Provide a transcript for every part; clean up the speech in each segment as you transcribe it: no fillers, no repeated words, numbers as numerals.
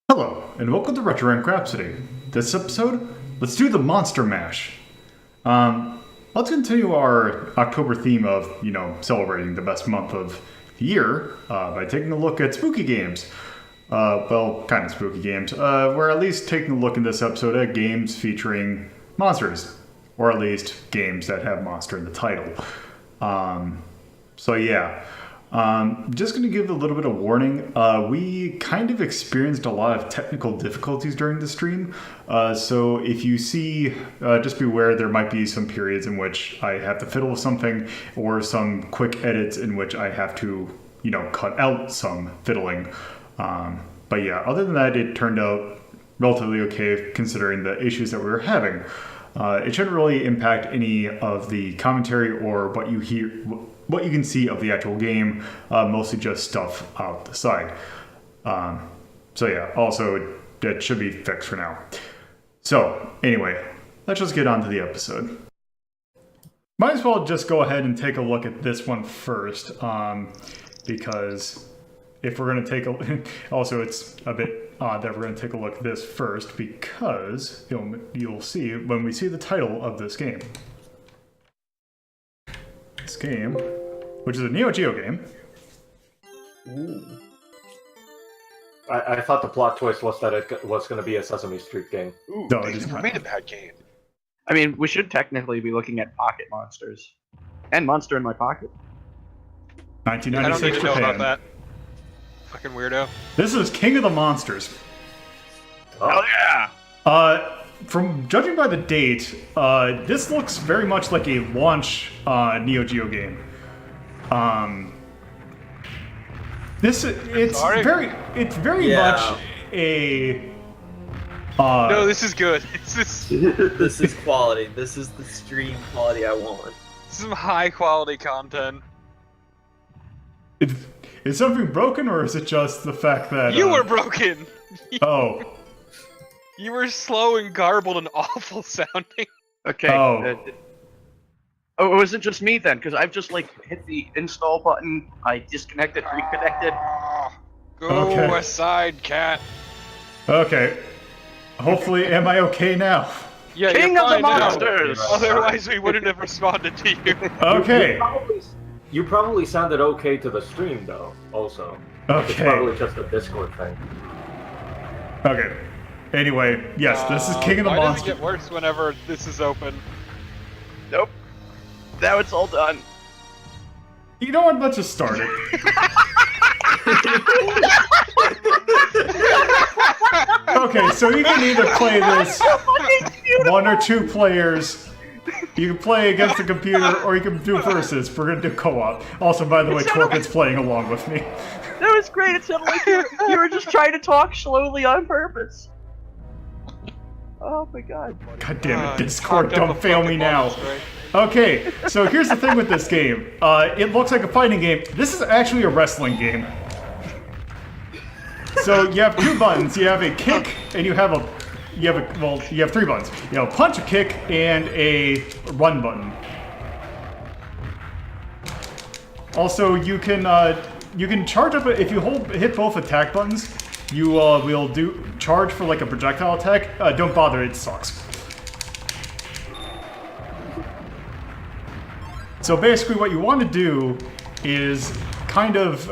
Hello, and welcome to Rhapsody. This episode, let's do the Monster Mash. Let's continue our October theme of, celebrating the best month of the year by taking a look at spooky games. Kind of spooky games. We're at least taking a look in this episode at games featuring monsters, or at least games that have monster in the title. Just going to give a little bit of warning. We kind of experienced a lot of technical difficulties during the stream. So if you see, just beware, there might be some periods in which I have to fiddle with something or some quick edits in which I have to, cut out some fiddling. Other than that, it turned out relatively okay considering the issues that we were having. It shouldn't really impact any of the commentary or what you hear. What you can see of the actual game, mostly just stuff out the side. Also, that should be fixed for now. So, anyway, let's just get on to the episode. Might as well just go ahead and take a look at this one first, because if we're going to take a... Also, it's a bit odd that we're going to take a look at this first, because you'll see when we see the title of this game. This game, which is a NeoGeo game. Ooh. I thought the plot twist was that it was going to be a Sesame Street game. Ooh, no, they never made a bad game. I mean, we should technically be looking at Pocket Monsters. And Monster in My Pocket. 1996 I don't need to Japan. know about that. Fucking weirdo. This is King of the Monsters. Oh. Hell yeah! From judging by the date, this looks very much like a launch NeoGeo game. It's very much a. No, this is good. This is quality. This is the stream quality I want. Some high quality content. Is something broken, or is it just the fact that You were broken. Oh. You were slow and garbled and awful sounding. Okay. Oh. It wasn't just me then, because I've just hit the install button, I disconnected, reconnected. Go Okay. aside, cat. Okay. Hopefully, am I okay now? Yeah, King you're of the fine now. Monsters! Otherwise, we wouldn't have responded to you. Okay. You probably sounded okay to the stream, though, also. It's Okay. probably just a Discord thing. Okay. Anyway, yes, this is King of the Why does it Monsters. get worse whenever this is open? Nope. Now it's all done. You know what? Let's just start it. Okay, so you can either play this one or two players. You can play against the computer, or you can do versus. We're gonna do co-op. Also, by the way, Torket's playing along with me. That was great. It sounded like you were just trying to talk slowly on purpose. Oh my god. God damn it, Discord, Cocked up don't a fail fucking me now. monster, right? Okay, so here's the thing with this game. It looks like a fighting game. This is actually a wrestling game. So you have two buttons. You have a kick, and you have three buttons. You have a punch, a kick, and a run button. Also, you can charge up if you hit both attack buttons. You will charge for like a projectile attack. Don't bother, it sucks. So basically, what you want to do is kind of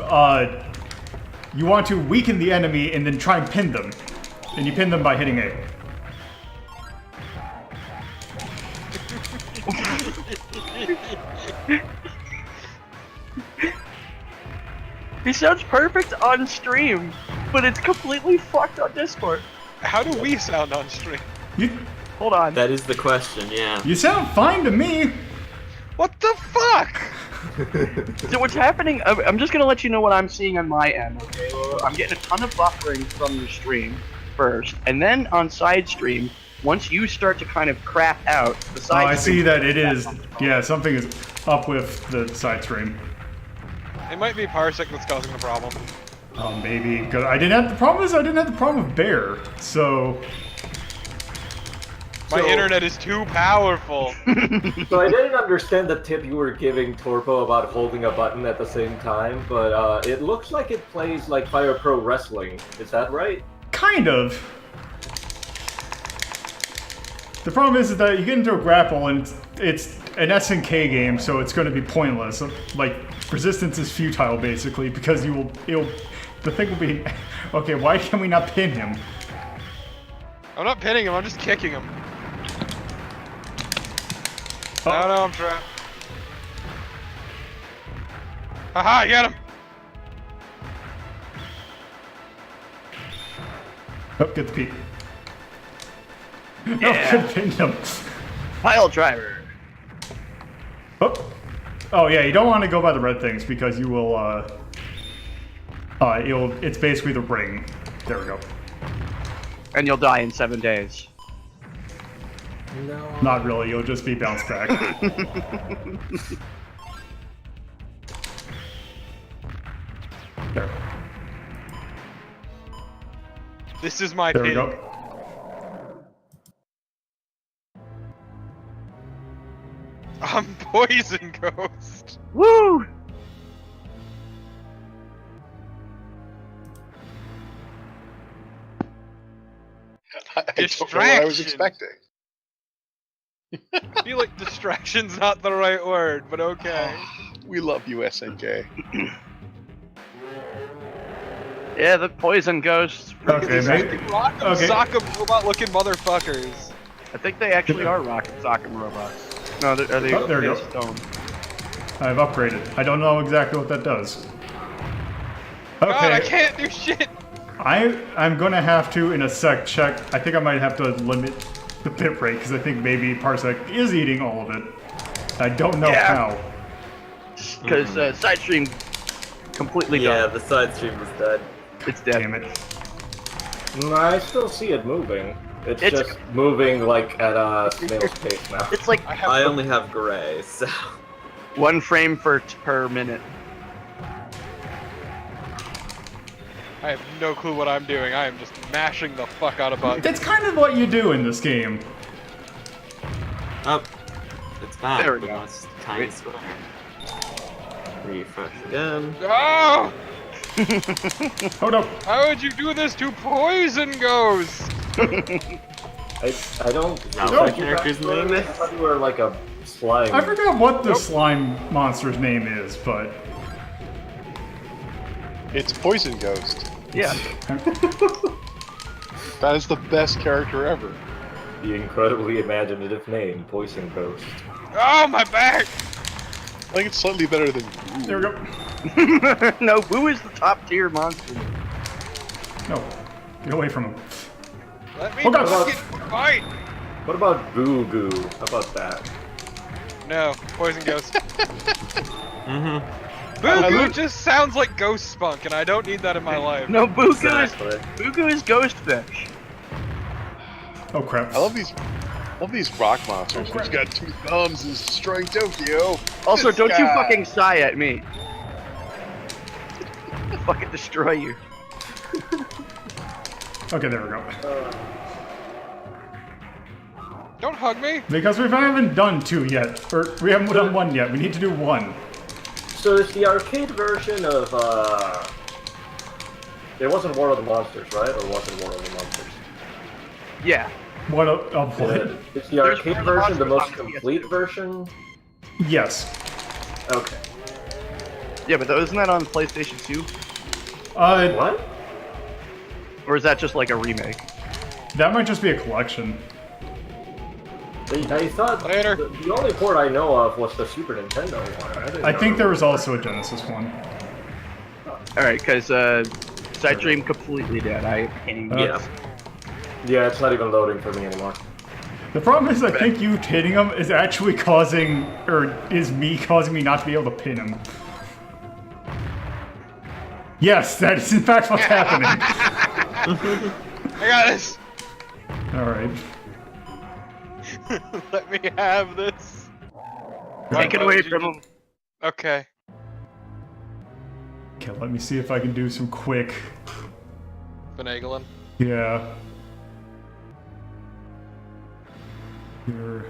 you want to weaken the enemy and then try and pin them, and you pin them by hitting A. He sounds perfect on stream, but it's completely fucked on Discord. How do we sound on stream? Hold on. That is the question, yeah. You sound fine to me. What the fuck? So what's happening, I'm just gonna let you know what I'm seeing on my end, okay? I'm getting a ton of buffering from your stream first, and then on side stream, once you start to kind of crap out, the side I stream... see that it is. Yeah, something is up with the side stream. It might be Parsec that's causing the problem. Oh, maybe. Because I didn't have the problem with Bear, so... My internet is too powerful. So I didn't understand the tip you were giving Torpo about holding a button at the same time, but it looks like it plays like Fire Pro Wrestling. Is that right? Kind of. The problem is that you get into a grapple and it's an SNK game, so it's going to be pointless. Like, resistance is futile, basically, because the thing will be... Okay, why can we not pin him? I'm not pinning him, I'm just kicking him. Oh. No, I'm trapped. Haha, I got him! Oh, get the peek. Yeah. No, I pinned him. Pile driver. Oh. Oh, yeah, you don't want to go by the red things because you will, it's basically the ring. There we go. And you'll die in 7 days. No. Not really, you'll just be bounced back. There. This is my There we pin. go. I'm Poison Ghost. Woo! I don't know what I was Distraction. expecting. I feel like distraction's not the right word, but okay. We love you, SNK. Yeah, the poison ghosts. Okay, maybe. Rock'em Okay. sock'em robot-looking motherfuckers. I think they actually are rocket sock'em robots. No, are they? Oh, there we go. stone? I've upgraded. I don't know exactly what that does. Okay. God, I can't do shit. I'm gonna have to, in a sec, check. I think I might have to limit the bit rate, because I think maybe Parsec is eating all of it. I don't know how. Because side stream completely Yeah, done. the side stream is dead. It's dead. Damn it. No, I still see it moving. It's It's- just moving like at a snail's pace now. It's like I only have gray, so 1 frame per minute. I have no clue what I'm doing. I am just mashing the fuck out of buttons. That's kind of what you do in this game. oh, it's back. There we go. Now it's tiny square. Refresh again. Oh! Hold up. How would you do this to Poison Ghost? I don't. Now No. my character's name I is. thought you were like a slime. I forgot what the slime monster's name is, but... It's Poison Ghost. Yeah. That is the best character ever. The incredibly imaginative name, Poison Ghost. Oh, my back! I think it's slightly better than. There we go. No, Boo is the top tier monster. No. Get away from him. Let me Oh, God. fucking fight! What about Boo Goo? How about that? No, Poison Ghost. Mm-hmm. Boo Goo just sounds like Ghost Spunk, and I don't need that in my life. No, Boo Exactly. is Ghostfish. Oh, crap. I love these rock monsters. Who's got 2 thumbs and is destroying Tokyo. Also, This don't you guy. fucking sigh at me. Fucking destroy you. Okay, there we go. Don't hug me. Because we haven't done 2 yet. Or, we haven't done 1 yet. We need to do 1. So it's the arcade version of it wasn't War of the Monsters, right? Or was it War of the Monsters? Yeah. What of what? It's the There's arcade War of the version, the Monsters most on PS2. complete version? Yes. Okay. Yeah, but isn't that on PlayStation 2? What? Or is that just like a remake? That might just be a collection. I thought Later. the only port I know of was the Super Nintendo one. I think there was also a Genesis one. Alright, because side stream completely dead. I can't even Yeah. Yeah, it's not even loading for me anymore. The problem is I think you hitting him is actually causing, or is me causing me not to be able to pin him. Yes, that is in fact what's happening. I got this. Alright. Let me have this. Take it away from him. Okay. Okay, let me see if I can do some quick. Finagling. Yeah. Here.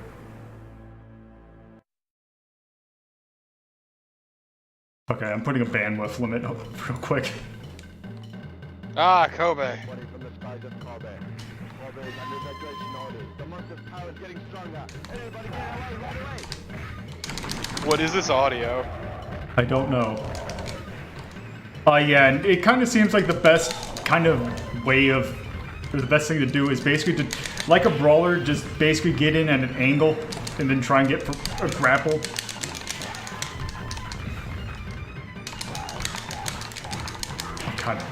Okay, I'm putting a bandwidth limit up real quick. Ah, Kobe. What is this audio? I don't know. Yeah, and it kind of seems like the best kind of way of, or the best thing to do is basically to, like a brawler, just basically get in at an angle and then try and get a grapple. Oh god.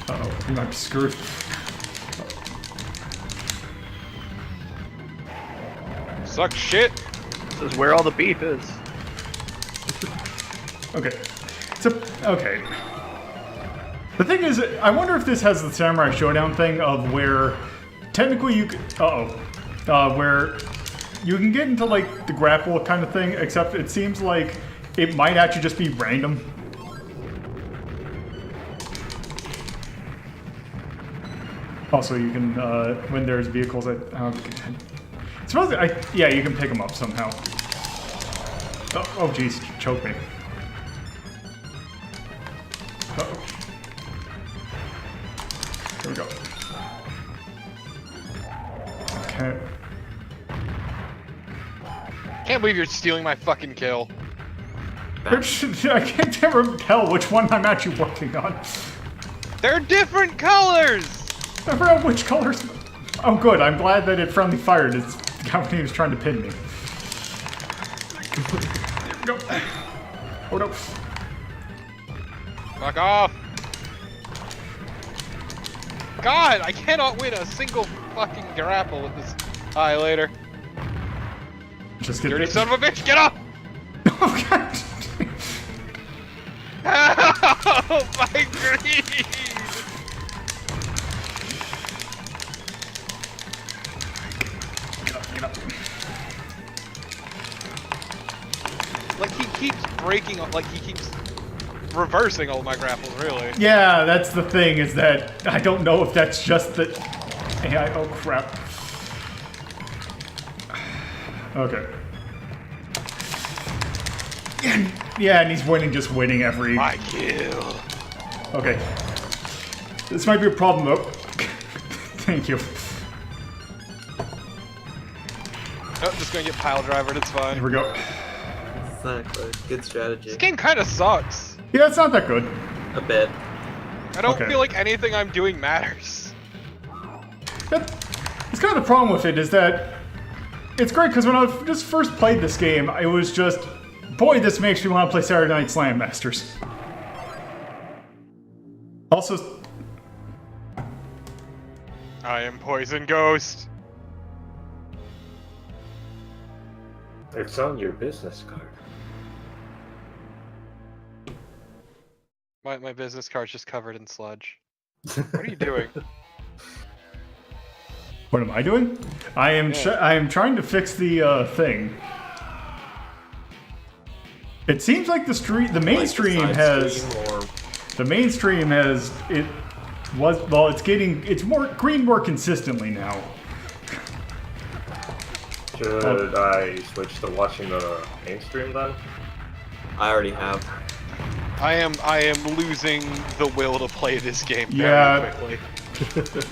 Uh-oh, we might be screwed. Suck shit. This is where all the beef is. Okay. So, okay. The thing is, I wonder if this has the Samurai Showdown thing of where technically you can, where you can get into like the grapple kind of thing, except it seems like it might actually just be random. Also, you can, when there's vehicles, supposedly, yeah, you can pick them up somehow. Oh, jeez, choke me. Uh-oh. Here we go. Okay. Can't believe you're stealing my fucking kill. I can't ever tell which one I'm actually working on. They're different colors! I forgot which colors. Oh, good. I'm glad that it friendly fired. It's the company was trying to pin me. There we go. Oh no. Fuck off! God, I cannot win a single fucking grapple with this. Hi, later. Just get Dirty this. son of a bitch, get up! Oh god. Oh, my greed! Get up. Like, he keeps breaking, like, he keeps reversing all my grapples, really. Yeah, that's the thing, is that I don't know if that's just the AI. Oh crap. Okay. Yeah, and he's winning, just winning every. My kill. Okay. This might be a problem though. Thank you. Oh, just gonna get pile drivered, it's Here fine. we go. Exactly. Good strategy. This game kinda sucks. Yeah, it's not that good. A bit. I don't Okay. feel like anything I'm doing matters. It's kind of the problem with it is that it's great because when I just first played this game, it was just, boy, this makes me want to play Saturday Night Slam Masters. Also, I am Poison Ghost. It's on your business card. My business card's just covered in sludge. What are you doing? what am I doing? I am trying to fix the thing. It seems like the mainstream Like the side has. stream or The mainstream has it's more green more consistently now. Should I switch to watching the mainstream then? I already have. I am losing the will to play this game Yeah. very quickly.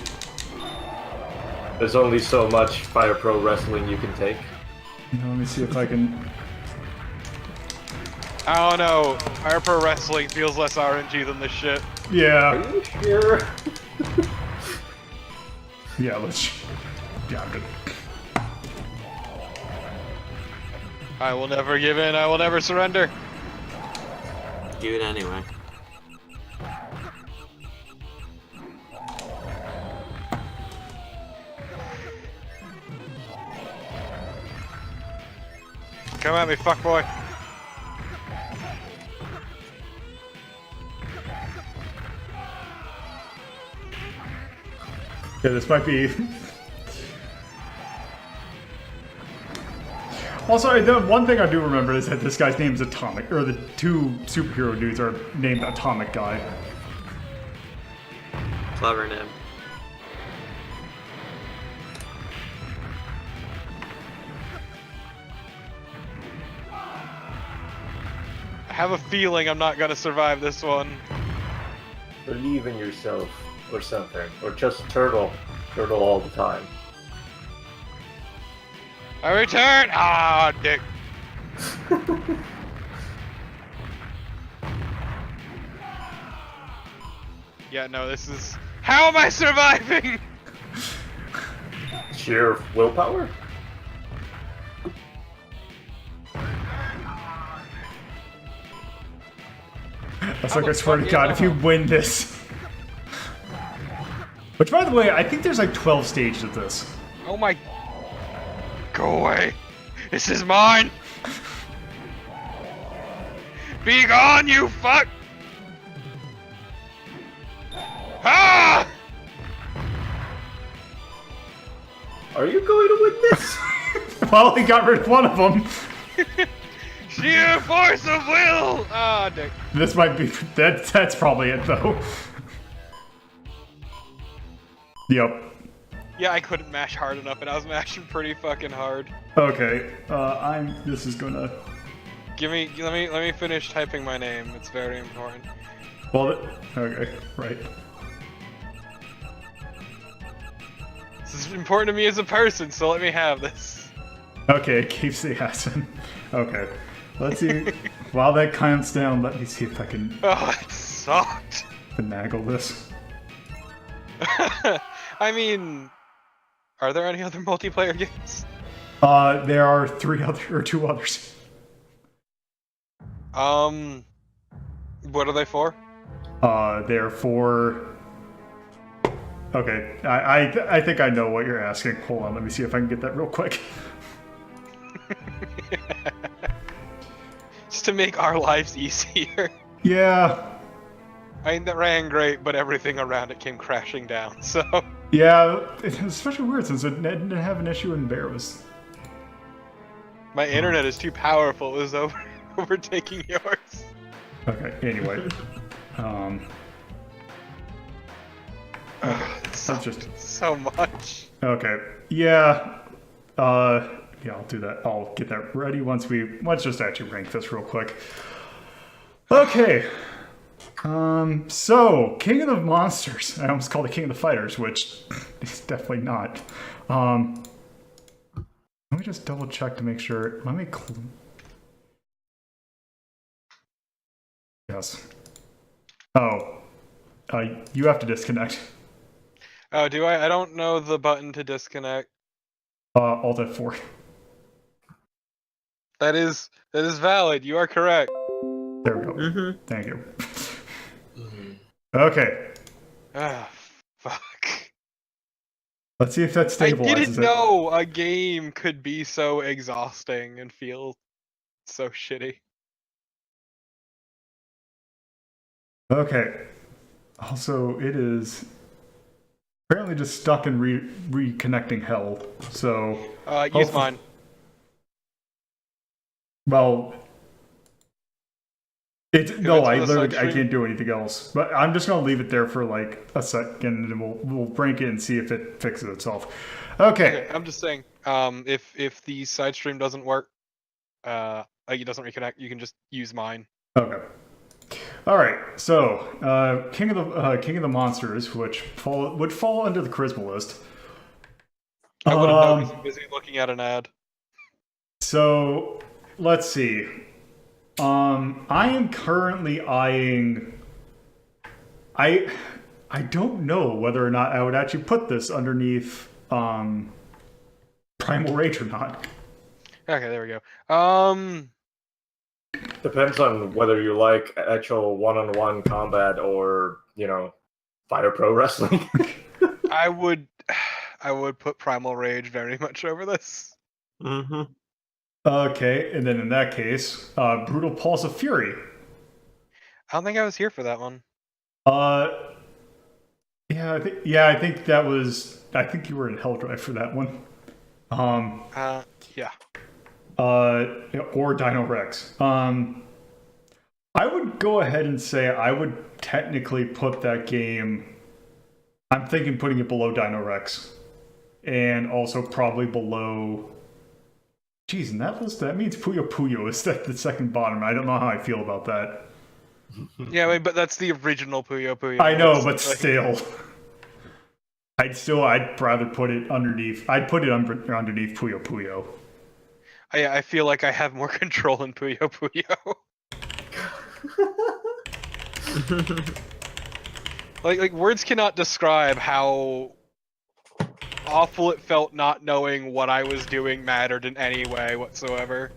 There's only so much Fire Pro Wrestling you can take. Let me see if I can. I don't know. Fire Pro Wrestling feels less RNG than this shit. Yeah. Are you sure? Yeah. Let's. Yeah. I'm good. I will never give in. I will never surrender. Do it anyway. Come at me, fuckboy. Yeah, this might be. Also, the one thing I do remember is that this guy's name is Atomic, or the two superhero dudes are named Atomic Guy. Clever name. I have a feeling I'm not gonna survive this one. Believe in yourself or something. Or just turtle. Turtle all the time. I return! Ah, dick. Yeah, no, this is... How am I surviving? Sheer willpower? That's like, I swear to God, if you win this. Which, by the way, I think there's like 12 stages of this. Oh my... Go away. This is mine. Be gone, you fuck! Ah! Are you going to win this? Well, he got rid of one of them. Sheer force of will! Ah, dick. This might be... That's probably it, though. Yep. Yeah, I couldn't mash hard enough, and I was mashing pretty fucking hard. Okay, this is gonna... Let me finish typing my name. It's very important. Well, okay, right. This is important to me as a person, so let me have this. Okay, it keeps the accent. Okay, let's see. While that counts down, let me see if I can Oh, it sucked. finagle this. I mean, are there any other multiplayer games? There are two others. What are they for? They're for... Okay, I think I know what you're asking. Hold on, let me see if I can get that real quick. Just to make our lives easier. Yeah. I mean, that ran great, but everything around it came crashing down, so... Yeah, it's especially weird since it didn't have an issue in Barrows. My internet is too powerful. It was overtaking yours. Okay, anyway. It sucked so much. Okay, yeah. Yeah, I'll do that. I'll get that ready let's just actually rank this real quick. Okay. So, King of the Monsters. I almost called it King of the Fighters, which is definitely not. Let me just double check to make sure. Yes. Oh. You have to disconnect. Oh, do I? I don't know the button to disconnect. Alt F4. That is valid. You are correct. There we go. Thank you. Okay. Ah, fuck. Let's see if that I stabilizes didn't know a game could be so exhausting and feel so shitty. Okay. Also, it is apparently just stuck in reconnecting hell. So Use mine. Well, I side can't do anything else. But I'm just gonna leave it there for like a second, and we'll break it and see if it fixes itself. Okay. I'm just saying, if the side stream doesn't work, it doesn't reconnect, you can just use mine. Okay. All right. So, King of the Monsters, which would fall under the charisma list. I wouldn't know because I'm busy looking at an ad. So, let's see. I am currently eyeing... I don't know whether or not I would actually put this underneath Primal Rage or not. Okay, there we go. Depends on whether you like actual one-on-one combat or, fighter pro wrestling. I would put Primal Rage very much over this. Mm-hmm. Okay, and then in that case, Brutal Pulse of Fury. I don't think I was here for that one. I think that was. I think you were in Hell Drive for that one. Yeah. Or Dino Rex. I would go ahead and say I would technically put that game. I'm thinking putting it below Dino Rex, and also probably below. Geez, and that means Puyo Puyo is at the second bottom. I don't know how I feel about that. Yeah, but that's the original Puyo Puyo. I know, It's but like- still. I'd rather put it underneath. I'd put it underneath Puyo Puyo. I feel like I have more control in Puyo Puyo. Like words cannot describe how awful it felt not knowing what I was doing mattered in any way whatsoever.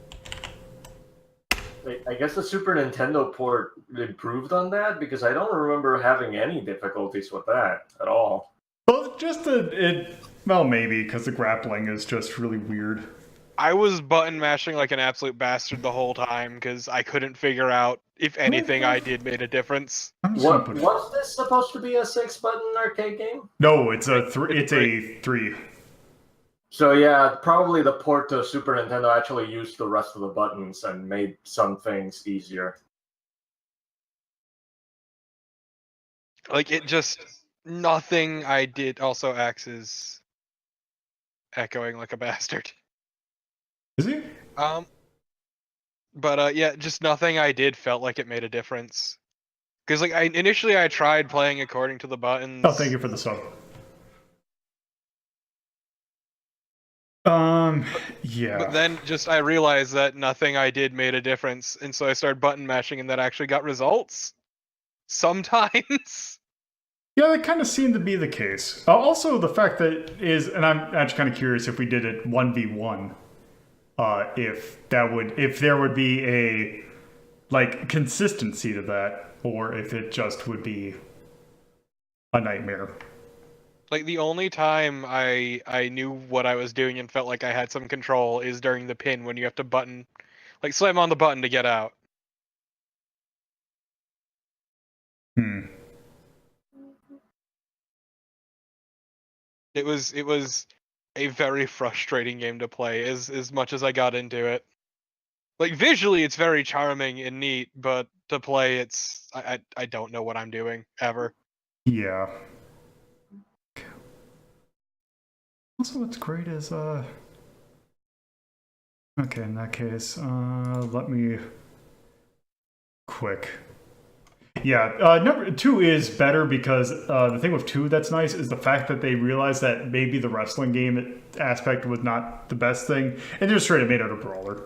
I guess the Super Nintendo port improved on that because I don't remember having any difficulties with that at all. Well, well, maybe because the grappling is just really weird. I was button mashing like an absolute bastard the whole time because I couldn't figure out if anything I did made a difference. I'm just gonna put. Was this supposed to be a 6-button arcade game? No, it's a three. It's a 3. So yeah, probably the port to Super Nintendo actually used the rest of the buttons and made some things easier. Like it just nothing I did. Also, Axe is echoing like a bastard. Is he? But yeah, just nothing I did felt like it made a difference. Because like initially I tried playing according to the buttons. Oh, thank you for the sub. Yeah. But then just I realized that nothing I did made a difference, and so I started button mashing, and that actually got results. Sometimes. Yeah, that kind of seemed to be the case. Also, the fact that and I'm actually kind of curious if we did it 1v1, if there would be a like consistency to that, or if it just would be a nightmare. Like the only time I knew what I was doing and felt like I had some control is during the pin when you have to slam on the button to get out. It was a very frustrating game to play as much as I got into it. Like visually it's very charming and neat, but to play I don't know what I'm doing ever. Yeah. Also, what's great is okay, in that case, let me quick. Yeah, number 2 is better because the thing with 2 that's nice is the fact that they realized that maybe the wrestling game aspect was not the best thing, and just straight up made it a brawler.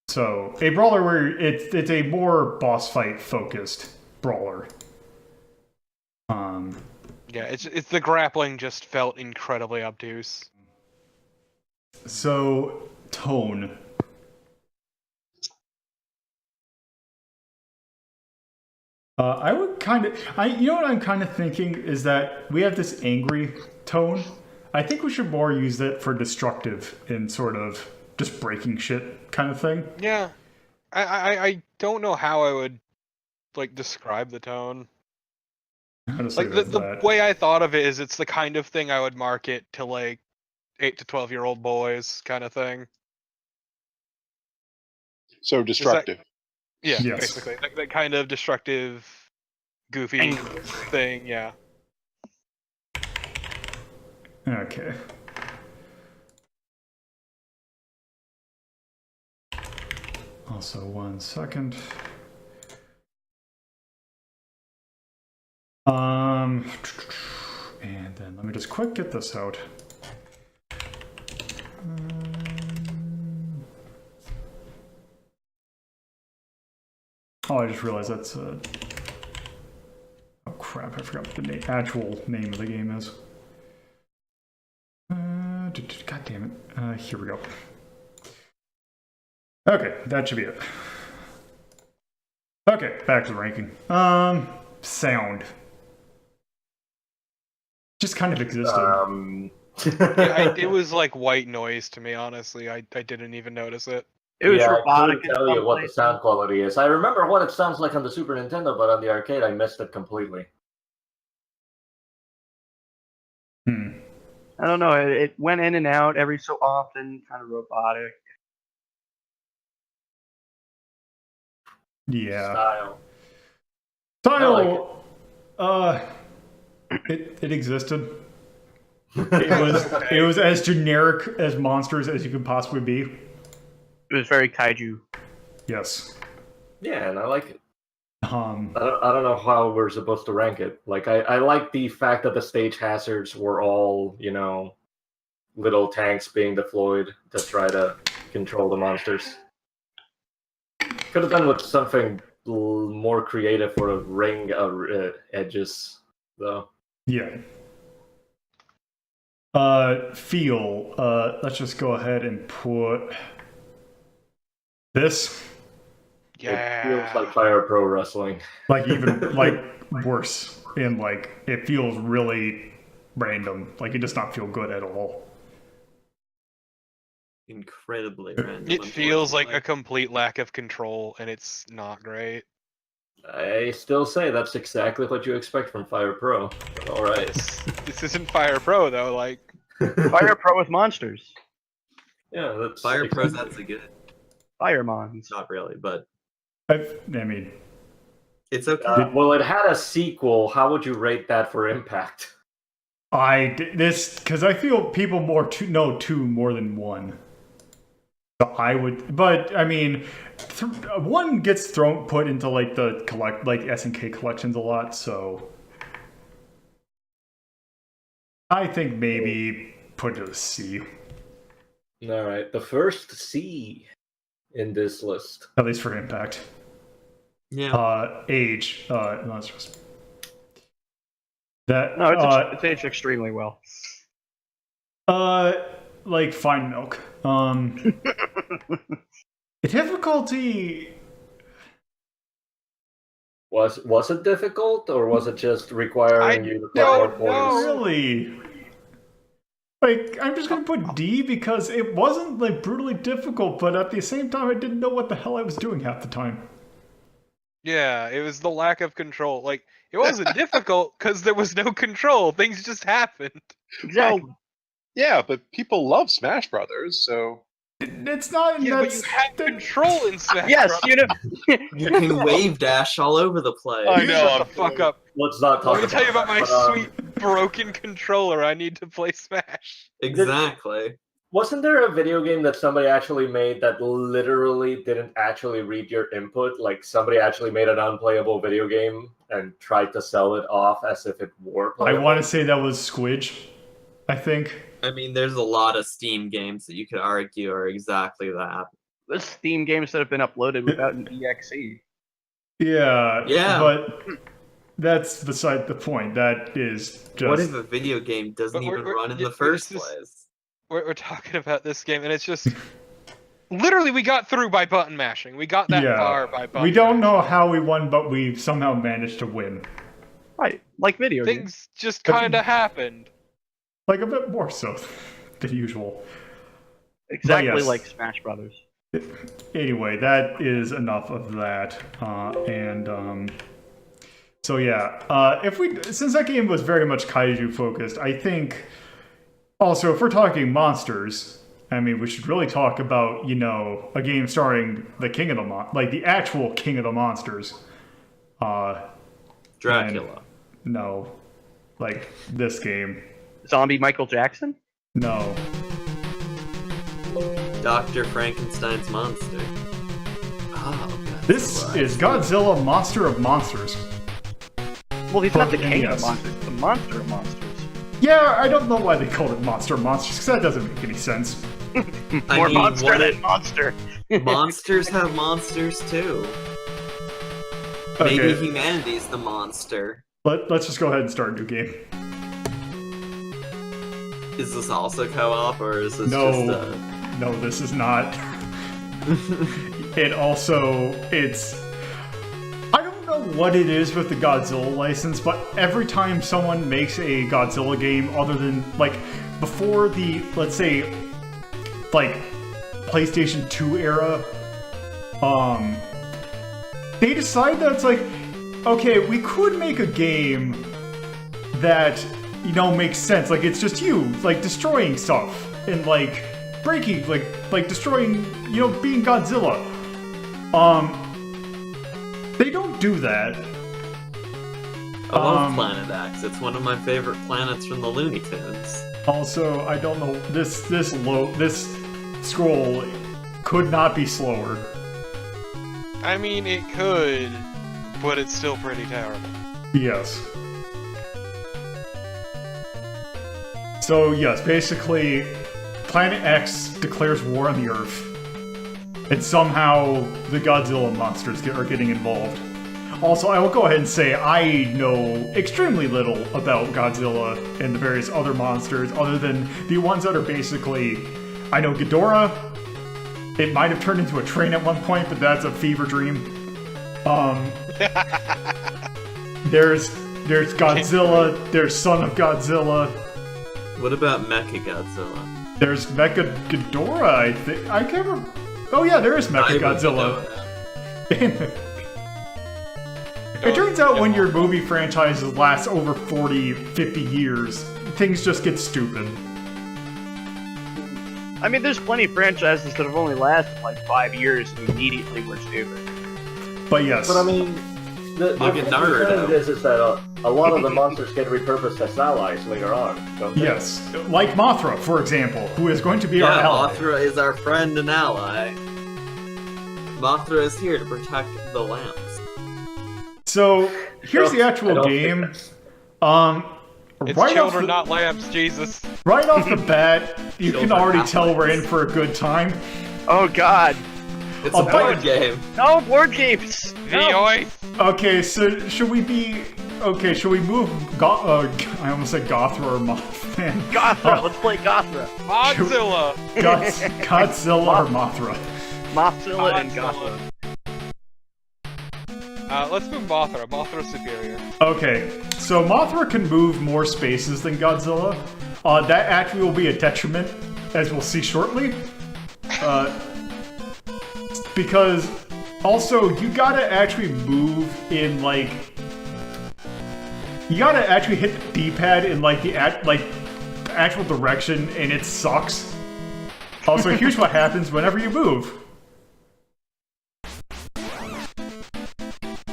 So a brawler where it's a more boss fight focused brawler. Yeah, it's the grappling just felt incredibly obtuse. So tone. I would you know what I'm kind of thinking is that we have this angry tone. I think we should more use that for destructive and sort of just breaking shit kind of thing. Yeah, I don't know how I would like describe the tone. Honestly, Like the way I thought of it is it's the kind of thing I would market to like 8 to 12-year-old boys kind of thing. So destructive. Yeah, Yes. basically that kind of destructive, goofy thing. Yeah. Okay. Also, 1 second. And then let me just quick get this out. Oh, I just realized that's oh crap! I forgot what the actual name of the game is. God damn it! Here we go. Okay, that should be it. Okay, back to the ranking. Sound. Just kind of existed. Yeah, it was like white noise to me, honestly. I didn't even notice it. It was I robotic. couldn't tell you what the sound quality is. I remember what it sounds like on the Super Nintendo, but on the arcade I missed it completely. I don't know. It went in and out every so often, kind of robotic. Yeah. Style. Style. It existed. It was as generic as Monsters as you could possibly be. It was very kaiju. Yes. Yeah, and I like it. I Um, don't know how we're supposed to rank it. Like, I like the fact that the stage hazards were all, little tanks being deployed to try to control the monsters. Could have done with something more creative for a ring of edges, though. yeah. Feel. Let's just go ahead and put this. It feels Yeah. like Fire Pro Wrestling. Like even like worse, and like it feels really random. Like it does not feel good at all. Incredibly random. It feels like a unfortunately. complete lack of control, and it's not great. I still say that's exactly what you expect from Fire Pro. But all right. This isn't Fire Pro though. Like, Fire Pro with monsters. Yeah, that's Fire Pro's exactly- that's a good. Fire mons. Not really, but I mean, it's okay. well, it had a sequel. How would you rate that for impact? this because I feel people know two more than one. So I would, but I mean, one gets put into like the SNK collections a lot, so I think maybe put it a C, All right, the first C in this list. at least for impact. Yeah. Age, no, it's just that. No, it's aged extremely well. Like fine milk. Difficulty. Was it difficult, or was it just requiring you to put more don't points? know. Really? Like, I'm just gonna put D because it wasn't like brutally difficult, but at the same time, I didn't know what the hell I was doing half the time. yeah, it was the lack of control. Like, it wasn't difficult because there was no control. Things just happened. Exactly. Yeah, but people love Smash Brothers, so It's not. Yeah, but you had control in Smash. Yes, Bros. you know. You can wave dash all over the place. I You know, shut I'm the fuck up. Let's not talk Let me tell you about my that, but, sweet broken controller. I need to play Smash. Exactly. Wasn't there a video game that somebody actually made that literally didn't actually read your input? Like somebody actually made an unplayable video game and tried to sell it off as if it were I playable? want to say that was Squidge. I think. I mean, there's a lot of Steam games that you could argue are exactly that. There's Steam games that have been uploaded without an EXE. Yeah. Yeah. But that's beside the point. That is just. What if a video game doesn't But we're- even we're- run in yeah, the first this is- place? We're talking about this game, and it's just literally we got through by button mashing. We got that Yeah. far by button. We don't mashing. know how we won, but we somehow managed to win. Right, like video games. Things just kind of happened. Like a bit more so than usual. Exactly yes. like Smash Brothers. Anyway, that is enough of that. So yeah, since that game was very much kaiju focused, I think also if we're talking monsters, I mean we should really talk about a game starring the king of the like the actual king of the monsters. Dracula. No, like this game. Zombie Michael Jackson? No. Dr. Frankenstein's monster. Oh, This Godzilla. is Godzilla, Monster of Monsters. Well, he's not the For king of NES. the monsters, the monster of monsters. Yeah, I don't know why they called it Monster of Monsters, because that doesn't make any sense. More mean, monster what than if- monster. Monsters have monsters too. Okay, Maybe humanity's the monster. let's just go ahead and start a new game. Is this also co-op or is this No. just a... No, this is not. It's... I don't know what it is with the Godzilla license, but every time someone makes a Godzilla game other than, like, before the, let's say, like, PlayStation 2 era, they decide that it's like, okay, we could make a game that, makes sense. Like, it's just you, like, destroying stuff and, like, breaking, like destroying, being Godzilla. They don't do that. I love Um, Planet X. It's one of my favorite planets from the Looney Tunes. Also, I don't know, this scroll could not be slower. I mean, it could, but it's still pretty terrible. Yes. So yes, basically, Planet X declares war on the Earth, and somehow the Godzilla monsters are getting involved. Also, I will go ahead and say I know extremely little about Godzilla and the various other monsters, other than the ones that are basically... I know Ghidorah. It might have turned into a train at one point, but that's a fever dream. There's Godzilla, there's Son of Godzilla. What about Mecha Godzilla? There's Mecha Ghidorah, I think. I can't remember. Oh yeah, there is Mecha Godzilla. It turns out when your movie franchises last over 40, 50 years, things just get stupid. I mean, there's plenty of franchises that have only lasted like 5 years and immediately were stupid. But yes. But I mean, the Look at Naruto. thing is that a lot of the monsters get repurposed as allies later on, don't they? Yes. Like Mothra, for example, who is going to be our ally. Mothra is our friend and ally. Mothra is here to protect the lamps. So, here's the actual game. It's Right children, off not lamps, Jesus. right off the bat, you can Children, already not tell we're in lamps. for a good time. Oh God! It's Oh, a board but- game. No board games. No. Oi! Okay, so should we be... Okay, should we move... I almost said Gothra or Mothman. Gothra. Let's play Gothra. Godzilla! Godzilla or Mothra. Mothzilla and Gothra. Let's move Mothra. Mothra's superior. Okay, so Mothra can move more spaces than Godzilla. That actually will be a detriment, as we'll see shortly. Because also you gotta actually move in like you gotta actually hit the D-pad in like the actual direction, and it sucks. Also, here's what happens whenever you move.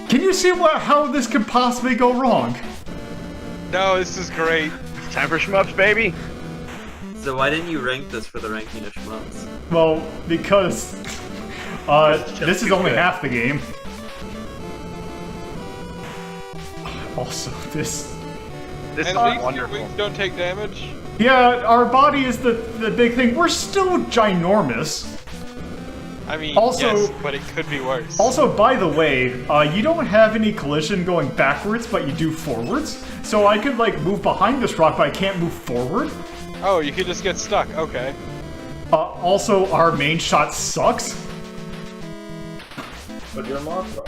Can you see how this could possibly go wrong? No, this is great. Time for shmups, baby. So why didn't you rank this for the ranking of shmups? Well, because this is only half the game. Also, this... This And is at least your wonderful. wings don't take damage. Yeah, our body is the big thing. We're still ginormous. I mean, Also- yes, but it could be worse. Also, by the way, you don't have any collision going backwards, but you do forwards. So I could, like, move behind this rock, but I can't move forward. Oh, you could just get stuck. Okay. Also, our main shot sucks. But you're Mothra.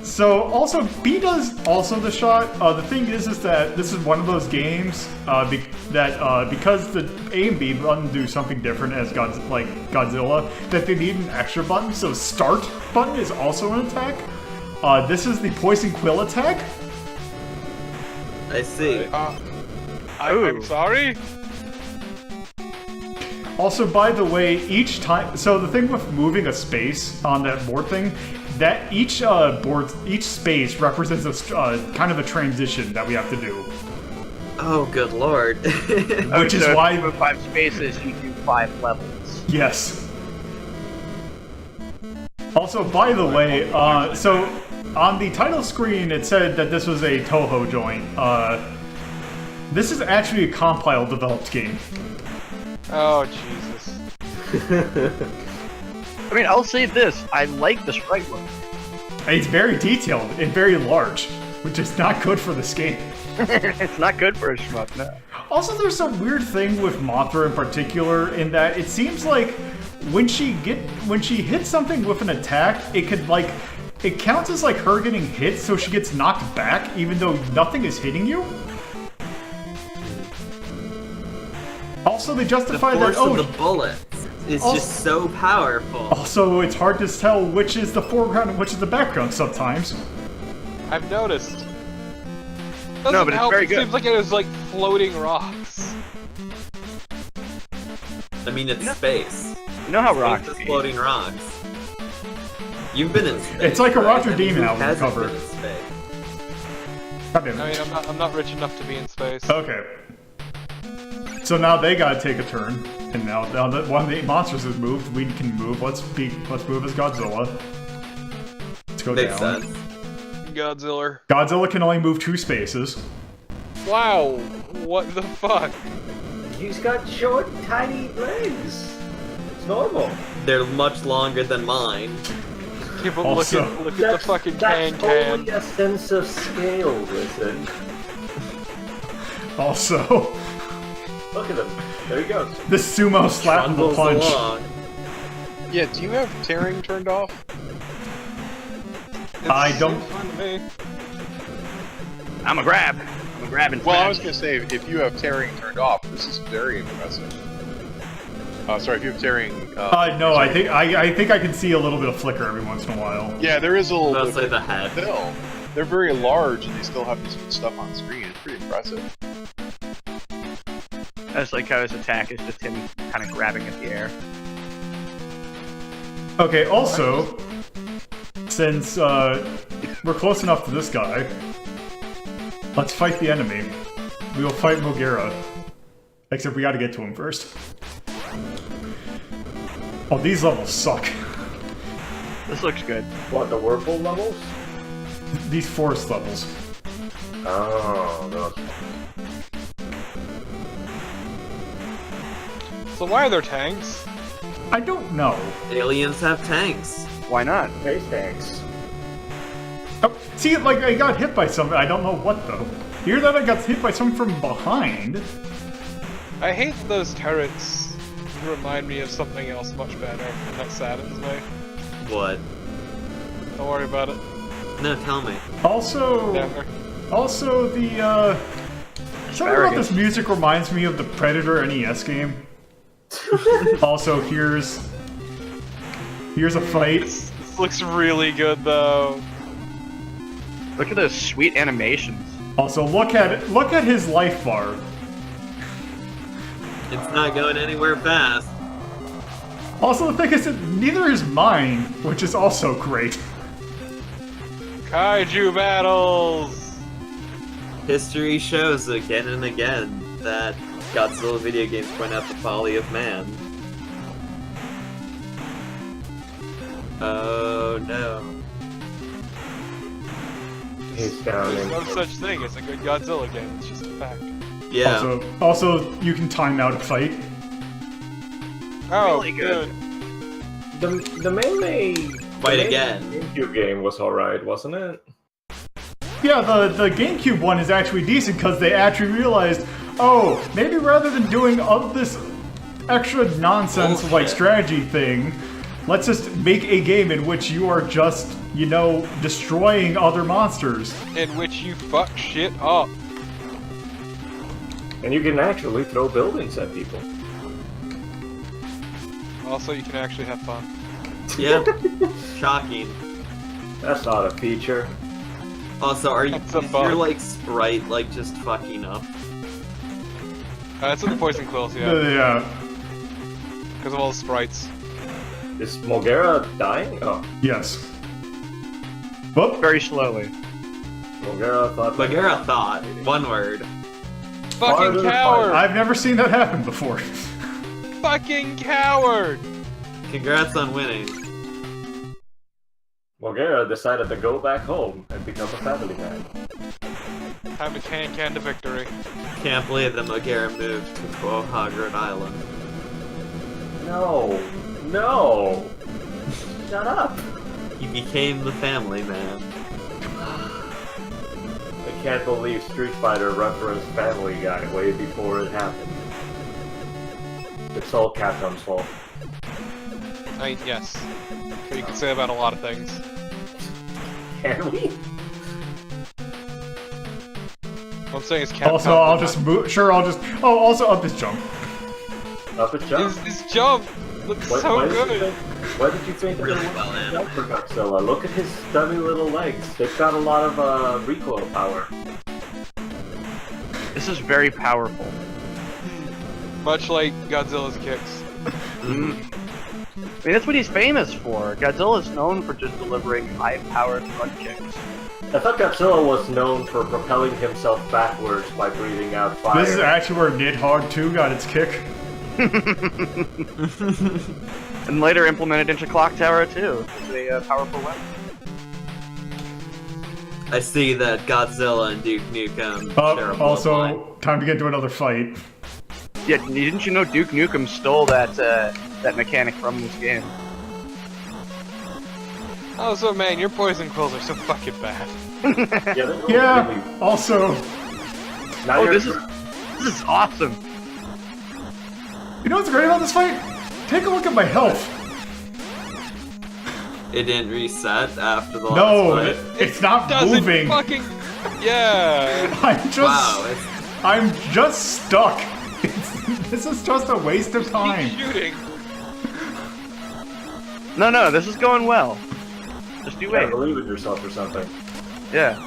So also B does also the shot. The thing is that this is one of those games because the A and B button do something different as Godzilla, that they need an extra button. So start button is also an attack. This is the poison quill attack. I see. I'm sorry. Also, by the way, each time, so the thing with moving a space on that board thing, that each space represents a kind of a transition that we have to do. Oh, good lord. Which is so why- if you move 5 spaces, you do 5 levels. Yes. Also, by the way, so on the title screen it said that this was a Toho joint. This is actually a compile developed game. Oh Jesus. I mean, I'll say this: I like the sprite look. It's very detailed and very large, which is not good for this game. It's not good for a shmup, no. Also, there's a weird thing with Mothra in particular, in that it seems like when she hits something with an attack, it counts as like her getting hit, so she gets knocked back even though nothing is hitting you. Also, they The justify force that of the bullets is just so powerful. Also, it's hard to tell which is the foreground and which is the background sometimes. I've noticed. No, Doesn't but it's help, very it good. seems like it was like floating rocks. I mean, it's space. You know how Space rocks is be. floating rocks. You've been in space. It's like a right? Roger I mean, Demon who album hasn't cover. been in space? God damn I it. mean, I'm not rich enough to be in space. Okay. So now they gotta take a turn, and now that one of the monsters has moved, we can move. Let's move as Godzilla. Let's go Makes down. sense. Godzilla. Godzilla can only move 2 spaces. Wow, what the fuck? He's got short, tiny legs. It's normal. They're much longer than mine. Yeah, but Also- look at the fucking That's can. only a sense of scale, listen. Also, Look at him. There he goes. the sumo slappable Trundles punch. along. Yeah, do you have tearing turned off? I don't. Seems fine to me. I'm a grab. I'm a grab and Well, I smash. was gonna say, if you have tearing turned off, this is very impressive. Sorry, if you have tearing. No, I think I can see a little bit of flicker every once in a while. Yeah, there is a little bit. Mostly the head. Still, they're very large, and they still have this good stuff on screen. It's pretty impressive. I just like how his attack is just him kind of grabbing at the air. Okay, also, since we're close enough to this guy, let's fight the enemy. We will fight Mogera. Except we gotta get to him first. Oh, these levels suck. This looks good. What, the whirlpool levels? These forest levels. Oh, those. So why are there tanks? I don't know. Aliens have tanks. Why not? Space tanks. Oh, see, like, I got hit by something. I don't know what, though. Hear that I got hit by something from behind. I hate that those turrets remind me of something else much better, and that saddens me. What? Don't worry about it. No, tell me. Also, Never. the, something about this music reminds me of the Predator NES game. Also, here's a fight. This looks really good though. Look at those sweet animations. Also, look at his life bar. It's not going anywhere fast. Also, the thing is that neither is mine, which is also great. Kaiju battles! History shows again and again that Godzilla video games point out the folly of man. Oh no. He's down There's in. no such thing as a good Godzilla game, it's just a fact. Yeah. Also, you can time out a fight. Oh, Really good. The melee. Fight the again. GameCube game was alright, wasn't it? Yeah, the GameCube one is actually decent because they actually realized, oh, maybe rather than doing all this extra nonsense like Bullshit. strategy thing, let's just make a game in which you are just, you know, destroying other monsters. In which you fuck shit up. And you can actually throw buildings at people. Also, you can actually have fun. Yeah. Shocking. That's not a feature. Also, are you That's a is bug. your like sprite like just fucking up? That's what the poison quills, yeah. Yeah, Because of all the sprites. Is Mogera dying? Oh, yes. Whoop. Very slowly. Mogera thought. Bagheera thought. One word. Part Fucking of the coward! I've never seen that happen before. Fucking coward! Congrats on winning. Mogera decided to go back home and become a family man. Time to can to victory. Can't believe that Bagheera moved to Quahog, Rhode Island. No, no. Shut up. He became the family man. I can't believe Street Fighter referenced Family Guy way before it happened. It's all Capcom's fault. I mean, yes. But you can say about a lot of things. Can we? What I'm saying is Capcom. Also, I'll just move. Sure, I'll just. Oh, also up his jump. Up a jump? His jump looks so good. Why did you think that Really there well was a jump for Godzilla? Look at his stubby little legs. They've got a lot of recoil power. This is very powerful. Much like Godzilla's kicks. I mean, that's what he's famous for. Godzilla's known for just delivering high-powered front kicks. I thought Godzilla was known for propelling himself backwards by breathing out fire. This is actually where Nidhogg 2 got its kick. And later implemented into Clock Tower too. It's a powerful weapon. I see that Godzilla and Duke Nukem share a bloodline. Also, time to get into another fight. Yeah, didn't you know Duke Nukem stole that mechanic from this game? Oh, so man, your poison quills are so fucking bad. Yeah, Really, also, now Oh, you're- this is awesome. you know what's great about this fight? Take a look at my health. It didn't reset after the No, last fight. it's not Doesn't moving. fucking... Yeah. I'm Wow, just stuck. This is just a waste of time. Keep shooting. No, this is going well. Just you you gotta wait. believe in yourself or something. Yeah.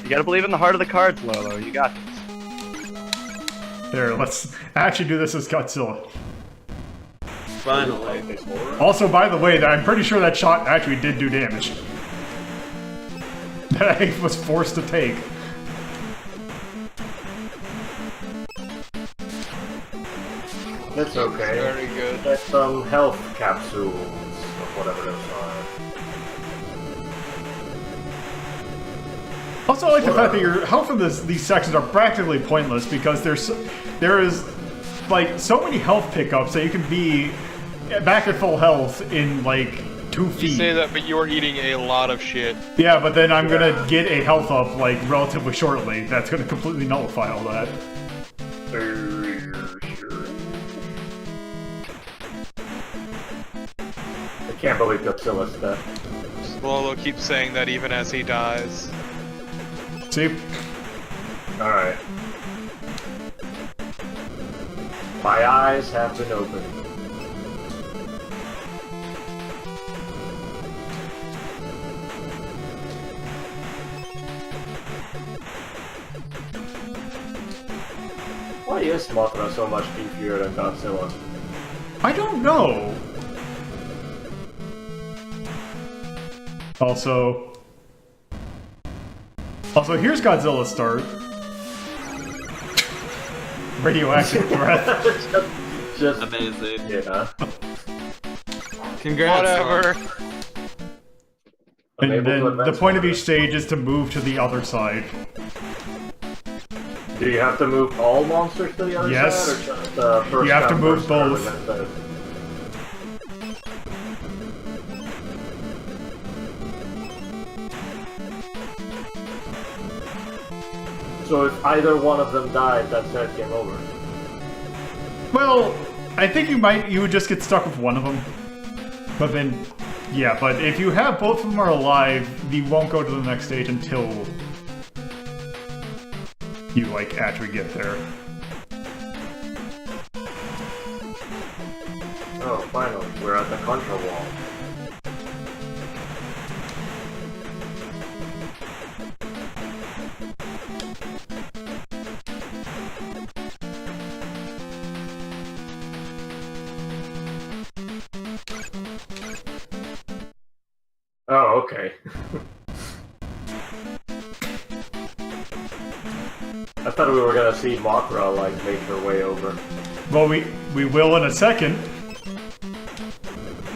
You gotta believe in the heart of the cards, Lolo. You got this. There, let's actually do this as Godzilla. finally. Also, by the way, I'm pretty sure that shot actually did do damage. That I was forced to take. It's okay. Very good. Get some health capsules, or whatever those are. Also, I like the fact that your health in these sections are practically pointless because there is like so many health pickups that you can be back at full health in like 2 You feet. say that, but you are eating a lot of shit. Yeah, but then I'm gonna get a health up like relatively shortly. That's gonna completely nullify all that. I can't believe Godzilla's dead. Lolo keeps saying that even as he dies. See? Alright. My eyes have been opened. Why is Mothra so much beefier than Godzilla? I don't know. Also, here's Godzilla's start. Radioactive breath. Just Amazing. yeah. Congrats. Whatever. And Unable to then the advance point of forward. each stage is to move to the other side. Do you have to move all monsters to the other Yes. side, or just the first You have to come, move first serve both. instead? So if either one of them died, that's it, game over. Well, I think you would just get stuck with one of them. But then, yeah, but if you have both of them are alive, you won't go to the next stage until you, like, actually get there. Oh, finally, we're at the Contra wall. Oh, okay. I thought we were gonna see Mothra, like, make her way over. Well, we will in a second.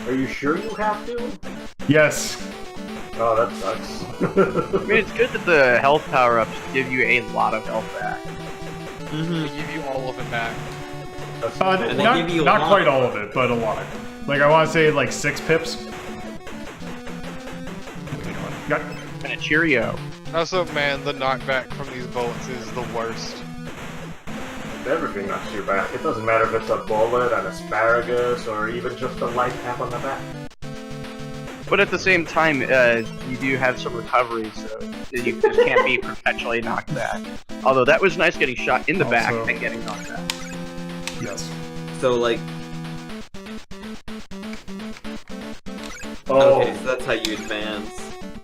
Are you sure you have to? Yes. Oh, that sucks. I mean, it's good that the health power-ups give you a lot of health back. They give you all of it back. That's And they give you a Not lot. quite all of it, but a lot. Like, I want to say, like, 6 pips. Got, And a Cheerio. Also, man, the knockback from these bullets is the worst. Everything knocks you back. It doesn't matter if it's a bullet, an asparagus, or even just a light tap on the back. But at the same time, you do have some recovery, so you just can't be perpetually knocked back. Although that was nice getting shot in the back Also- and getting knocked back. yes. So, like, Oh, okay, so that's how you advance.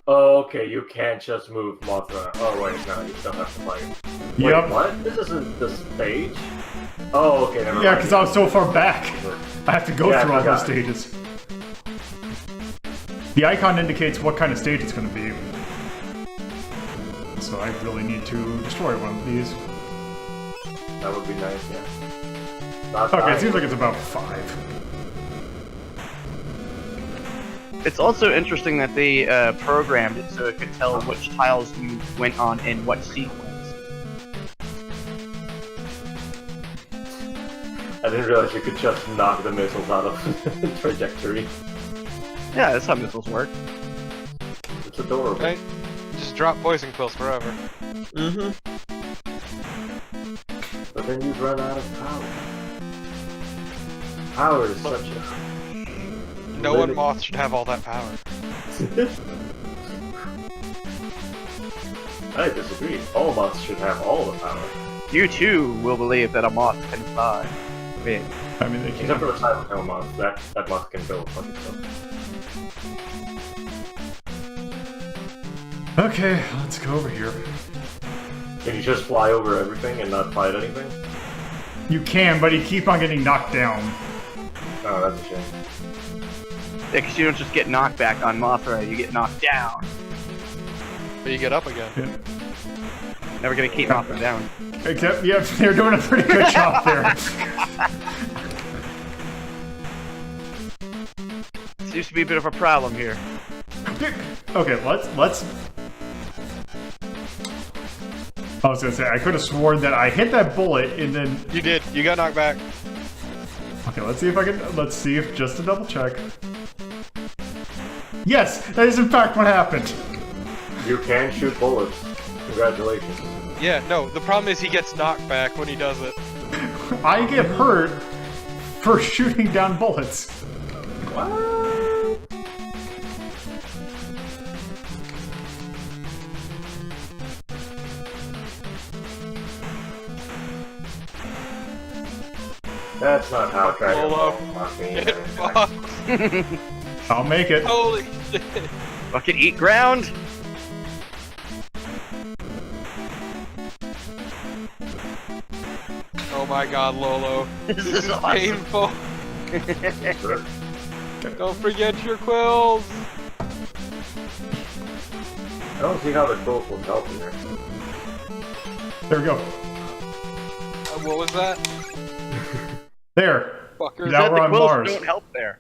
oh, okay, you can't just move Mothra. Oh, wait, no, you still have to fight. Wait, Yep. what? This isn't the stage? Oh, okay, never mind. Yeah, because I was so far back. I have to go Yeah, I through all those forgot. stages. The icon indicates what kind of stage it's going to be. so I really need to destroy one of these. That would be nice, yeah. Not Okay, it dying. seems like it's about 5. It's also interesting that they programmed it so it could tell which tiles you went on in what sequence. I didn't realize you could just knock the missiles out of trajectory. Yeah, that's how missiles work. It's adorable. Right? Just drop poison quills forever. Mm-hmm. But then you'd run out of power. Power is such a... No one moth should have all that power. I disagree. All moths should have all the power. You too will believe that a moth can fly. Big. I mean, they Except can't. for the silent tail moth. That moth can build fucking stuff. Okay, let's go over here. Can you just fly over everything and not fight anything? You can, but you keep on getting knocked down. Oh, that's a shame. Yeah, because you don't just get knocked back on Mothra, you get knocked down. But you get up again. Yeah. Never gonna keep Mothra down. Except, yep, they're doing a pretty good job there. Seems to be a bit of a problem here. Okay, let's. I was gonna say I could have sworn that I hit that bullet and then. You did. You got knocked back. Okay, let's see if I can. Let's see if just to double check. Yes, that is in fact what happened. You can shoot bullets. Congratulations. Yeah, no, the problem is he gets knocked back when he does it. I get hurt for shooting down bullets. That's not how Dragon Lolo. Ball fucking Get fucked. I'll make it. Holy shit. Fucking eat ground! Oh my god, Lolo. This This is is awesome. painful. Don't forget your quills. I don't see how the quills will help in there. There we go. What was that? There. Fucker. Now Said we're the on quills Mars. don't help there.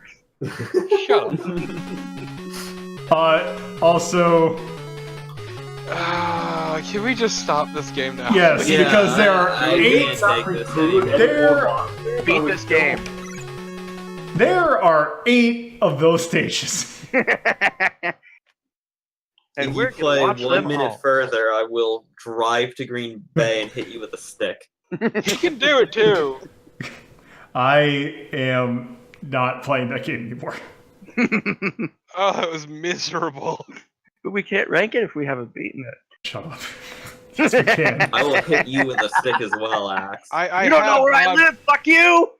Shut up. Also, Can we just stop this game now? yes, Yeah, because there are I 8. can't take this anymore. There, Beat this game. there are 8 of those stages. And If we're you play gonna watch 1 them minute all. further, I will drive to Green Bay and hit you with a stick. You can do it too. I am not playing that game anymore. Oh, that was miserable. But we can't rank it if we haven't beaten it. Shut up. Yes, we can. I will hit you with a stick as well, Axe. I You don't know where I live, fuck you!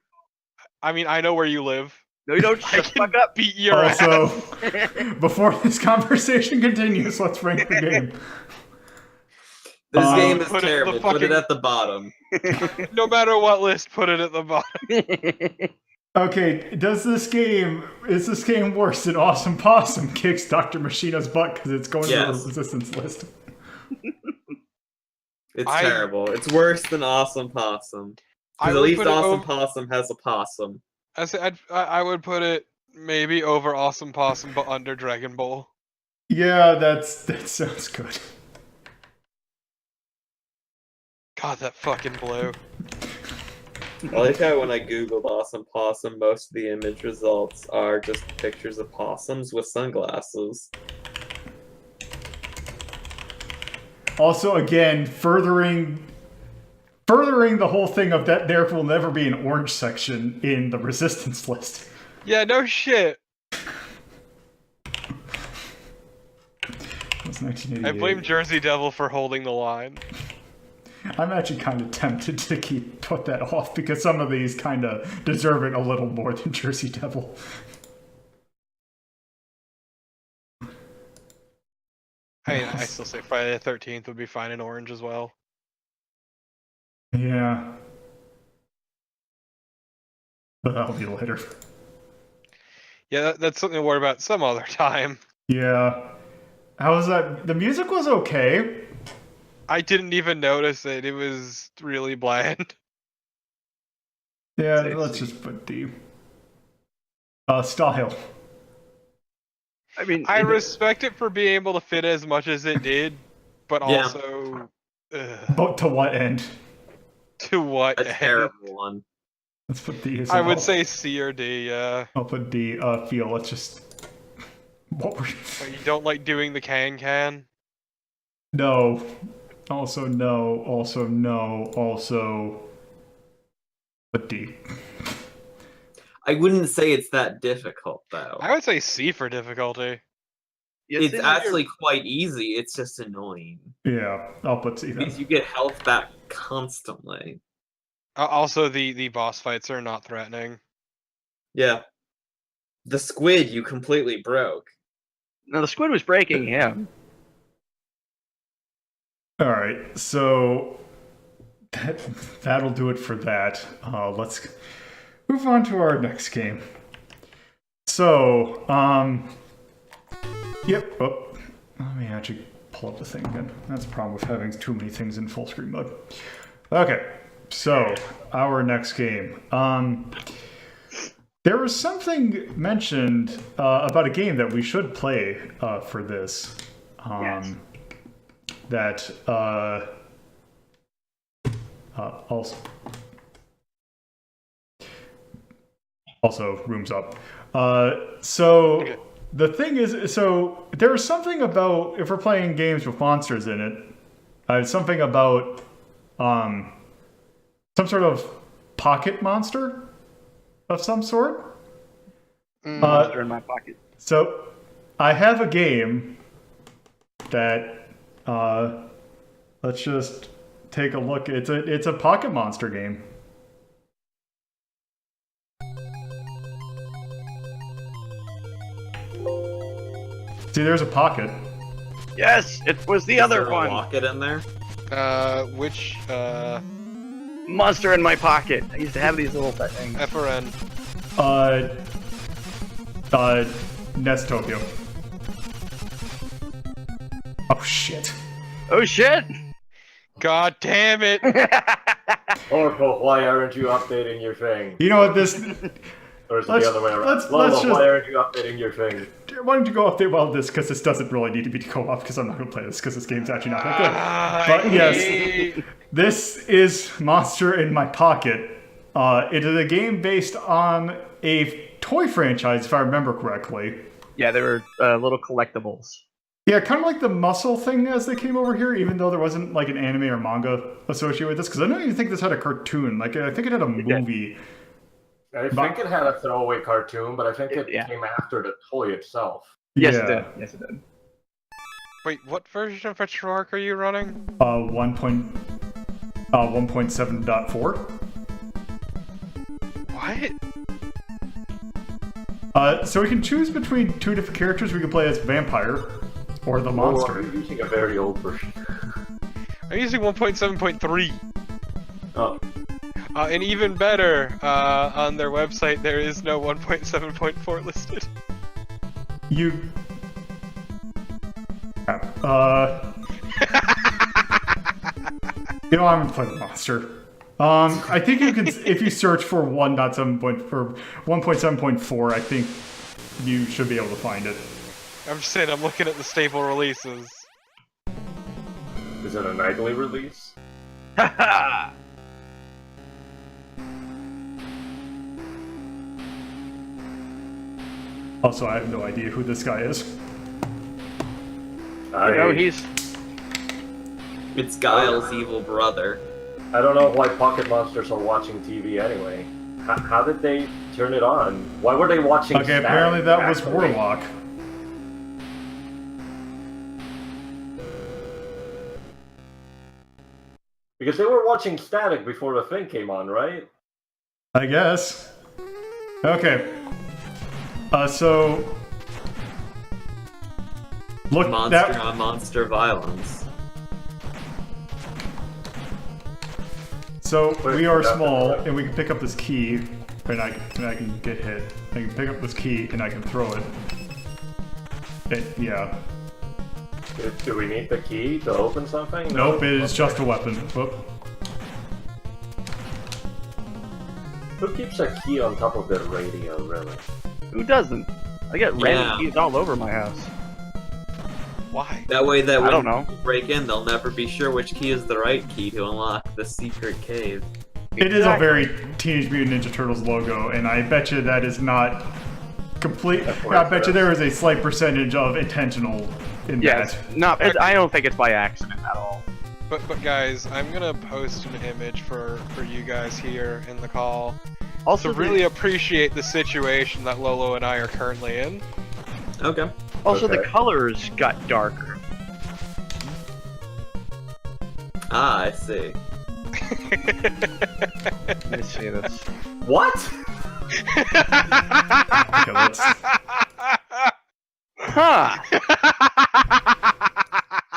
I mean, I know where you live. No, you don't, I shut the can fuck up. beat your ass. Also, before this conversation continues, let's rank the game. This game is put it the terrible. Put it fucking- at the bottom. No matter what list, put it at the bottom. Okay, is this game worse than Awesome Possum kicks Dr. Machina's butt because it's going to Yes. the resistance list? It's I- terrible. It's worse than Awesome Possum. I Because at would least put it Awesome over- Possum has a possum. I would put it maybe over Awesome Possum, but under Dragon Ball. Yeah, that sounds good. God, that fucking blew. I like how when I googled Awesome Possum, most of the image results are just pictures of possums with sunglasses. Also, again, furthering the whole thing of that there will never be an orange section in the resistance list. Yeah, no shit. That's 1988. I blame Jersey Devil for holding the line. I'm actually kind of tempted to put that off because some of these kind of deserve it a little more than Jersey Devil. I still say Friday the 13th would be fine in orange as well. Yeah. But that'll be later. Yeah, that's something to worry about some other time. Yeah. How was that? The music was okay. I didn't even notice it. It was really bland. Yeah, Say let's C. just put D. Style. I mean, I respect it for being able to fit as much as it did, but Yeah. also But to what end? to what A end? terrible one. Let's put D as I would well. say C or D. Yeah. I'll put D. Feel. Let's just. What were? But you don't like doing the can. No. Also no. Also no. Also. But D. I wouldn't say it's that difficult though. I would say C for difficulty. It's actually quite easy. It's just annoying Yeah, I'll put C then. because you get health back constantly. Also, the boss fights are not threatening. Yeah. The squid you completely broke. No, the squid was breaking him. All right, so that'll do it for that. Let's move on to our next game. So, yep. Oh, let me actually pull up the thing again. That's the problem with having too many things in full screen mode. Okay, so our next game. There was something mentioned about a game that we should play for this. Yes. That also rooms up. So Okay. the thing is, so there was something about if we're playing games with monsters in it, something about some sort of pocket monster of some sort. Monster in my pocket. So I have a game that let's just take a look. It's a pocket monster game. See, there's a pocket. Yes, it was the Is other there a one. locket in there? Which Monster in my pocket. I used to have these little things. F or N? Nestopia. Oh shit. Oh shit! God damn it! Oracle, why aren't you updating your thing? You know what this? Or is it Let's- the other way around? let's Lola, just- why aren't you updating your thing? Why don't you go update well this because this doesn't really need to be co-op because I'm not going to play this because this game's actually not that good. But I yes. hate- This is Monster in My Pocket. It is a game based on a toy franchise, if I remember correctly. Yeah, they were little collectibles. Yeah, kind of like the Muscle thing as they came over here, even though there wasn't like an anime or manga associated with this. Because I don't even think this had a cartoon. Like I think it had a movie. I think it had a throwaway cartoon, but I think it Yeah. came after the toy itself. Yes, Yeah. it did. Yes, it did. Wait, what version of RetroArch are you running? 1.7.4. What? So we can choose between two different characters. We can play as Vampire or the Or Monster. are you using a very old version? I'm using 1.7.3. Oh, And even better, on their website there is no 1.7.4 listed. You. You know, I'm gonna play the Monster. I think you can, if you search for 1.7.4, I think you should be able to find it. I'm just saying, I'm looking at the stable releases. is it a nightly release? Haha! Also, I have no idea who this guy is. I, You know, he's It's Guile's evil brother. I don't know why Pocket Monsters are watching TV anyway. How did they turn it on? Why were they watching Okay, Static, apparently that was actually? Warlock. Because they were watching Static before the thing came on, right? I guess. Okay. So. Look, Monster that. on monster violence. So Wait, we are that's small, it. and we can pick up this key, and I can get hit. I can pick up this key, and I can throw it. Yeah. Do we need the key to open something? Nope, it is just a weapon. Whoop. Who keeps a key on top of their radio, really? Who doesn't? I get random keys all over my house. Why? That way, I when don't know. people break in, they'll never be sure which key is the right key to unlock the secret cave. It is a very Teenage Mutant Ninja Turtles logo, and I bet you that is not complete. I bet you there is a slight percentage of intentional in Yes, that. I don't think it's by accident at all. But guys, I'm gonna post an image for you guys here in the call Also, to really appreciate the situation that Lolo and I are currently in. Okay. the colors got darker. Ah, I see. Let me see this. What? Okay, let's... Huh.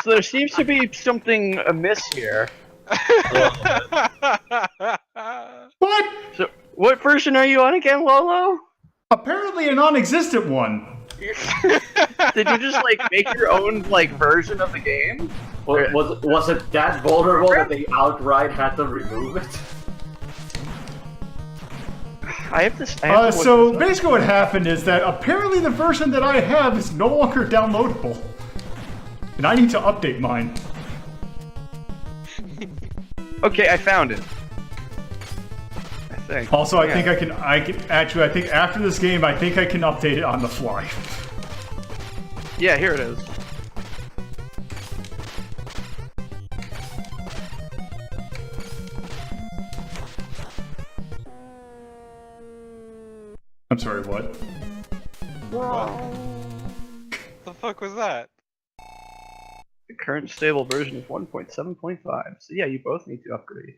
So there seems to be something amiss here. What? So, what version are you on again, Lolo? Apparently a non-existent one. Did you just like make your own like version of the game? Was it that vulnerable that they outright had to remove it? I have to So look this up. basically what happened is that apparently the version that I have is no longer downloadable. And I need to update mine. Okay, I found it. I think. Also, I think I can actually, I think after this game, I think I can update it on the fly. Yeah, here it is. I'm sorry, what? The fuck was that? The current stable version is 1.7.5. So yeah, you both need to upgrade.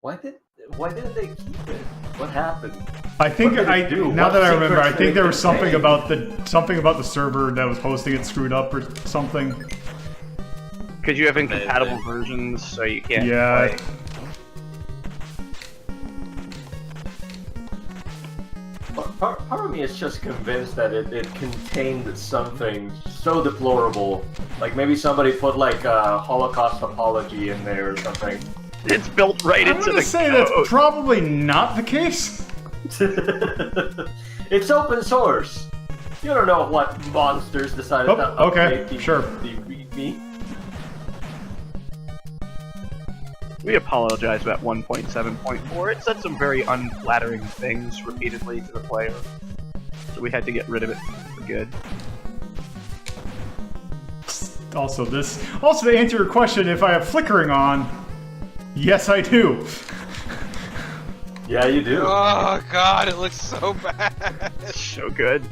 Why didn't they keep it? What happened? I think What did it do? now What that I remember, I secrets think did there it was something contain? about the server that was hosting it screwed up or something. Because you have incompatible versions, so you can't Yeah. play. Part of me is just convinced that it contained something so deplorable. Like maybe somebody put like a Holocaust apology in there or something. It's built right I'm into gonna the say code. that's probably not the case. It's open source. You don't know what monsters decided Oh, to okay, update the, sure. the README. We apologize about 1.7.4. It said some very unflattering things repeatedly to the player, so we had to get rid of it for good. Also, to answer your question, if I have flickering on, yes, I do. Yeah, you do. Oh god, it looks so bad. So good.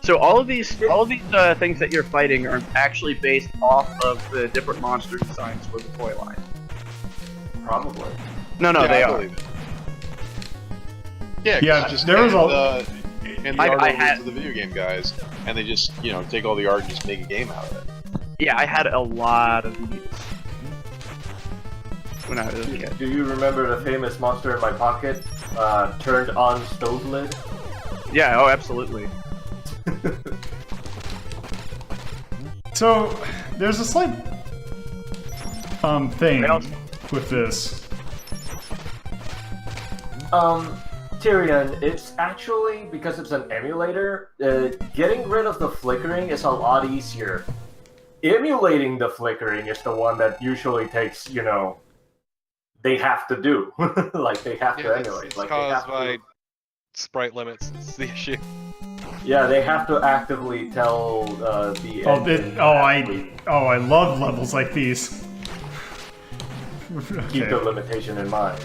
So all of these things that you're fighting are actually based off of the different monster designs for the toy line. Probably. No, Yeah, they I are. believe it. Yeah, 'cause Yeah, you just there was hand the I art over had- to the video game guys, and they just, take all the art and just make a game out of it. Yeah, I had a lot of these when I was a kid. Do you remember the famous monster in my pocket? Turned on stove lid? Yeah, oh, absolutely. So there's a slight thing What else? with this. Tyrion, it's actually, because it's an emulator, getting rid of the flickering is a lot easier. Emulating the flickering is the one that usually takes, they have to do. Like, they have to Yeah, emulate. it's Like, they caused have by to... sprite limits. It's the issue. Yeah, they have to actively tell the engine I love levels like these. keep Okay. the limitation in mind.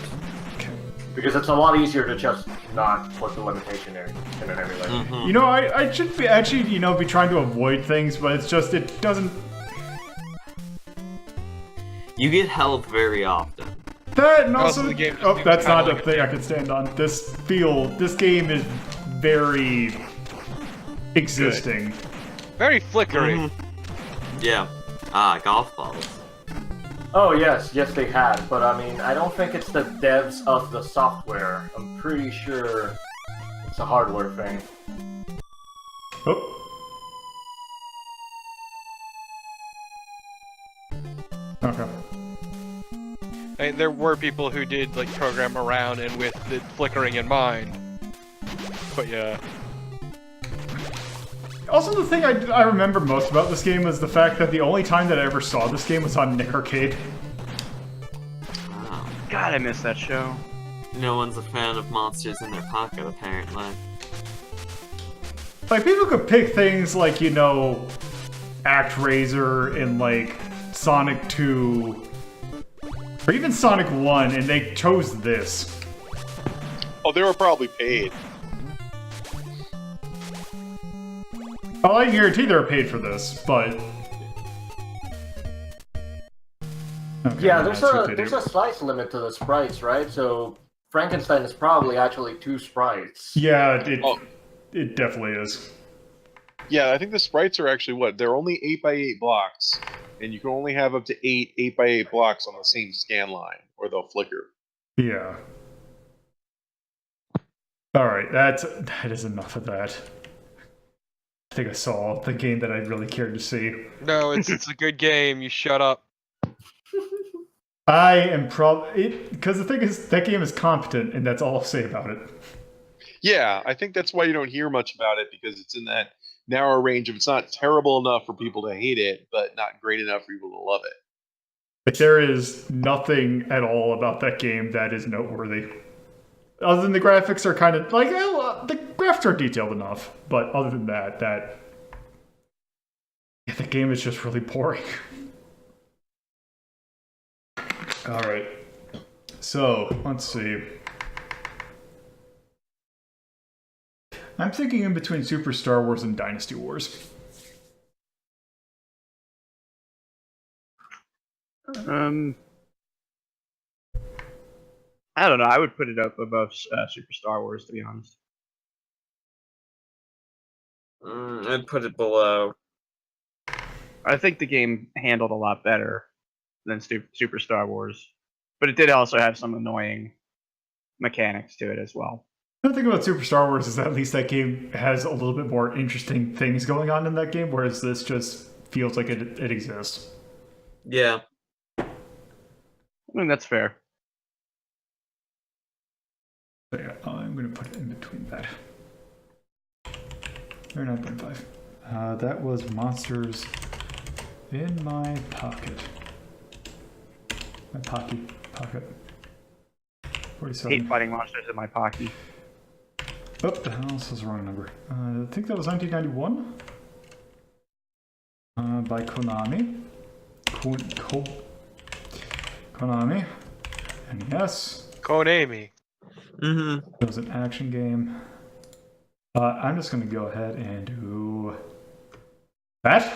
Because it's a lot easier to just not put the limitation in an emulator. You know, I should be actually, be trying to avoid things, but it's just, it doesn't... You get health very often. That, and Also, also, the game just oh, seems that's kinda not like a a thing I can stand on. This game is very existing. Very flickery. Yeah. Ah, golf balls. Oh yes, they had, but I mean, I don't think it's the devs of the software. I'm pretty sure it's a hardware thing. Oh. Okay. I mean, there were people who did like program around and with the flickering in mind. But yeah. Also, the thing I remember most about this game is the fact that the only time that I ever saw this game was on Nick Arcade. Wow. God, I miss that show. No one's a fan of Monsters in their Pocket, apparently. Like, people could pick things like, you know, ActRaiser and, like, Sonic 2, or even Sonic 1, and they chose this. Oh, they were probably paid. Oh, I guarantee they were paid for this, but... Okay, Yeah, that's there's what they there's do. a size limit to the sprites, right? So Frankenstein is probably actually 2 sprites. Yeah, Oh. it definitely is. Yeah, I think the sprites are actually what? They're only 8x8 blocks, and you can only have up to 8 8x8 blocks on the same scan line, or they'll flicker. Yeah. Alright, that is enough of that. I think I saw the game that I really cared to see. No, it's a good game. You shut up. I am because the thing is, that game is competent, and that's all I'll say about it. Yeah, I think that's why you don't hear much about it, because it's in that narrow range of it's not terrible enough for people to hate it, but not great enough for people to love it. Like, there is nothing at all about that game that is noteworthy. Other than the graphics are kind of, like, the graphics are detailed enough, but other than that, yeah, the game is just really boring. Alright. So, let's see. I'm thinking in between Super Star Wars and Dynasty Wars. I don't know. I would put it up above Super Star Wars, to be honest. I'd put it below. I think the game handled a lot better than Super Star Wars, but it did also have some annoying mechanics to it as well. The thing about Super Star Wars is that at least that game has a little bit more interesting things going on in that game, whereas this just feels like it exists. Yeah. I mean, that's fair. So yeah, I'm going to put it in between that. Or 9.5. That was Monsters in my Pocket. My Pocket. 47. Hate fighting monsters in my pocket. Oh, the hell, this was the wrong number. I think that was 1991. By Konami. Konami. NES. Konami. Mm-hmm. It was an action game. I'm just going to go ahead and do that.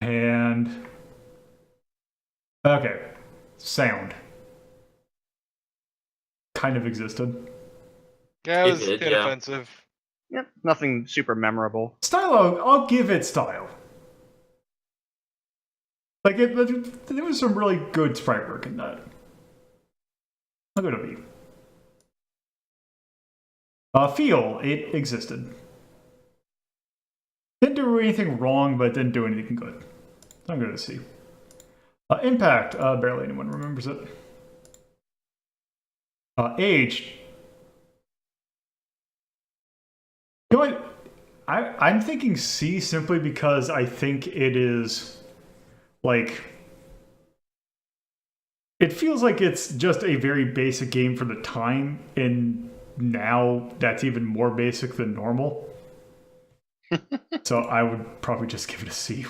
And... okay. Sound. Kind of existed. Yeah, it It was did, yeah. inoffensive. Yep, nothing super memorable. Style, I'll give it style. Like, there was some really good sprite work in that. I'll go to B. Feel, it existed. Didn't do anything wrong, but didn't do anything good. So I'm going to C. Impact, barely anyone remembers it. Age. You know what? I'm thinking C simply because I think it is, like... it feels like it's just a very basic game for the time, and now that's even more basic than normal. So I would probably just give it a C.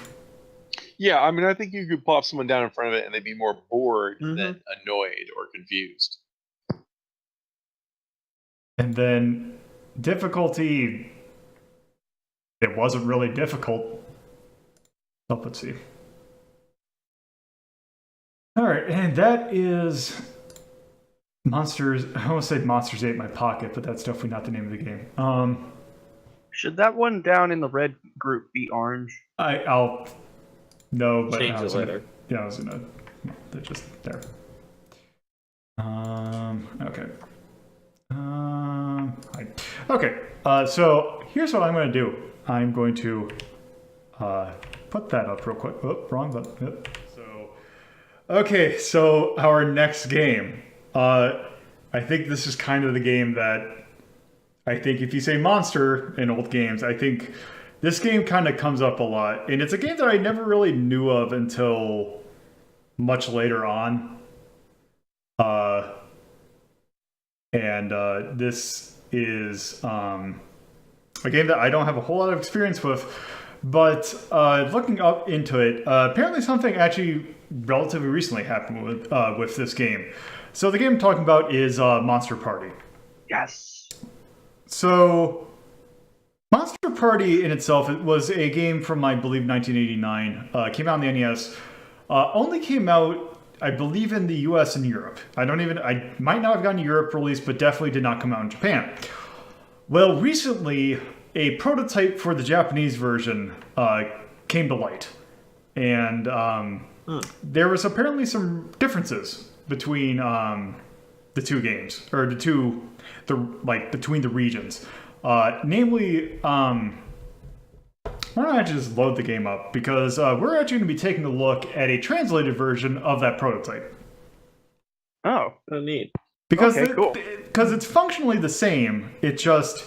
Yeah, I mean, I think you could pop someone down in front of it and they'd be more bored Mhm. than annoyed or confused. And then difficulty, it wasn't really difficult. So let's see. All right, and that is Monsters. I want to say Monsters Ate My Pocket, but that's definitely not the name of the game. Should that one down in the red group be orange? I'll no, but Change I was it gonna- later. Yeah, I was gonna. They're just there. Okay. Okay. So here's what I'm going to do. I'm going to put put that up real quick. Oh, wrong button. Yep. Okay, so our next game. I think this is kind of the game that I think if you say monster in old games, I think this game kind of comes up a lot. And it's a game that I never really knew of until much later on. This is a game that I don't have a whole lot of experience with, but looking up into it, apparently something actually relatively recently happened with this game. So the game I'm talking about is Monster Party. Yes. So Monster Party in itself, it was a game from, I believe, 1989. Came out on the NES. Only came out, I believe, in the US and Europe. I might not have gotten a Europe release, but definitely did not come out in Japan. Well, recently, a prototype for the Japanese version came to light. And there was apparently some differences between the two games, or between the regions. Namely, why don't I just load the game up? Because we're actually going to be taking a look at a translated version of that prototype. Oh, neat. Because cool. Because it's functionally the same. It just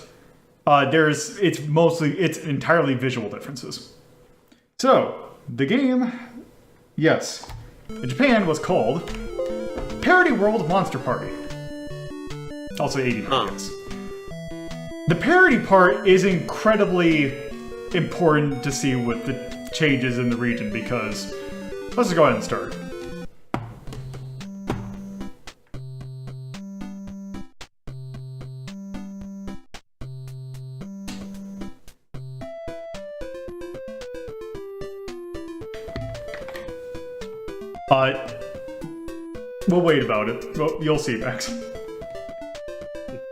it's entirely visual differences. So the game, yes, in Japan was called Parody World Monster Party. Also 89, yes. The parody part is incredibly important to see with the changes in the region, because let's just go ahead and start. We'll wait about it. Well, you'll see, Max.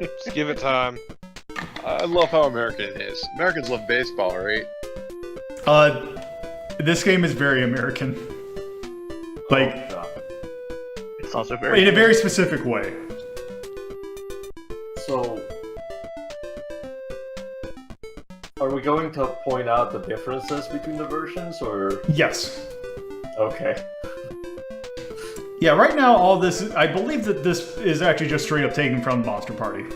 Just give it time. I love how American it is. Americans love baseball, right? This game is very American. Like, it's also very in a very specific way. So, are we going to point out the differences between the versions, or? Yes. Okay. Yeah, right now all this, I believe that this is actually just straight up taken from Monster Party.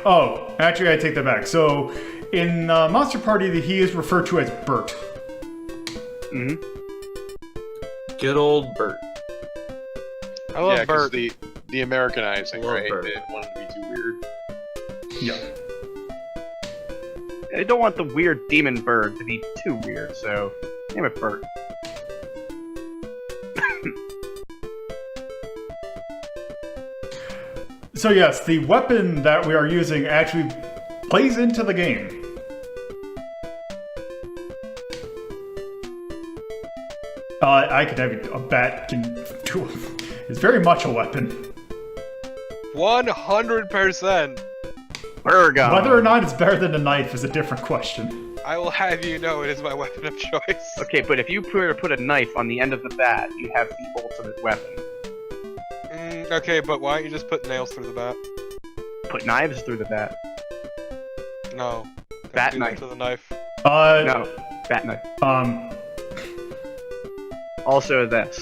Oh, actually I take that back. So, in Monster Party, he is referred to as Bert. Mm-hmm. Good old Bert. I love Yeah, 'cause Bert. the Americanizing, Love right? Bert. They didn't want it to be too weird. Yeah. I don't want the weird demon bird to be too weird, so name it Bert. So yes, the weapon that we are using actually plays into the game. I could have a bat can do. It's very much a weapon. 100%. Burgon. Whether or not it's better than a knife is a different question. I will have you know it is my weapon of choice. Okay, but if you put a knife on the end of the bat, you have the ultimate weapon. Okay, but why don't you just put nails through the bat? Put knives through the bat. No. Don't Bat do that knife. to the knife. No, bat knife. Also this.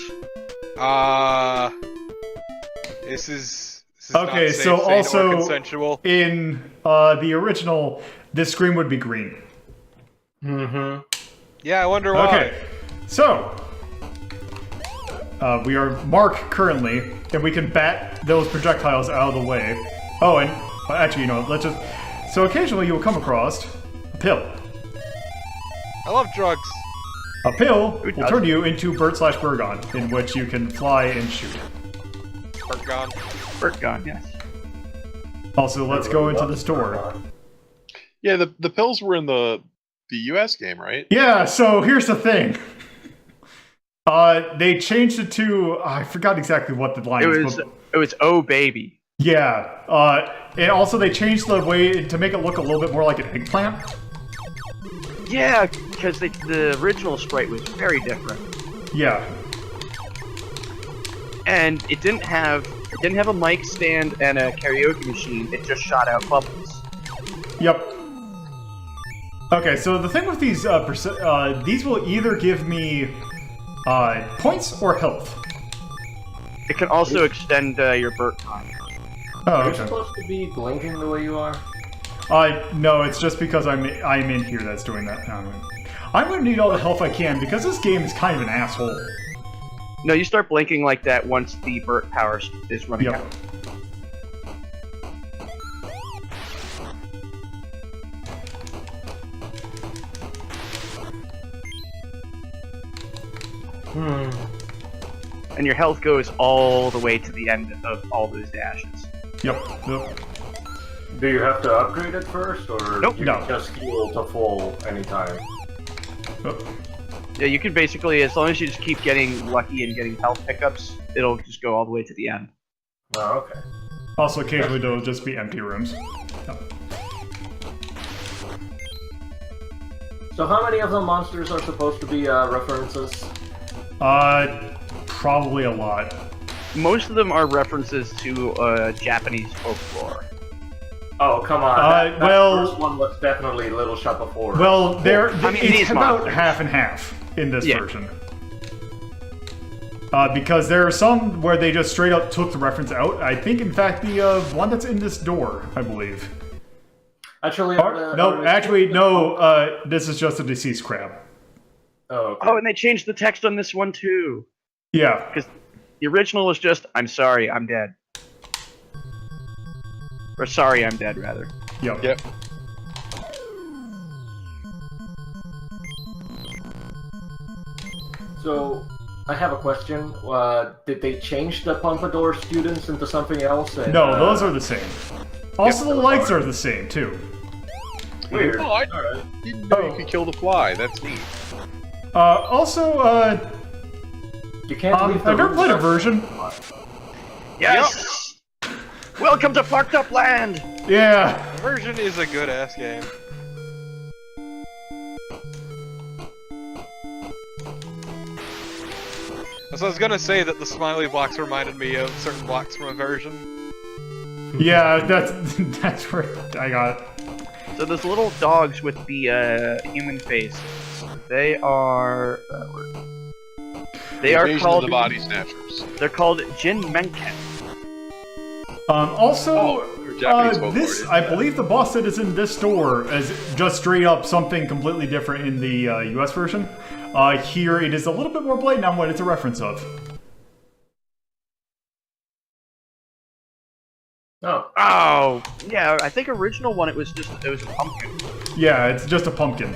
This is Okay, not safe, so sane, also or consensual. in the original, this screen would be green. Mm-hmm. Yeah, I wonder why. Okay, so we are Mark currently, and we can bat those projectiles out of the way. Oh, and actually, you know, let's just. So occasionally you will come across a pill. I love drugs. A pill will turn you into Bert/Burgon, in which you can fly and shoot. Bert gone. Burgon, yes. Also, let's go into the store. Yeah, the pills were in the US game, right? Yeah, so here's the thing. They changed it to I forgot exactly what the line is. It was oh baby. Yeah, and also they changed the way to make it look a little bit more like an eggplant. Yeah, because the original sprite was very different. Yeah. and it didn't have a mic stand and a karaoke machine. It just shot out bubbles. Yep. Okay, so the thing with these these will either give me points or health. It can also extend your burp time. Oh, Are you okay. supposed to be blinking the way you are? No, it's just because I'm in here that's doing that. I'm gonna need all the health I can because this game is kind of an asshole. No, you start blinking like that once the burp power is running Yep. out. And your health goes all the way to the end of all those dashes. Yep. Do you have to upgrade it first, or Nope. you No. can just heal to full anytime? Yeah, you can basically, as long as you just keep getting lucky and getting health pickups, it'll just go all the way to the end. Oh, okay. Also, occasionally there'll just be empty rooms. Yep. So how many of the monsters are supposed to be references? Probably a lot. Most of them are references to Japanese folklore. Oh, come on. That well- first one was definitely Little Shop of Horrors. Well, I mean, it's these about monsters. half and half in this Yeah. version. Because there are some where they just straight up took the reference out. I think, in fact, the one that's in this door, I believe. Actually, No. This is just a deceased crab. Oh, okay. Oh, and they changed the text on this one too. Yeah. Because the original was just, I'm sorry, I'm dead. Or sorry, I'm dead, rather. Yep. Yep. So, I have a question. Did they change the Pompadour students into something else? And, No, those are the same. Also, the those lights are. are the same too. weird. Oh, I Alright. didn't know you could kill the fly. That's neat. Also, You can't leave the I've never room played a so- version. Yes! Welcome to Fucked Up Land! Yeah. Version is a good ass game. So I was gonna say that the smiley blocks reminded me of certain blocks from a version. Yeah, that's where I got it. So those little dogs with the human faces, they are... they are Invasion called... of the Body Snatchers. They're called Jin Menken. Also, or Japanese folklore, this, isn't I it? believe the boss that is in this store is just straight up something completely different in the US version. Here, it is a little bit more blatant on what it's a reference of. Oh, Oh, yeah, I think original one it was a pumpkin. Yeah, it's just a pumpkin.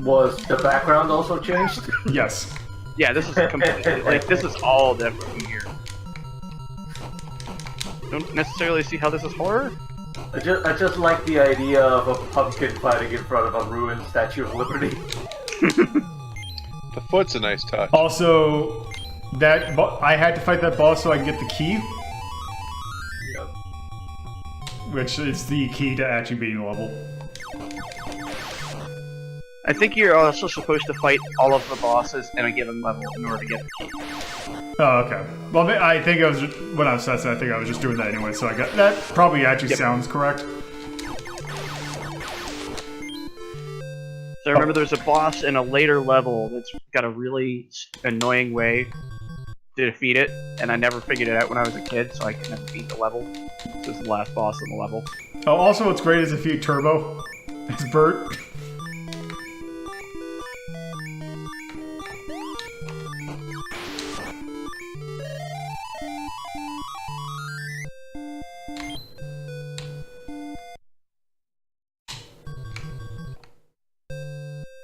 was the background also changed? Yes. Yeah, this is completely, like, this is all different here. Don't necessarily see how this is horror. I just like the idea of a pumpkin fighting in front of a ruined Statue of Liberty. The foot's a nice touch. Also, I had to fight that boss so I can get the key, Yep. which is the key to actually beating the level. I think you're also supposed to fight all of the bosses in a given level in order to get the key. Oh, okay. Well, I think I was when I was testing. I think I was just doing that anyway. So I got that. Probably actually sounds correct. So I remember there's a boss in a later level that's got a really annoying way to defeat it, and I never figured it out when I was a kid, so I could never beat the level. This is the last boss in the level. Oh, also, what's great is if you turbo, it's Bert.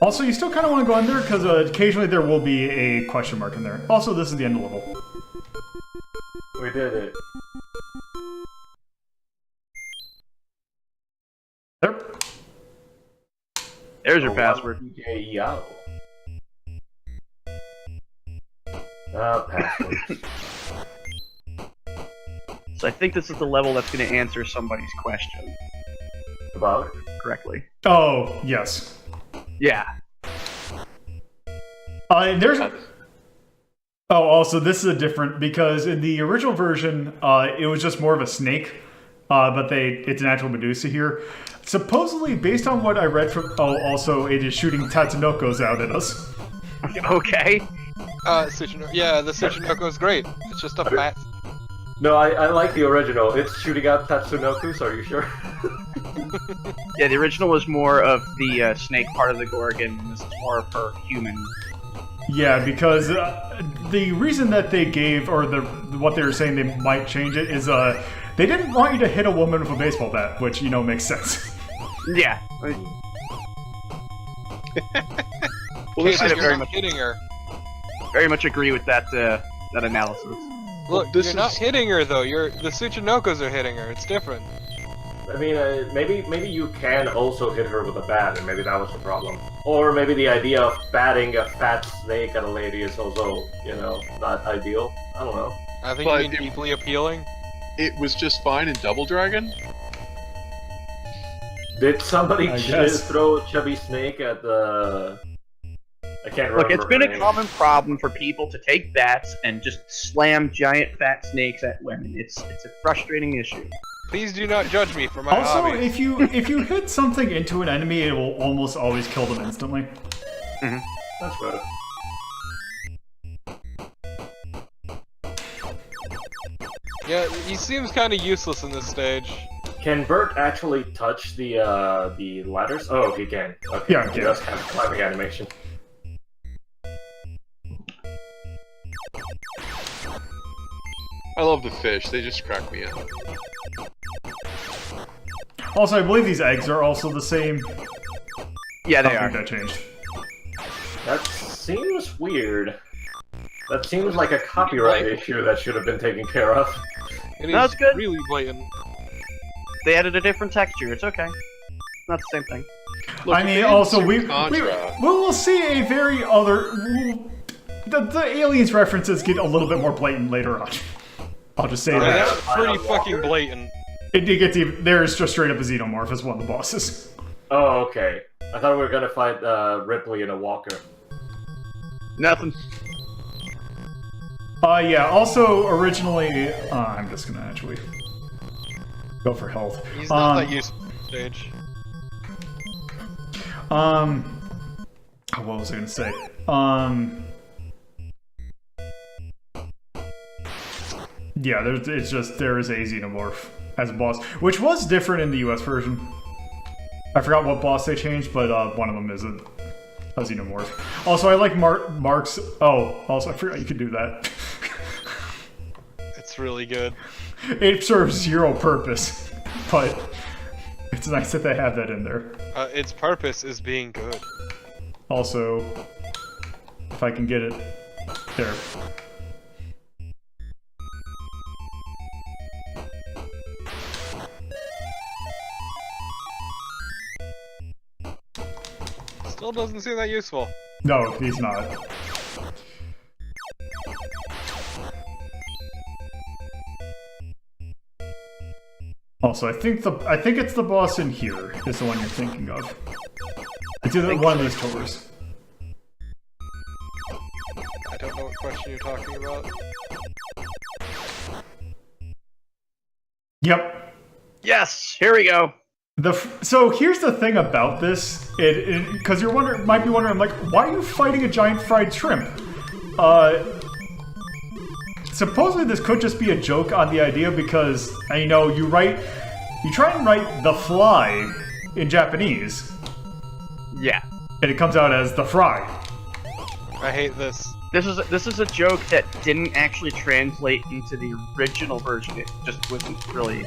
Also, you still kind of want to go in there because occasionally there will be a question mark in there. Also, this is the end of the level. We did it. There. There's your password. DJ password. So I think this is the level that's going to answer somebody's question About? correctly. Oh, yes. Yeah. There's Oh, also, this is a different, because in the original version, it was just more of a snake, but it's an actual Medusa here. Supposedly, based on what I read from... Oh, also, it is shooting Tatsunokos out at us. Okay. Yeah, the Tsuchinoko is great. It's just a fat... No, I like the original. It's shooting out Tatsunokus, are you sure? Yeah, the original was more of the snake part of the Gorgon, and this is more of her human. Yeah, because the reason that they gave, or what they were saying they might change it, is they didn't want you to hit a woman with a baseball bat, which, makes sense. Yeah. Well, this is very much hitting her. Very much agree with that analysis. Look, you're not hitting her though. The Tsuchinokos are hitting her. It's different. I mean, maybe you can also hit her with a bat, and maybe that was the problem. Or maybe the idea of batting a fat snake at a lady is also, not ideal. I don't know. I think you mean deeply appealing. It was just fine in Double Dragon. Did somebody I guess. throw a chubby snake at the... I can't remember. Look, it's been her a name. common problem for people to take bats and just slam giant fat snakes at women. It's a frustrating issue. Please do not judge me for my Also, hobby. if you hit something into an enemy, it will almost always kill them instantly. That's good. Yeah, he seems kind of useless in this stage. Can Bert actually touch the ladders? Oh, he can. Okay. Yeah, He yeah. does have climbing animation. I love the fish. They just crack me up. Also, I believe these eggs are also the same. Yeah, I they don't are. think that changed. That seems weird. That seems like a copyright issue that should have been taken care of. It No, is it's good. really blatant. They added a different texture. It's okay. Not the same thing. Look, I if mean, they also, insert we Contra- will see a very other... The aliens references get a little bit more blatant later on. I'll just say Yeah, that. that's pretty fucking blatant. It gets even... There's just straight up a xenomorph as one of the bosses. Oh, okay. I thought we were gonna fight Ripley in a walker. Nothing. Yeah, also, originally... I'm just gonna actually... go for health. He's not that useful in this stage. What was I gonna say? Yeah, there is a xenomorph as a boss, which was different in the US version. I forgot what boss they changed, but one of them is a xenomorph. Also, I like Mark's... Oh, also, I forgot you could do that. It's really good. It serves zero purpose, but it's nice that they have that in there. Its purpose is being good. Also, if I can get it... There. Still doesn't seem that useful. No, he's not. Also, I think it's the boss in here is the one you're thinking of. It's either one of these tours. I don't know what question you're talking about. Yep. Yes, here we go. So here's the thing about this, because might be wondering, like, why are you fighting a giant fried shrimp? Supposedly this could just be a joke on the idea because you try and write the fly in Japanese, Yeah. and it comes out as the fry. I hate this. This is a joke that didn't actually translate into the original version. It just wasn't really...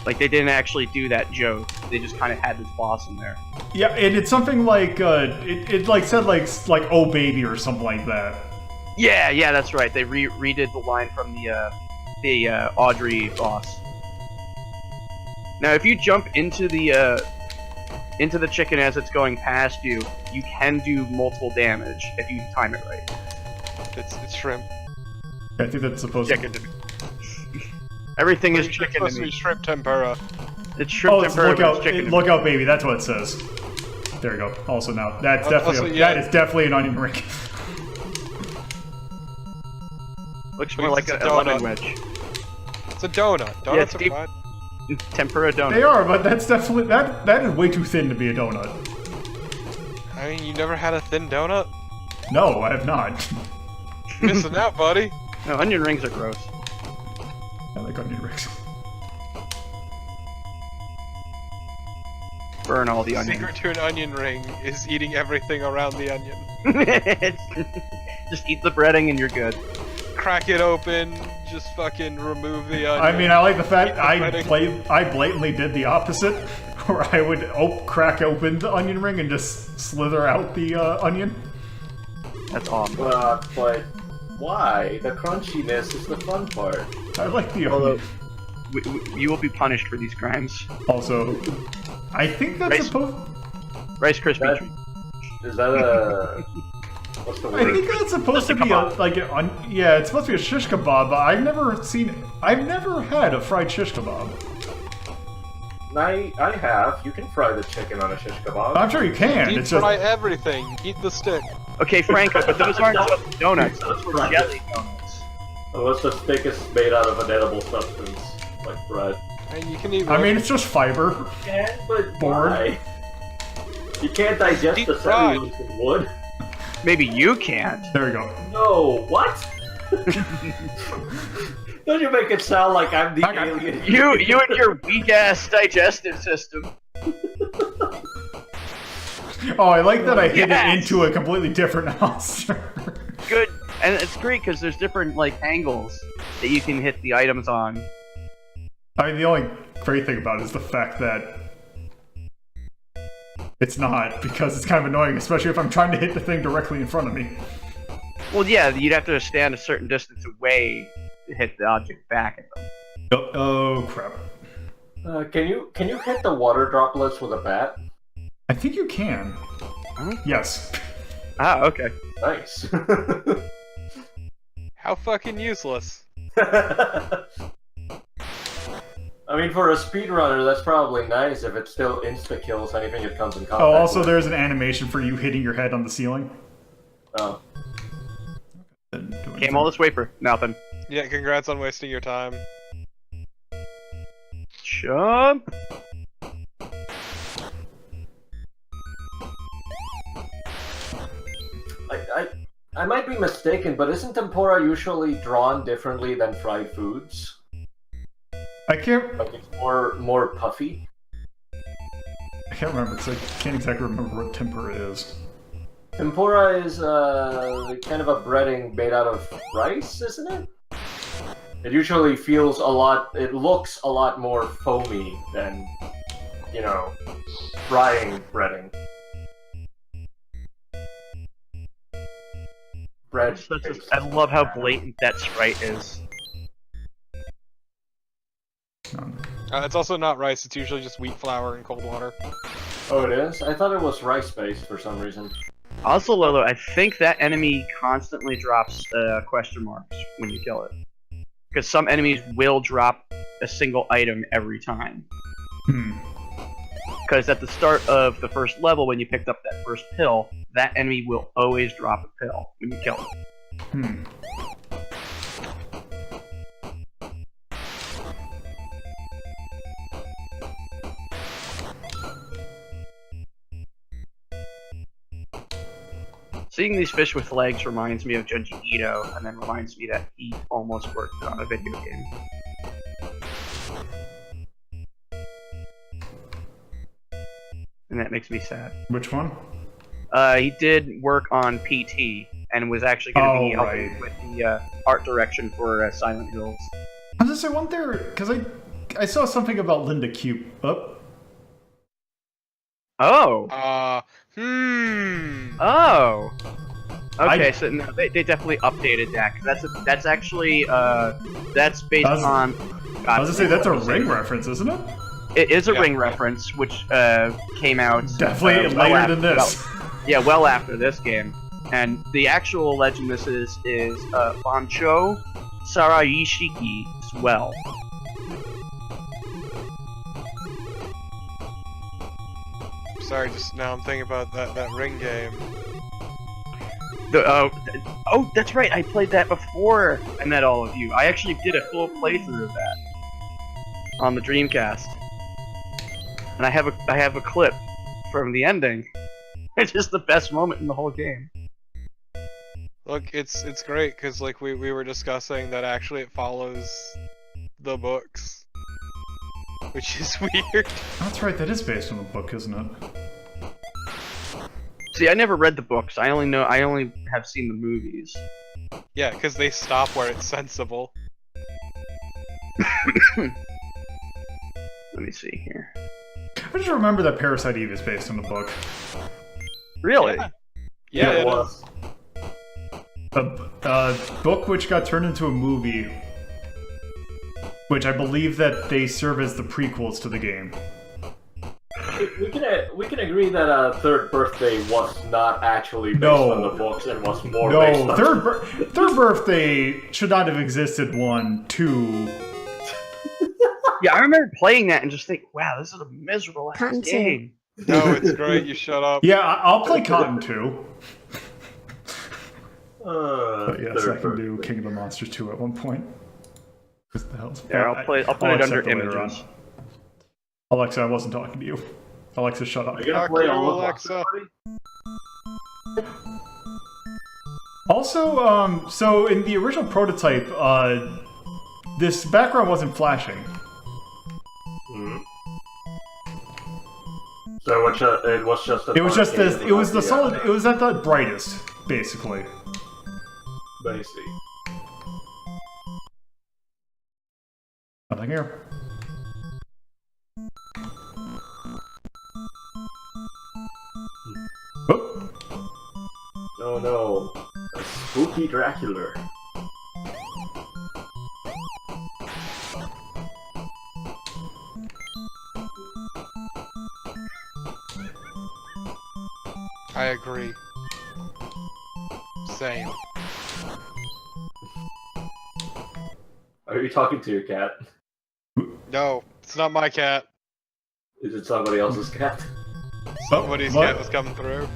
Like, they didn't actually do that joke. They just kind of had this boss in there. Yeah, and it's something like it like said like oh baby or something like that. Yeah, that's right. They redid the line from the Audrey boss. Now, if you jump into the chicken as it's going past you, you can do multiple damage if you time it right. It's shrimp. I think that's supposed to. Everything is It's chicken supposed to to be me. shrimp tempura. It's shrimp tempura, look but it's out, chicken to me. look out, baby. That's what it says. There you go. Also, now that's Also, definitely yeah. that is definitely an onion ring. Looks more Please, like it's a a lemon donut. wedge. It's a donut. Donuts Steve- are fine. Tempura donut. They are, but that's definitely that is way too thin to be a donut. I mean, you never had a thin donut? No, I have not. Missing out, buddy. No, onion rings are gross. I like onion rings. Burn all the onions. Secret to an onion ring is eating everything around the onion. Just eat the breading and you're good. Crack it open, just fucking remove the onion. I mean, I like the fact Eat the I breading. blatantly did the opposite, where I would crack open the onion ring and just slither out the onion. That's awesome. But why? The crunchiness is the fun part. I like the Although, onion. you will be punished for these crimes. Also, I think that's Rice- supposed. Rice Krispie That- treat. Is that a... What's the I word? think that's supposed to Just a be yeah, it's supposed to be a shish kebab, but I've never had a fried shish kebab. I have. You can fry the chicken on a shish kebab. I'm sure you can. Deep It's just fry everything. Eat the stick. Okay, Franco, but those aren't just donuts. Those were jelly donuts. Unless the stick is made out of an edible substance, like bread. And you can eat. I mean, it's just fiber. You can, but Bored. why? You can't digest Deep the fried. cellulose in wood. Maybe you can't. There we go. No, what? Don't you make it sound like I'm the alien? You and your weak ass digestive system. Oh, I like that I hit it Yes. into a completely different house. Good, and it's great because there's different like angles that you can hit the items on. I mean, the only great thing about it is the fact that it's not, because it's kind of annoying, especially if I'm trying to hit the thing directly in front of me. Well, yeah, you'd have to stand a certain distance away to hit the object back at them. Oh crap. Can you hit the water droplets with a bat? I think you can. Huh? Yes. Ah, okay. Nice. How fucking useless. I mean, for a speedrunner, that's probably nice if it still insta-kills anything it comes in contact Oh, also with. there's an animation for you hitting your head on the ceiling. Oh. Didn't do anything. Came all this way for nothing. Yeah, congrats on wasting your time. Jump. I might be mistaken, but isn't tempura usually drawn differently than fried foods? I can't Like it's more puffy? remember, because I can't exactly remember what tempura is. Tempura is kind of a breading made out of rice, isn't it? It usually it looks a lot more foamy than, you know, frying breading. Bread. I love how blatant that sprite is. It's also not rice. It's usually just wheat flour and cold water. Oh, it is? I thought it was rice-based for some reason. Also, Lolo, I think that enemy constantly drops question marks when you kill it. Because some enemies will drop a single item every time. Because at the start of the first level, when you picked up that first pill, that enemy will always drop a pill when you kill it. Seeing these fish with legs reminds me of Junji Ito, and then reminds me that he almost worked on a video game. And that makes me sad. Which one? He did work on PT, and was actually going to be Oh, helping right. with the art direction for Silent Hills. I was just, I wonder, because I saw something about Linda Cube. Oh. Oh! Oh! Okay, so no, they definitely updated that, because that's actually, that's based on... I was gonna say, that's a Ring reference, isn't it? It is a Yeah. Ring reference, which came out... Definitely well later after- than this. well after this game. And the actual legend this is Bancho Sarayishiki Swell. Sorry, just now I'm thinking about that Ring game. Oh, that's right. I played that before I met all of you. I actually did a full playthrough of that on the Dreamcast, and I have a clip from the ending. It's just the best moment in the whole game. Look, it's great because like we were discussing that actually it follows the books, which is weird. That's right, that is based on the book, isn't it? See, I never read the books. I only have seen the movies. Yeah, because they stop where it's sensible. Let me see here. I just remember that Parasite Eve is based on the book. Really? Yeah, it it was. The book which got turned into a movie, which I believe that they serve as the prequels to the game. We can agree that Third Birthday was not actually based on the books and was more based on... Third Birthday should not have existed. 1, 2... Yeah, I remember playing that and just think, wow, this is a miserable ass game. No, it's great. You shut up. Yeah, I'll play Cotton 2. But yes, I Third can do Birthday. King of the Monsters 2 at one point. What the hell's... Yeah, I'll put it under accept it later images. on. Alexa, I wasn't talking to you. Alexa, shut up. Are you gonna play all of Alexa. Also, so in the original prototype, this background wasn't flashing. Mm-hmm. So it was just. It was just this. It was the solid. It was at the brightest, basically. I see. Nothing here. Oh. Oh no, a spooky Dracula. I agree. Same. Are you talking to your cat? No, it's not my cat. Is it somebody else's cat? Somebody's what? cat was coming through.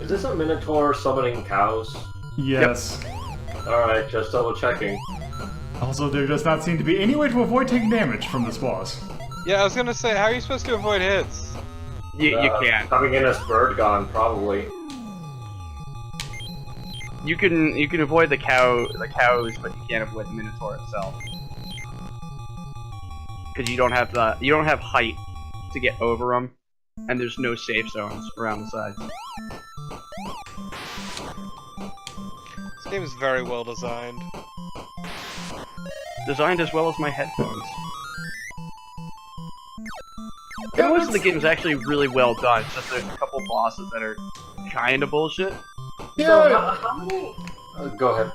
Is this a Minotaur summoning cows? Yes. Alright, just double checking. Also, there does not seem to be any way to avoid taking damage from this boss. Yeah, I was gonna say, how are you supposed to avoid hits? You can't. Coming in as Bird Gone, probably. You can avoid the cows, but you can't avoid the Minotaur itself. Because you don't have height to get over them, and there's no safe zones around the sides. This game is very well designed. Designed as well as my headphones. And most of the game is actually really well done. It's just there's a couple bosses that are kind of bullshit. Yeah. So, how many... go ahead.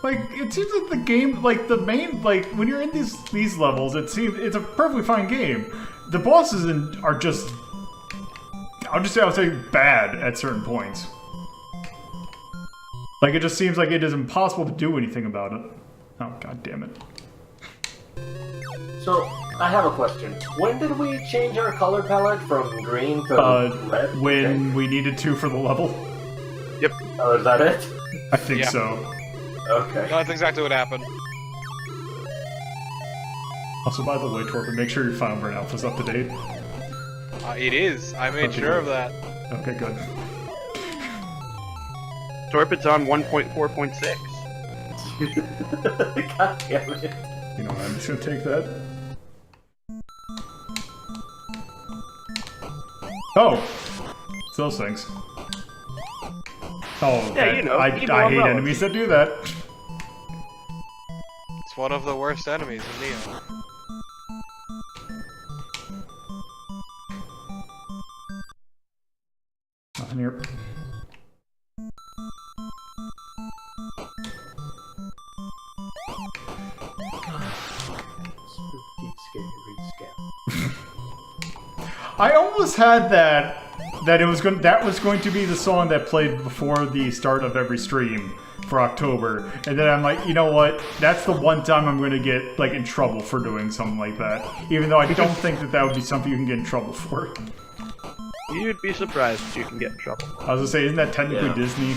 Like, it seems like the game, like, the main, like, when you're in these levels, it seems it's a perfectly fine game. The bosses are just, I would say bad at certain points. Like, it just seems like it is impossible to do anything about it. Oh, god damn it. So, I have a question. When did we change our color palette from green to red? When we needed to for the level. Yep. Oh, is that it? I think Yeah. so. Okay. No, that's exactly what happened. Also, by the way, Torpid, make sure your Final Burn Alpha's up to date. It is. I made Okay, sure good. of that. Okay, good. Torpid's on 1.4.6. God damn it. You know what, I'm just gonna take that. Oh! It's those things. Oh, Yeah, you know, I evil hate umbrellas. enemies that do that. It's one of the worst enemies in Neo. Nothing here. Spooky, scary, scary. I almost had that that was going to be the song that played before the start of every stream for October, and then I'm like, you know what? That's the one time I'm going to get like in trouble for doing something like that. Even though I don't think that would be something you can get in trouble for. You'd be surprised if you can get in trouble. I was gonna say, isn't that technically Yeah. Disney?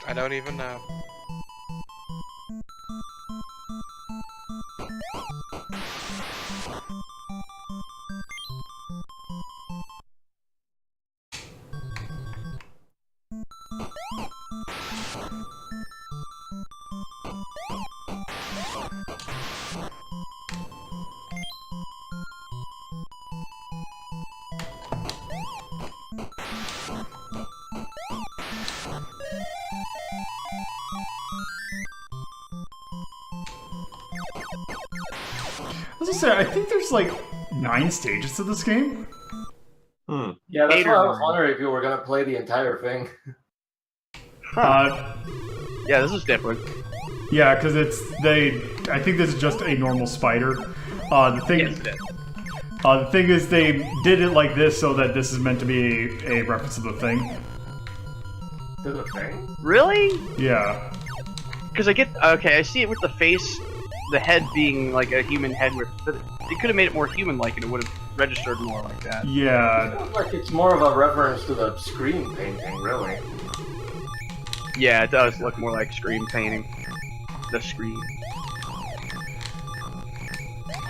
I don't even know. I was gonna say, I think there's like 9 stages to this game. Yeah, that's 8 why or I was 9. wondering if you were gonna play the entire thing. Yeah, this is different. Yeah, because I think this is just a normal spider. The thing. Yes, it is. The thing is, they did it like this so that this is meant to be a reference to the thing. To the thing? Really? Yeah. Because I see it with the face, the head being like a human head with. But they could have made it more human-like, and it would have registered more like that. Yeah. It feels like it's more of a reference to the screen painting, really. Yeah, it does look more like screen painting. The screen.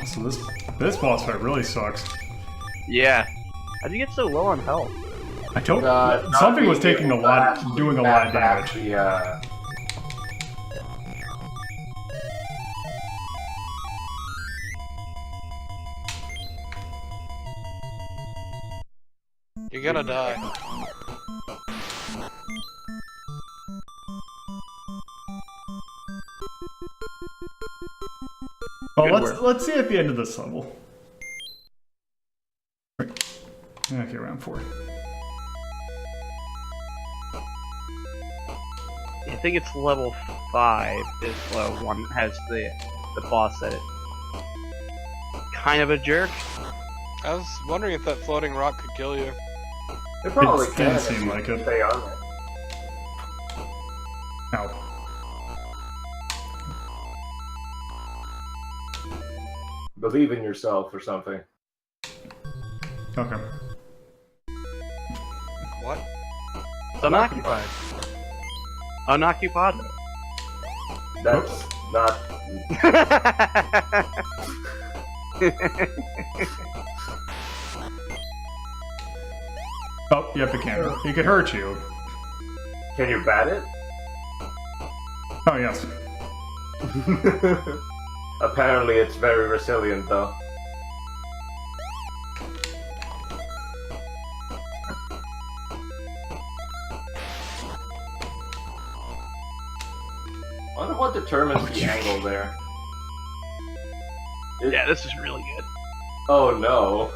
So this boss fight really sucks. Yeah. How'd you get so low on health? I don't. Not Something was being taking a able to lot, actually doing a lot of back damage. the, You're gonna die. Well, Good let's see at the end of this level. Okay, round 4. I think it's level 5 is one has the boss that it kind of a jerk. I was wondering if that floating rock could kill you. It probably It can didn't if seem you like it. stay on it. Ow. Believe in yourself or something. Okay. What? It's unoccupied. Unoccupied. That's not. Oh, yep, it can. It could hurt you. Can you bat it? Oh, yes. Apparently, it's very resilient, though. I wonder what determines the angle there. Yeah, this is really good. Oh no.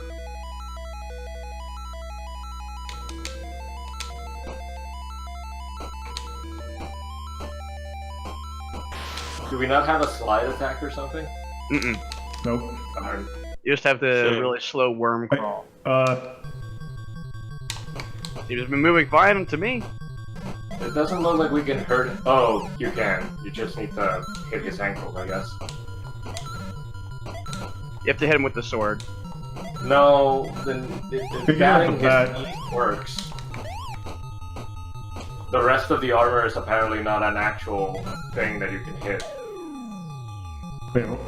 Do we not have a slide attack or something? Mm-mm. Nope. Darn. You just have the Shame. really slow worm crawl. You've just been moving fine to me. It doesn't look like we can hurt him. Oh, you can. You just need to hit his ankle, I guess. You have to hit him with the sword. No, the Figure out batting the bat. his knee works. The rest of the armor is apparently not an actual thing that you can hit. Wait, what?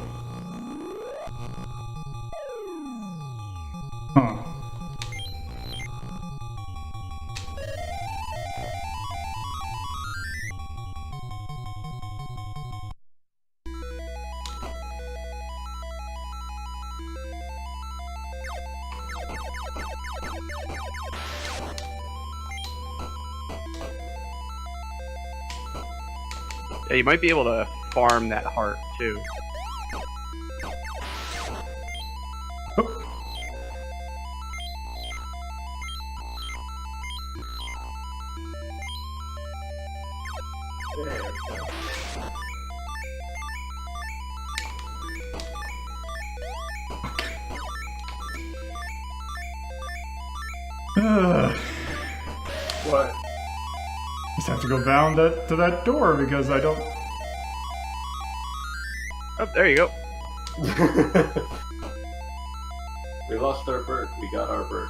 Huh. Yeah, you might be able to farm that heart too. Ugh. What? Just have to go down to that door because I don't. Oh, there you go. We lost our bird. We got our bird.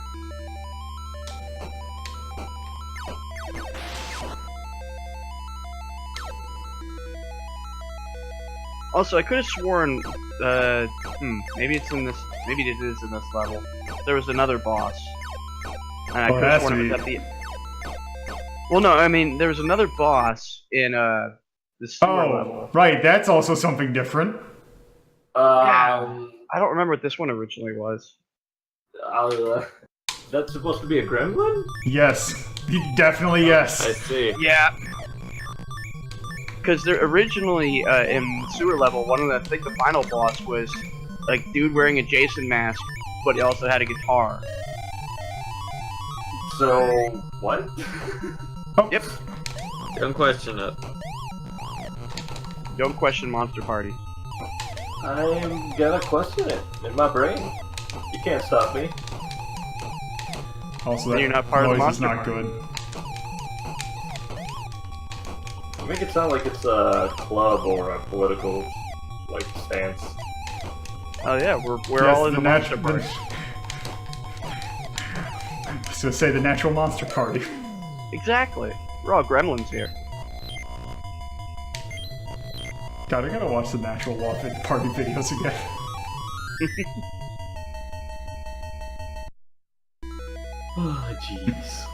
Also, I could have sworn, maybe it's in this, maybe it is in this level. There was another boss. And I Oh, could it have has sworn to it was be. at the... Well, no, I mean, there was another boss in, the sewer level. Right, that's also something different. I don't remember what this one originally was. That's supposed to be a gremlin? Yes, definitely yes. I see. Yeah. Because they're originally, in sewer level, one of the, I think the final boss was, like, dude wearing a Jason mask, but he also had a guitar. So, what? Oh. Yep. Don't question it. Don't question Monster Party. I'm gonna question it in my brain. You can't stop me. Also, Then that you're not part of the noise is monster not party. good. You make it sound like it's a club or a political, like, stance. Oh yeah, we're Yes, all in the Monster natural. Party. So say the natural monster party. Exactly. We're all gremlins here. God, I gotta watch the natural party videos again. Oh, jeez.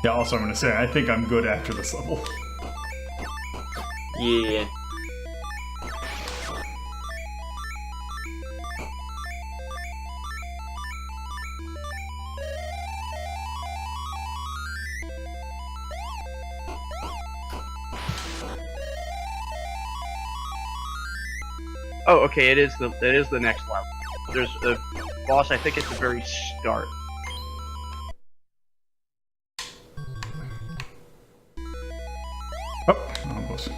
Yeah, also I'm gonna say, I think I'm good after this level. Yeah. Oh, okay, it is the next level. There's a boss, I think, at the very start. Oh, almost.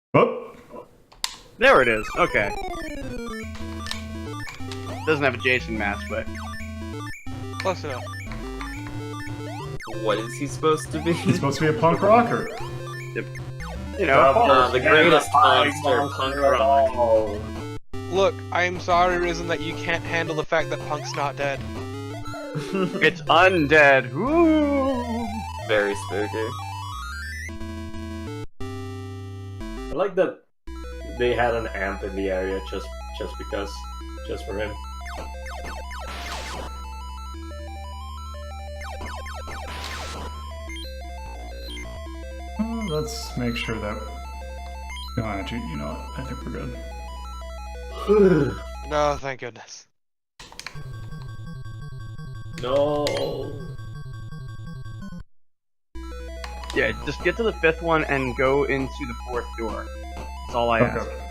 Oh, There it is. Okay. Doesn't have a Jason mask, but Close enough. What is he supposed to be? he's supposed to be a punk rocker. you know, The greatest monster, punk rock. Look, I'm sorry, Risen, that you can't handle the fact that Punk's not dead. it's undead. Woo! Very spooky. I like that they had an amp in the area just because, just for him. Let's make sure that... No, actually, you know what? I think we're good. No, thank goodness. No. Yeah, just get to the 5th one and go into the 4th door. That's all I ask. Okay.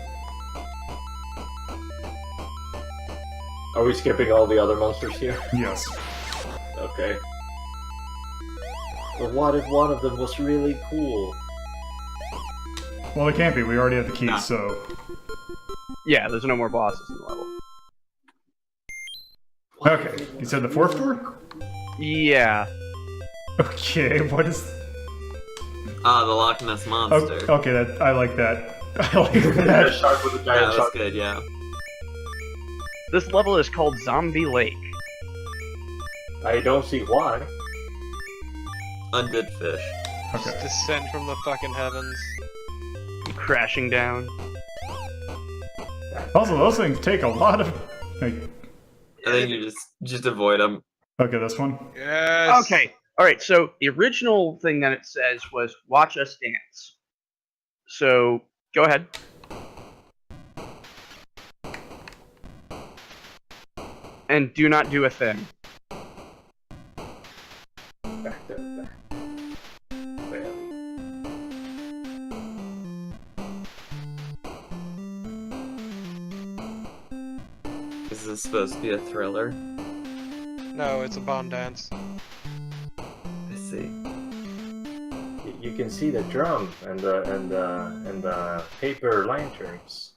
Are we skipping all the other monsters here? Yes. Okay. But what if one of them was really cool? Well, it can't be. We already have the keys, Nah. so... Yeah, there's no more bosses in the level. Okay, you said the 4th door? Yeah. Okay, what is... Ah, the Loch Ness Monster. Okay, that I like that. I like That that. shark with a Yeah, giant that's shark. good, yeah. This level is called Zombie Lake. I don't see why. Undead fish. Just Okay. descend from the fucking heavens. Crashing down. Also, those things take a lot of... Like, I think you just avoid them. Okay, this one. Yes. Okay. All right. So the original thing that it says was "Watch us dance." So go ahead. And do not do a thing. Back to back. Barely. Is this supposed to be a thriller? No, it's a Bond dance. I see. You can see the drum and the paper lanterns.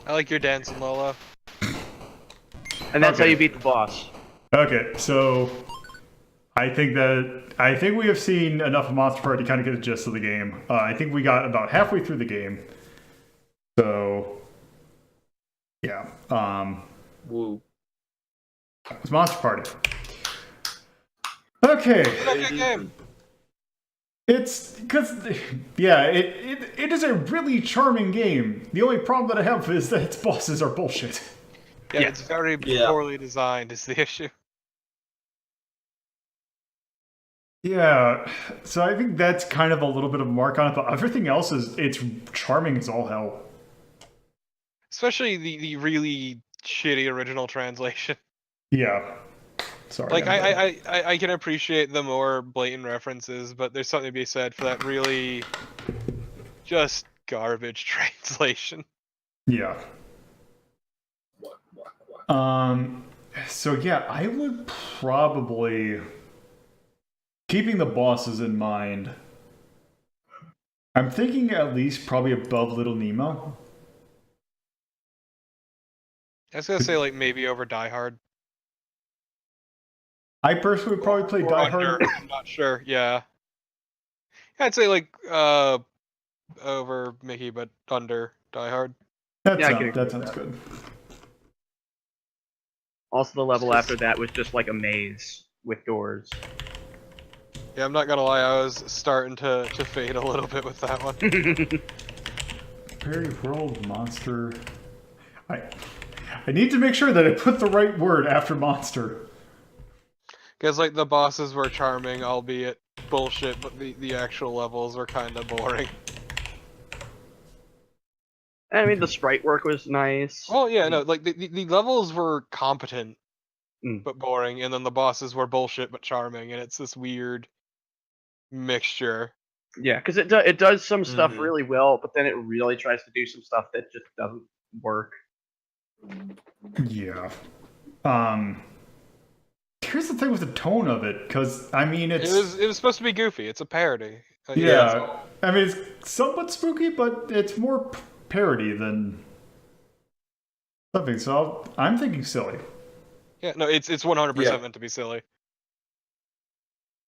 I like your dancing, Lola. And that's how Okay. you beat the boss. Okay, so I think we have seen enough of Monster Party to kind of get the gist of the game. I think we got about halfway through the game. So yeah, Woo. it was Monster Party. Okay. Good game. It's because, yeah, it is a really charming game. The only problem that I have is that its bosses are bullshit. Yeah, Yeah. it's very Yeah. poorly designed is the issue. Yeah, so I think that's kind of a little bit of a mark on it, but everything else it's charming as all hell. Especially the really shitty original translation. Yeah. Sorry. Like I'm bad. I can appreciate the more blatant references, but there's something to be said for that really just garbage translation. Yeah. So yeah, I would probably, keeping the bosses in mind, I'm thinking at least probably above Little Nemo. I was gonna say like maybe over Die Hard. I personally would probably play Or Die under, Hard. I'm not sure. Yeah. I'd say like over Mickey, but under Die Hard. That Yeah, I can sounds, agree that with sounds good. Also, the level after that was just like a maze with doors. Yeah, I'm not gonna lie, I was starting to fade a little bit with that one. Fairy World Monster. I need to make sure that I put the right word after monster. Because like the bosses were charming, albeit bullshit, but the actual levels were kind of boring. I mean, the sprite work was nice. Well, yeah, no, like the levels were competent, Mm. but boring, and then the bosses were bullshit but charming, and it's this weird mixture. Yeah, because it does some stuff Mhm. really well, but then it really tries to do some stuff that just doesn't work. Yeah. Here's the thing with the tone of it, because I mean It it's was supposed to be goofy. It's a parody. yeah. I mean it's somewhat spooky, but it's more parody than something. So I'm thinking silly. Yeah, no, it's 100% Yeah. meant to be silly.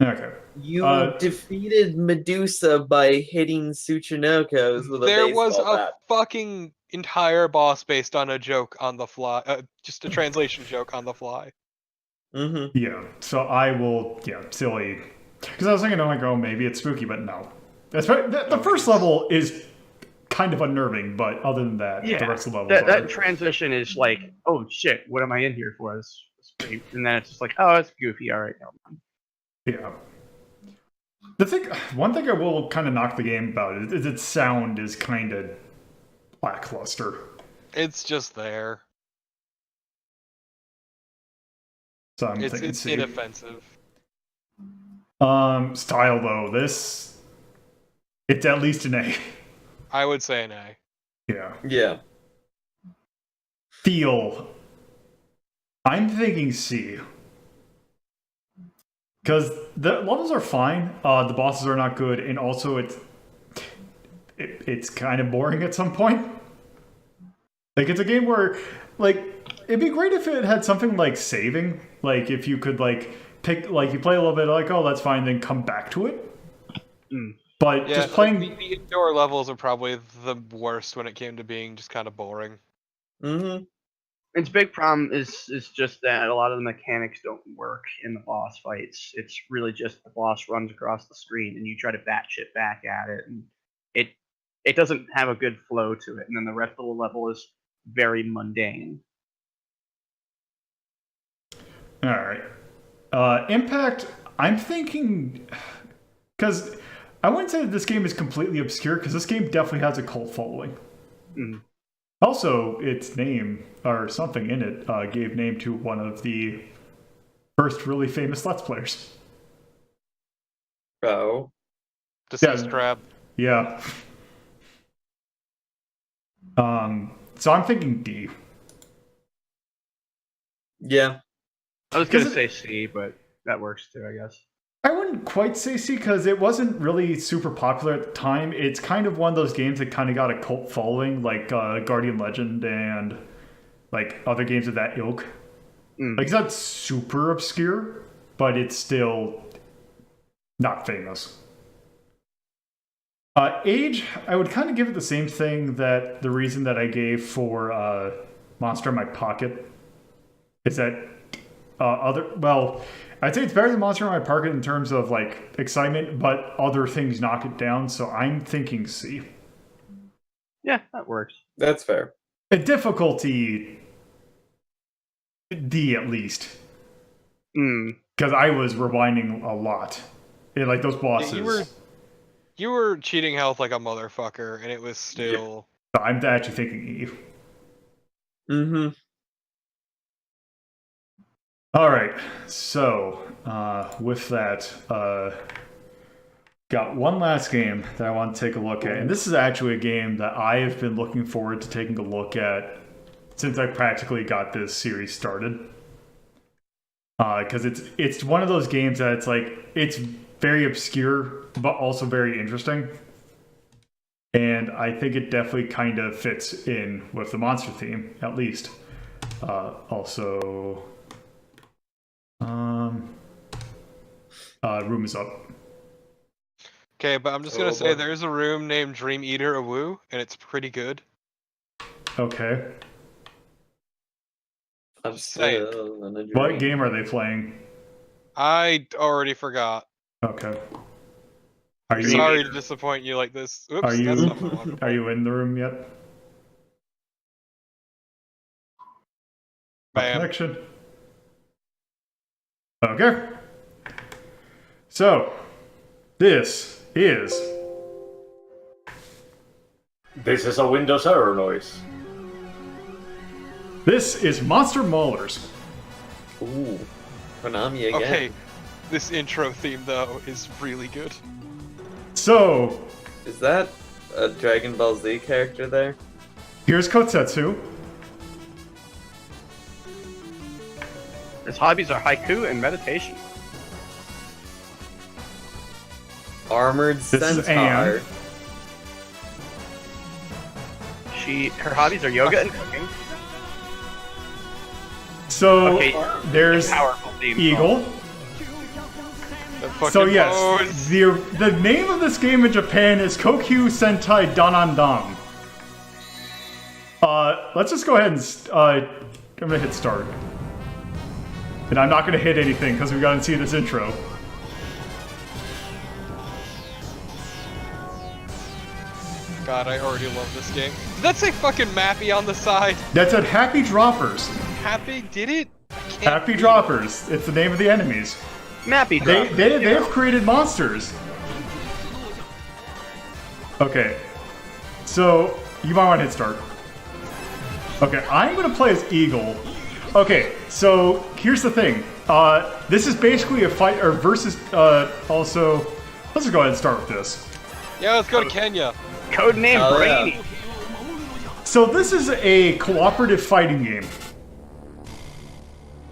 Okay. You Uh, defeated Medusa by hitting Tsuchinokos with a There was baseball a bat. fucking entire boss based on a joke on the fly, just a translation joke on the fly. Mm-hmm. Yeah. So I will. Yeah, silly. Because I was thinking, I'm like, oh, maybe it's spooky, but no. The first level is kind of unnerving, but other than that, Yeah, the rest of the levels that are. transition is like, oh shit, what am I in here for? This great. And then it's just like, oh, it's goofy. All right, never mind. Yeah. One thing I will kind of knock the game about is its sound is kind of lackluster. It's just there. So I'm It's thinking, see. inoffensive. Style though, it's at least an A. I would say an A. Yeah. Yeah. Feel. I'm thinking C. Because the levels are fine, the bosses are not good, and also it's kind of boring at some point. Like, it's a game where, like, it'd be great if it had something like saving. Like, if you could, like, pick, like, you play a little bit, like, oh, that's fine, then come back to it. Mm. But Yeah, just playing. the indoor levels are probably the worst when it came to being just kind of boring. Mm-hmm. Its big problem is just that a lot of the mechanics don't work in the boss fights. It's really just the boss runs across the screen and you try to bat shit back at it, and it doesn't have a good flow to it. And then the rest of the level is very mundane. All right. Impact, I'm thinking... Because I wouldn't say that this game is completely obscure, because this game definitely has a cult following. Mm. Also, its name, or something in it, gave name to one of the first really famous Let's Players. Oh. Deceased Crab. Yeah. So I'm thinking D. Yeah. I was gonna say C, but that works too, I guess. I wouldn't quite say C because it wasn't really super popular at the time. It's kind of one of those games that kind of got a cult following, like Guardian Legend and like other games of that ilk. Like it's not super obscure, but it's still not famous. Age, I would kind of give it the same thing that the reason that I gave for Monster in My Pocket is that I'd say it's better than Monster in My Pocket in terms of like excitement, but other things knock it down. So I'm thinking C. Yeah, that works. That's fair. A difficulty D at least, because I was rewinding a lot. Like those bosses. You were cheating health like a motherfucker, and it was still. Yeah. I'm actually thinking E. Mm-hmm. All right, so with that, got one last game that I want to take a look at, and this is actually a game that I have been looking forward to taking a look at since I practically got this series started. Because it's one of those games that it's like it's very obscure, but also very interesting, and I think it definitely kind of fits in with the monster theme, at least. Also. Room is up. Okay, but I'm just gonna say there's a room named Dream Eater Awoo, and it's pretty good. Okay. I'm saying. still in a dream. What game are they playing? I already forgot. Okay. Sorry to disappoint you like this. Oops, Are you that's not what I wanted. are you in the room yet? Bam. Connection. Okay. So, this is a Windows error noise. This is Monster Maulers. Ooh. Konami again. Okay, this intro theme though is really good. So, Is that a Dragon Ball Z character there? here's Kotsetsu. His hobbies are haiku and meditation. Armored This is Centaur. Her hobbies are yoga and cooking. So, Okay, there's powerful theme. Eagle. That fucking So yes, pose. the name of this game in Japan is Kokyu Sentai Danandam. Let's just go ahead and I'm gonna hit start, and I'm not gonna hit anything because we gotta see this intro. God, I already love this game. Did that say fucking Mappy on the side? That's at Happy Droppers. Happy did it? Happy Droppers. It's the name of the enemies. Mappy They drop. have created monsters. Okay, so you might want to hit start. Okay, I'm gonna play as Eagle. Okay, so here's the thing. This is basically a fight or versus. Also, let's just go ahead and start with this. Yeah, let's go to Kenya. Codename Oh, yeah. Brainy. So this is a cooperative fighting game.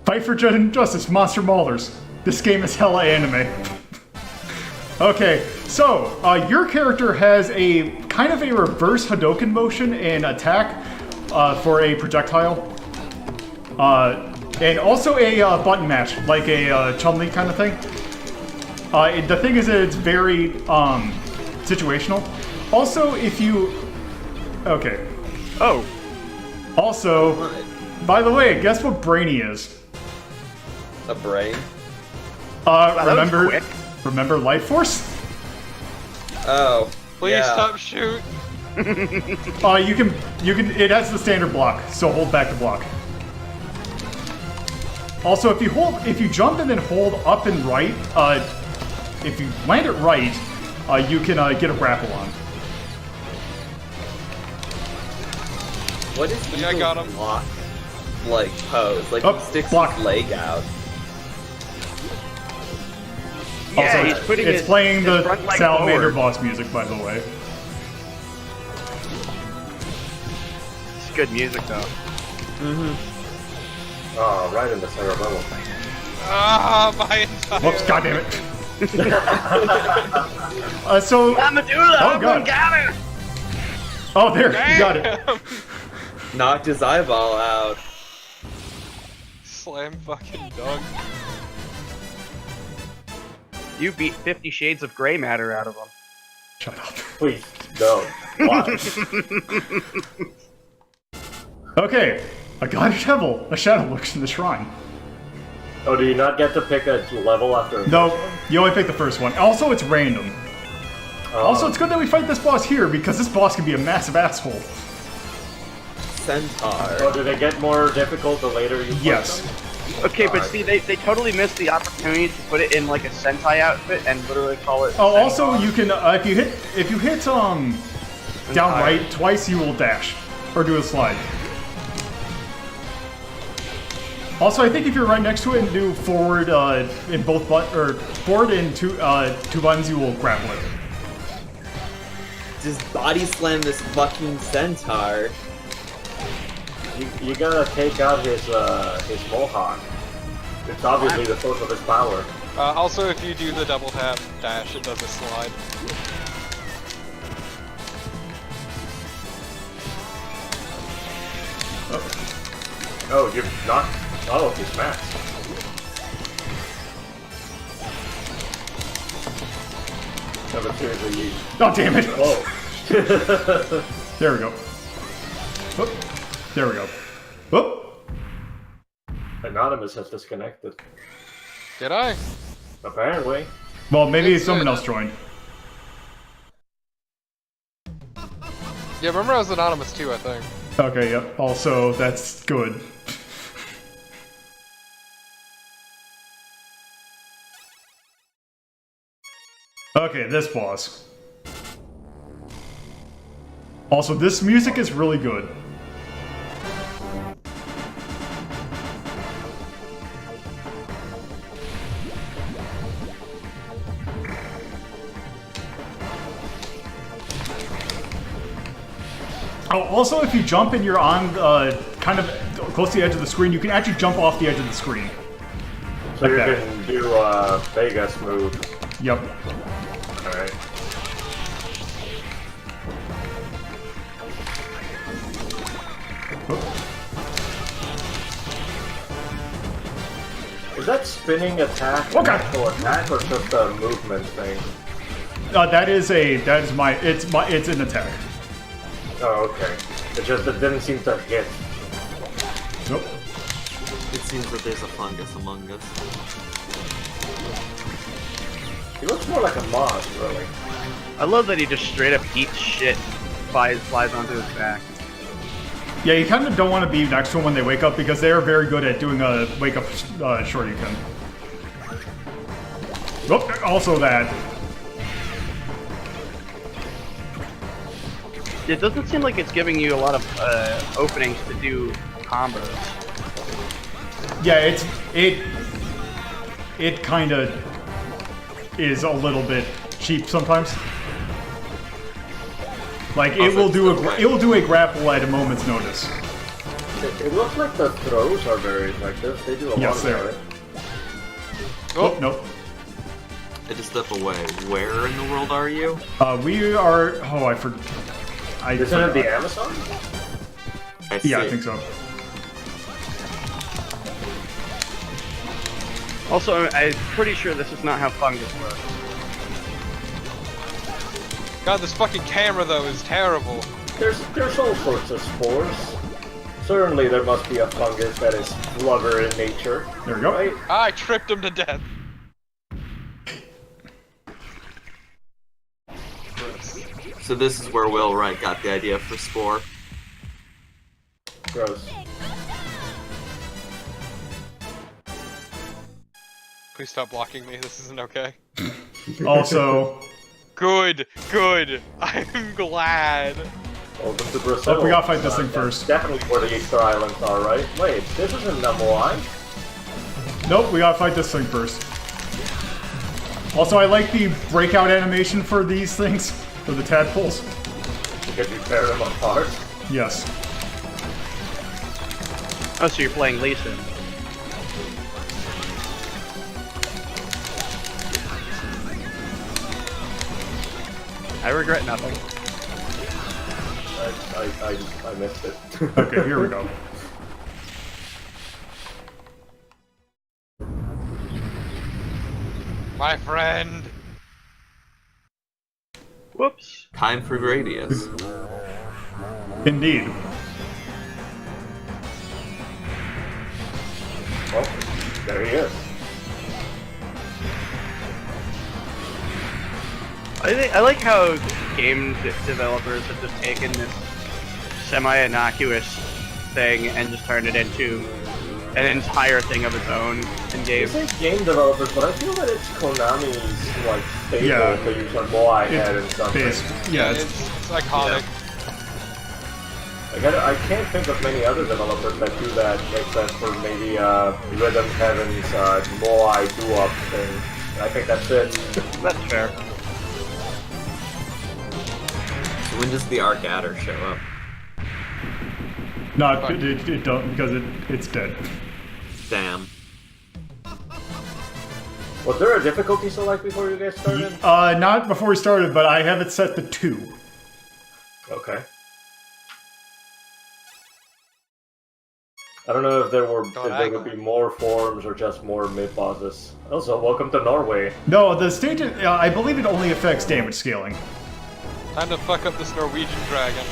Fight for Justice, Monster Maulers. This game is hella anime. Okay, so your character has a kind of a reverse Hadouken motion and attack for a projectile. And also a button mash, like a Chun-Li kind of thing. The thing is that it's very situational. Also, if you... Okay. Oh, Also, by the way, guess what Brainy is? A brain? that was quick. Remember Life Force? Oh. Please yeah. stop shoot. You can, it has the standard block, so hold back the block. Also, if you jump and then hold up and right, if you land it right, you can get a grapple on. What is Yeah, I got him. block like pose? Like Oh, he sticks block. his leg out. Yeah, Also, he's putting it's his, playing his the front leg Salamander forward. boss music, by the way. It's good music though. Oh, right in the cerebellum. Ah, my entire. Whoops, goddammit. So, Amadula, Oh, God. got it. oh, there, you got it. Damn! Knocked his eyeball out. Slam fucking dog. You beat 50 Shades of Grey matter out of him. Shut up. Please, no. Why? Okay, I got a shadow looks in the shrine. Oh, do you not get to pick a level after? No, you only pick the first one. Also, it's random. Also, it's good that we fight this boss here, because this boss can be a massive asshole. Centaur. Oh, do they get more difficult the later you fight Yes. them? Okay, but Alright. see, they totally missed the opportunity to put it in like a Sentai outfit and literally call it. Oh, also, Sentai. you can, if you hit, down right twice, you will dash. Or do a slide. Also, I think if you're right next to it and do forward, in both forward and two buttons, you will grapple it. Just body slam this fucking centaur. You gotta take out his mohawk. It's obviously the source of his power. Also, if you do the double tap dash, it does a slide. Oh, you're not. Oh, he's max. No, but seriously, you. Oh, damn it! Oh. There we go. Oop. There we go. Oop. Anonymous has disconnected. Did I? Apparently. Well, maybe It's someone good. else joined. Yeah, remember I was anonymous too, I think. Okay, yep. Also, that's good. Okay, this boss. Also, this music is really good. Oh, also, if you jump and you're on kind of close to the edge of the screen, you can actually jump off the edge of the screen. So you Like that. can do Vegas move. Yep. Alright. Is that spinning attack an Okay. actual attack or just a movement thing? It's an attack. Oh, okay. It didn't seem to hit. Nope. It seems that there's a fungus among us. He looks more like a moth, really. I love that he just straight up eats shit, flies onto his back. Yeah, you kind of don't want to be next to them when they wake up because they are very good at doing a wake up shoryuken. Oh, also that. It doesn't seem like it's giving you a lot of openings to do combos. Yeah, it kind of is a little bit cheap sometimes. Like it will do a grapple at a moment's notice. It looks like the throws are very effective. They do a Yes, lot they of are. it. Oh, nope. I just step away. Where in the world are you? We are. Oh, I forgot. Isn't it the Amazon? I see. Yeah, I think so. Also, I'm pretty sure this is not how fungus works. God, this fucking camera though is terrible. There's all sorts of spores. Certainly there must be a fungus that is flubber in nature. There we go. Right? I tripped him to death. Gross. So this is where Will Wright got the idea for Spore. Gross. Please stop blocking me. This isn't okay. Also, Good. I'm glad. Welcome to Brazil. oh, we gotta fight this thing That's first. definitely where the Easter Islands are, right? Wait, this isn't Moai. Nope, we gotta fight this thing first. Also, I like the breakout animation for these things, for the tadpoles. Because you tear them apart. Yes. Oh, so you're playing Lisa. I regret nothing. I missed it. Okay, here we go. My friend. Whoops. Time for Gradius. Indeed. Oh, there he is. I like how game developers have just taken this semi-innocuous thing and just turned it into an entire thing of its own in You games. say game developers, but I feel that it's Konami's like staple Yeah. to use on Moai head and something. Yeah, It's iconic. Like, I can't think of many other developers that do that, except for maybe Rhythm Heaven's Moai do-up thing. I think that's it. That's fair. When does the Arc Adder show up? not it don't because it's dead. Damn. Was there a difficulty select before you guys started? Not before we started, but I have it set to 2. Okay. I don't know if there would be more forms or just more mid bosses. Also, welcome to Norway. No, the stage. I believe it only affects damage scaling. Time to fuck up this Norwegian dragon.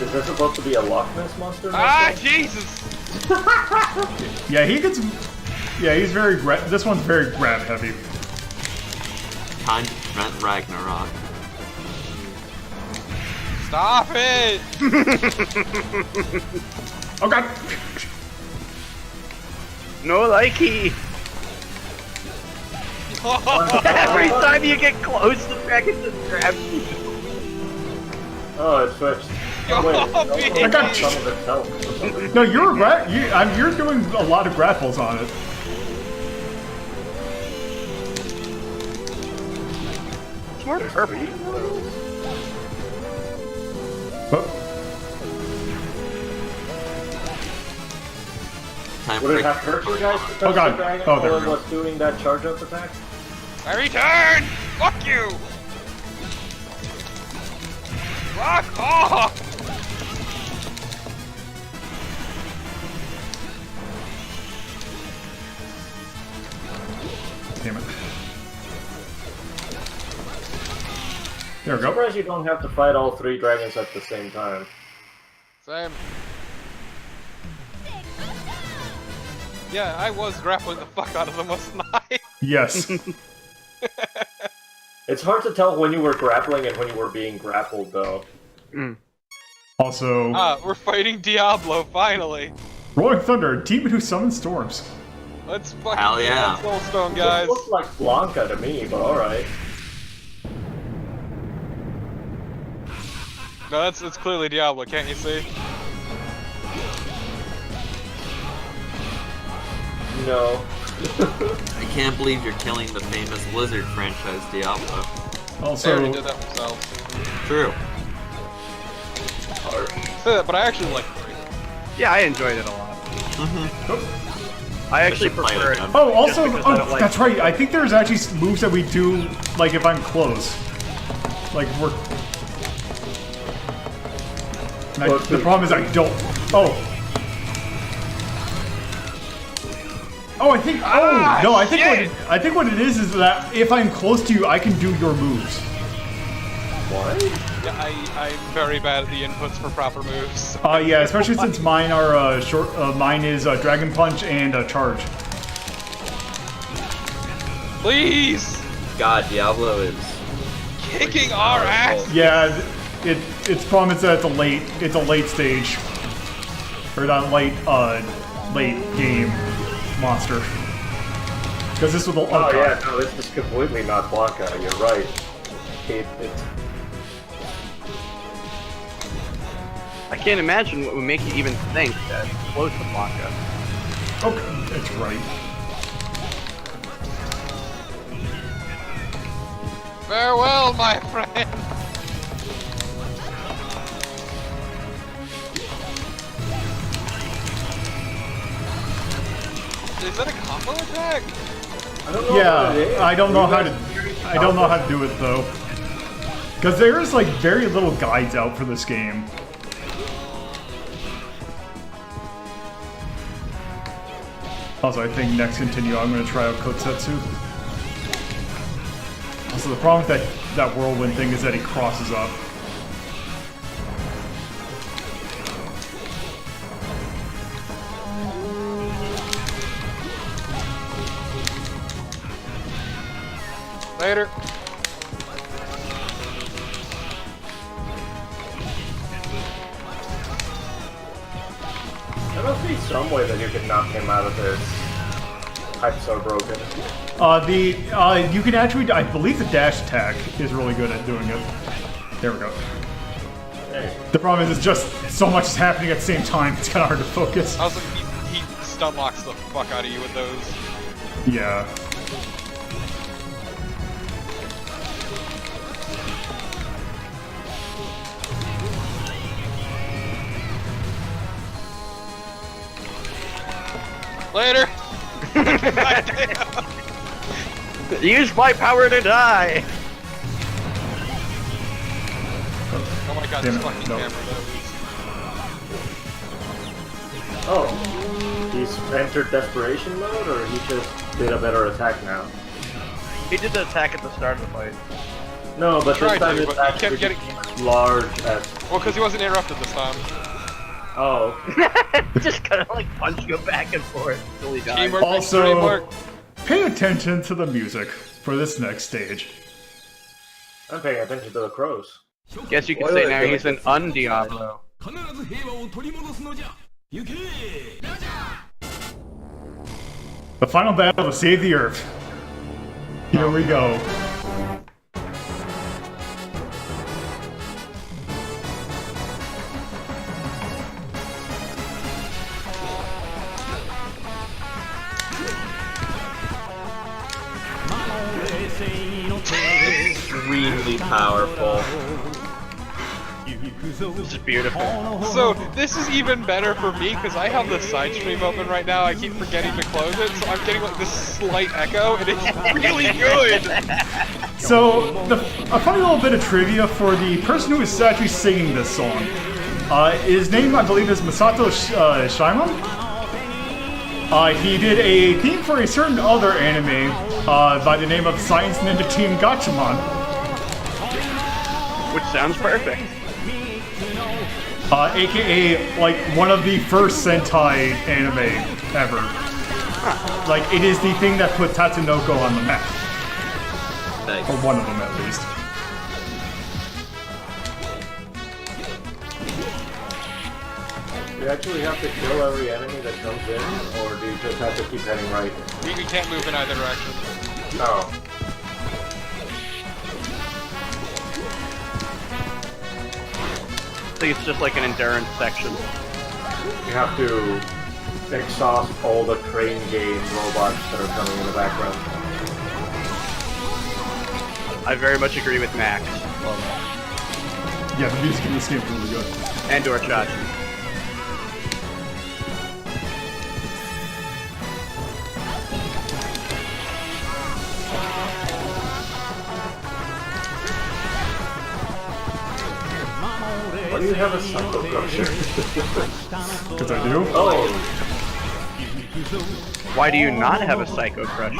Is this supposed to be a Loch Ness monster? Ah, monster? Jesus! Yeah, he gets. Yeah, he's very. This one's very grab heavy. Time to prevent Ragnarok. Stop it! Oh god! No likey! Every time you get close, the dragon just grabs you. Oh, it switched. Oh, Wait, bitch. I got some of itself for some reason. No, you're doing a lot of grapples on it. Smart Kirby. Oh, Time Would it for have hurt you guys to touch Oh, God. the dragon Oh, there while we it go. was doing that charge up attack? I return! Fuck you! Fuck off! damn it. There we I'm go. surprised you don't have to fight all 3 dragons at the same time. Same. Yeah, I was grappling the fuck out of them, wasn't I? Yes. It's hard to tell when you were grappling and when you were being grappled, though. Also, We're fighting Diablo, finally! Rolling Thunder, a demon who summons storms. Let's fucking Hell yeah. Soulstone, It guys! looks like Blanca to me, but alright. No, it's clearly Diablo, can't you see? No. I can't believe you're killing the famous Blizzard franchise Diablo. They already Also, did that themselves. True. But I actually like 3. Yeah, I enjoyed it a lot. I actually should play it prefer it. again. oh, also, Just because I oh, don't like- that's right. I think there's actually moves that we do, like if I'm close. Like we're. And the problem is I don't. Oh. Oh, I think. Oh no, I think shit! I think what it is that if I'm close to you, I can do your moves. What? Yeah, I'm very bad at the inputs for proper moves. Yeah, especially since mine are short. Mine is Dragon Punch and Charge. Please! God, Diablo is. Kicking our ass! Yeah, its problem is that it's a late stage, or not late game monster. Because this was all. Oh yeah, no, this is completely not Blanca. You're right. It's I can't imagine what would make you even think that it's close to Blanca. Okay, that's right. Farewell, my friend! Is that a combo attack? I don't know Yeah, what it is. I don't know how to. Very I don't know how to do it though. Because there is like very little guides out for this game. Also, I think next continue, I'm going to try out Kotsetsu. Also, the problem with that whirlwind thing is that he crosses up. Later. There must be some way that you can knock him out of this. I'm so broken. You can actually, I believe the dash attack is really good at doing it. There we go. Hey. The problem is it's just so much is happening at the same time, it's kind of hard to focus. Also, he stun locks the fuck out of you with those. Yeah. Later! Use my power to die! Oh my god, Damn this it, fucking no. camera though. Oh, he's entered desperation mode, or he just did a better attack now? He did the attack at the start of the fight. No, but Tried this time to, it's but he actually kept getting- large as. Well, because he wasn't interrupted this time. Oh, Just kind of like punching him back and forth until he dies. Teamwork makes the Also, dream work. pay attention to the music for this next stage. I'm paying attention to the crows. Guess you could Why say do now they he's feel an like un-Diablo. The final battle to save the Earth. Here we go. Extremely powerful. This is beautiful. So, this is even better for me because I have the side stream open right now. I keep forgetting to close it, so I'm getting like this slight echo, and it's really good! So, a funny little bit of trivia for the person who is actually singing this song. His name, I believe, is Masato Shimon. He did a theme for a certain other anime by the name of Science Ninja Team Gatchaman. Which sounds perfect. AKA, like, one of the first Sentai anime ever. Like, it is the thing that put Tatsunoko on the map. Nice. Or one of them, at least. Do you actually have to kill every enemy that comes in, or do you just have to keep heading right? We can't move in either direction. No. I think it's just like an endurance section. You have to exhaust all the crane game robots that are coming in the background. I very much agree with Max. Yeah, the music in this game is really good. And Dorchachi. Why do you have a Psycho Crusher? Because I do. Oh, Why do you not have a Psycho Crush?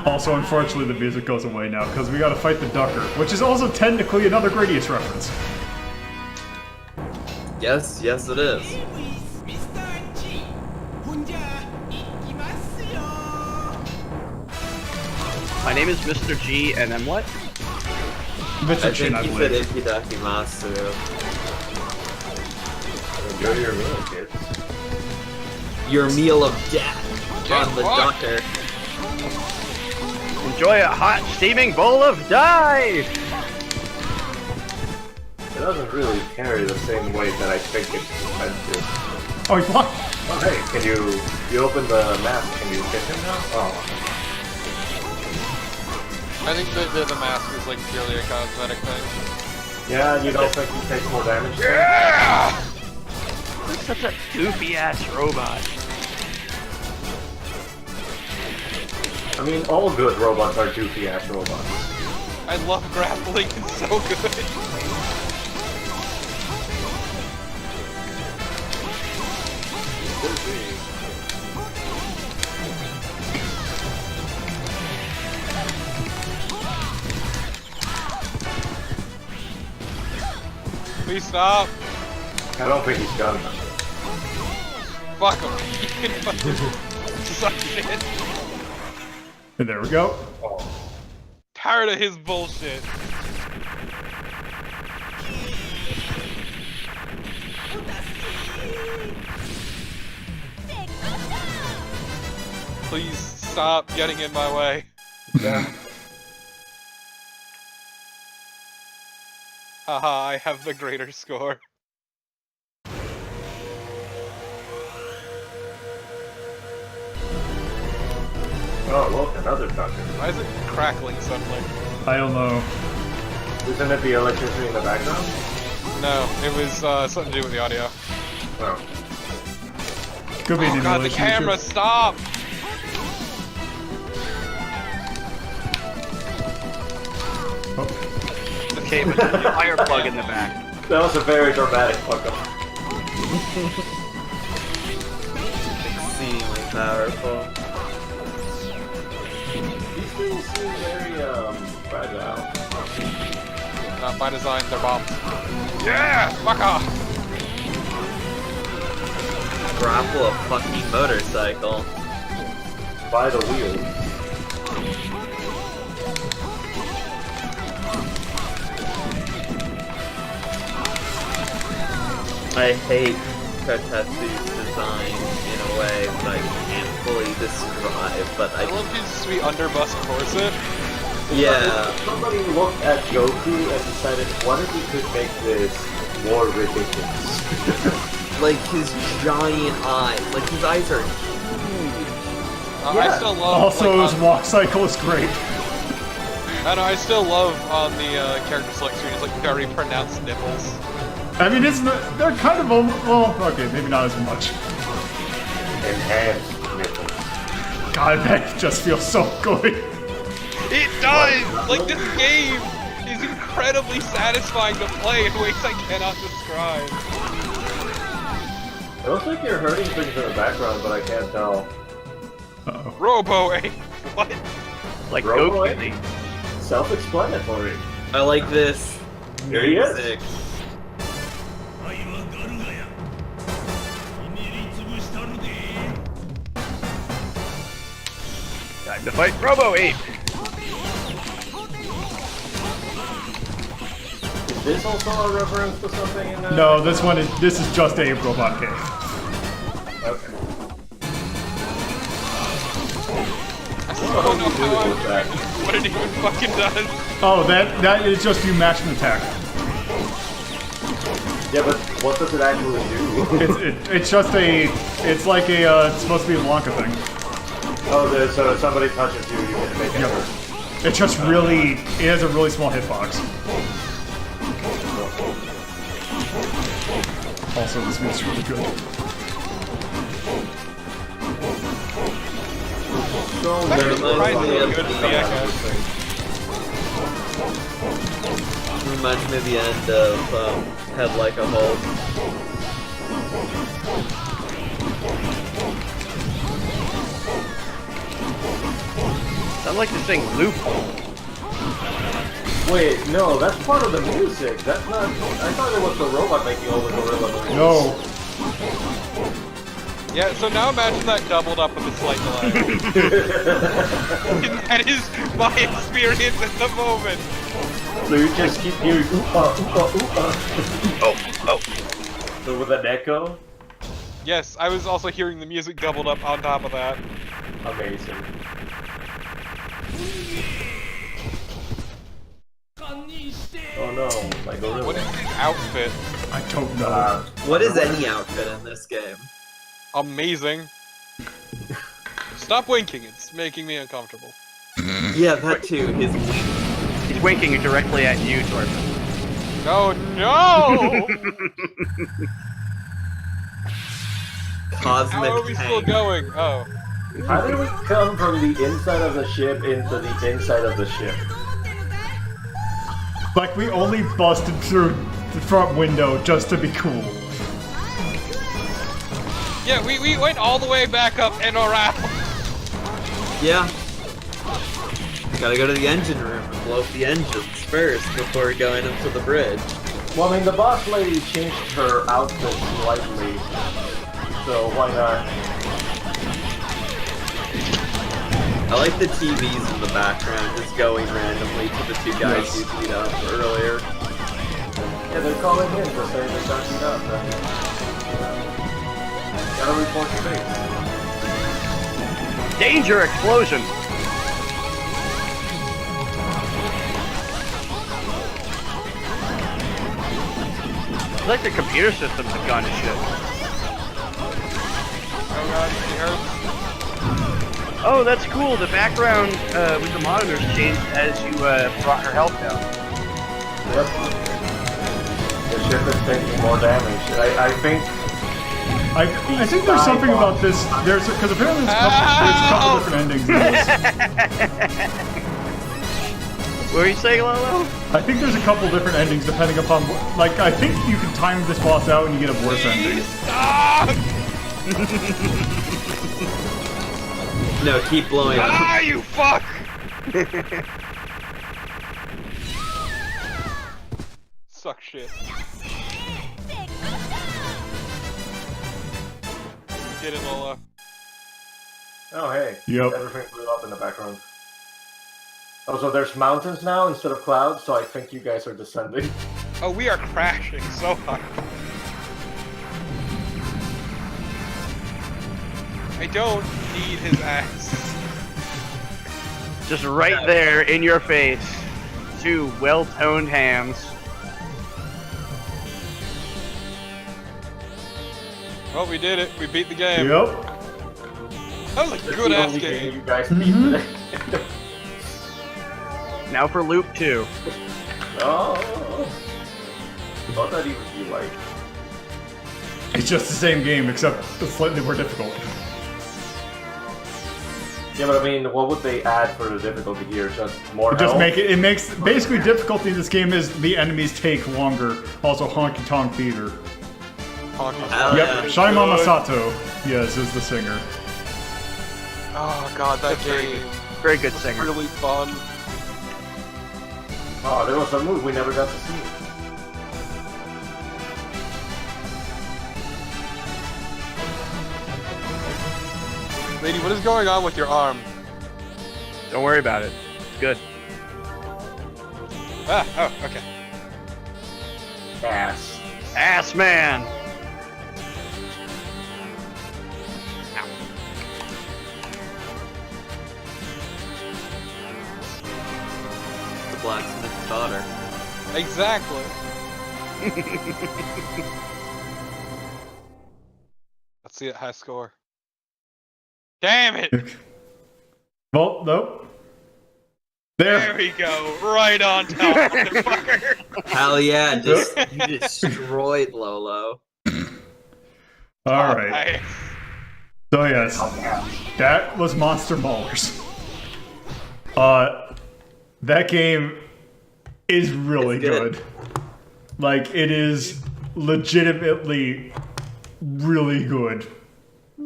Also, unfortunately, the music goes away now, because we gotta fight the Ducker, which is also technically another Gradius reference. Yes, yes it is. My name is Mr. G, and I'm what? Mr. I Chin, think I he said believe. Ikidakimasu. enjoy your meal, kids. Your meal of death Get on the fucked. Ducker. Enjoy a hot, steaming bowl of dye! It doesn't really carry the same weight that I think it's meant to. Oh, he's blocked. Oh, hey, can you open the mask? Can you hit him now? Oh. I think the mask is like purely a cosmetic thing. Yeah, you don't think he takes more damage? Yeah! You're such a goofy-ass robot. I mean, all good robots are goofy-ass robots. I love grappling, it's so good. Please stop. I don't think he's done. Fuck him. You can fucking suck shit. And there we go. Oh. Tired of his bullshit. Please stop getting in my way. Yeah. Haha, I have the greater score. Oh, look, another doctor. Why is it crackling suddenly? I don't know. Isn't it the electricity in the background? No, it was something to do with the audio. Oh. Could be an Oh god, the emulation camera, issue. stop! Oh. Okay, but there's a fire plug in the back. That was a very dramatic fuck-up. Exceedingly powerful. These things seem very, fragile. Not by design, they're bombs. Yeah! Fuck off! Grapple a fucking motorcycle. By the wheel. I hate Kotetsu's design in a way that I can't fully describe, but I love his sweet underbust corset. yeah. Somebody looked at Goku and decided, what if we could make this more ridiculous? Like his giant eyes. Like his eyes are huge. I still love. Also, like, his walk cycle is great. I know. I still love on the character select screen. It's like very pronounced nipples. I mean, they're kind of well, okay, maybe not as much. Enhanced nipples. God, that just feels so good. It does. Like this game is incredibly satisfying to play in ways I cannot describe. It looks like you're hurting things in the background, but I can't tell. Uh-oh. Robo, eh? What? Like Robo, Goku. eh? Self-explanatory. I like this. Here he is. music. Time to fight Robo Ape. Is this also a reference to something in the... No, this is just a robot cave. Okay. I still don't know how with that? what it even fucking does. Oh, that is just you match an attack. Yeah, but what does it actually do? It's just it's like a it's supposed to be a Blanca thing. Oh, so if somebody touches you, you can make it Yep. hurt. It's just really it has a really small hitbox. Also, this move's really good. So Actually, there's surprisingly no- good for the echo. Reminds me of the end of Head Like a Hole. Sounds like this thing loophole. Wait, no, that's part of the music. That's not. I thought it was the robot making all the gorilla noises. No. Yeah, so now imagine that doubled up with a slight delay. That is my experience at the moment. So you just keep hearing oopa oopa oopa. Oh. So with an echo, Yes, I was also hearing the music doubled up on top of that. amazing. Oh no, my gorilla. What is his outfit? I don't know. What is any outfit in this game? Amazing. Stop winking, it's making me uncomfortable. Yeah, that too. His He's winking directly at you, Torben. Oh no! cosmic How are we still tank. going? Oh. How did we come from the inside of the ship into the inside of the ship? Like we only busted through the front window just to be cool. Yeah, we went all the way back up and around. Yeah. Gotta go to the engine room and blow up the engines first before going up to the bridge. Well, I mean, the boss lady changed her outfit slightly, so why not? I like the TVs in the background just going randomly to the two guys Yes. you beat up earlier. Yeah, they're calling in to say they got beat up. Gotta report the base. Danger explosion! It's like the computer systems have gone to shit. Oh god, he hurt. Oh, that's cool. The background with the monitors changed as you brought her health down. Yep. The ship is taking more damage. I think I think there's something about this. There's because apparently there's a couple different endings in this. What were you saying, Lolo? I think there's a couple different endings depending upon like I think you can time this boss out and you get a worse ending. Stop! No, keep blowing up. Ah, you fuck! Suck shit. Get it, Lola. Oh, hey. Yep. Everything blew up in the background. Oh, so there's mountains now instead of clouds, so I think you guys are descending. Oh, we are crashing so hard. I don't need his ass. Just right there in your face. Two well-toned hands. Well, we did it. We beat the game. Yep. That was a It's good the ass only game game. you guys beat today. Now for loop 2. Oh. Thought that even be like. It's just the same game except it's slightly more difficult. Yeah, but I mean, what would they add for the difficulty here? Just more Just health? make it. It makes basically difficulty in this game is the enemies take longer. Also, Honky Tonk Theater. Hell Yep, yeah. Shaimama Sato. Yes, is the singer. Oh god, that game. Very good singer. Really fun. Oh, there was a move we never got to see. Lady, what is going on with your arm? Don't worry about it. It's good. Ah, oh, okay. Ass. Ass man! The blacksmith's daughter. Exactly. Let's see a high score. Damn it! Well, nope. There. There we go. Right on top, motherfucker. Hell yeah, just you destroyed Lolo. All right. Nice. So yes, that was Monster Maulers. That game is really It's good. good. Like it is legitimately really good.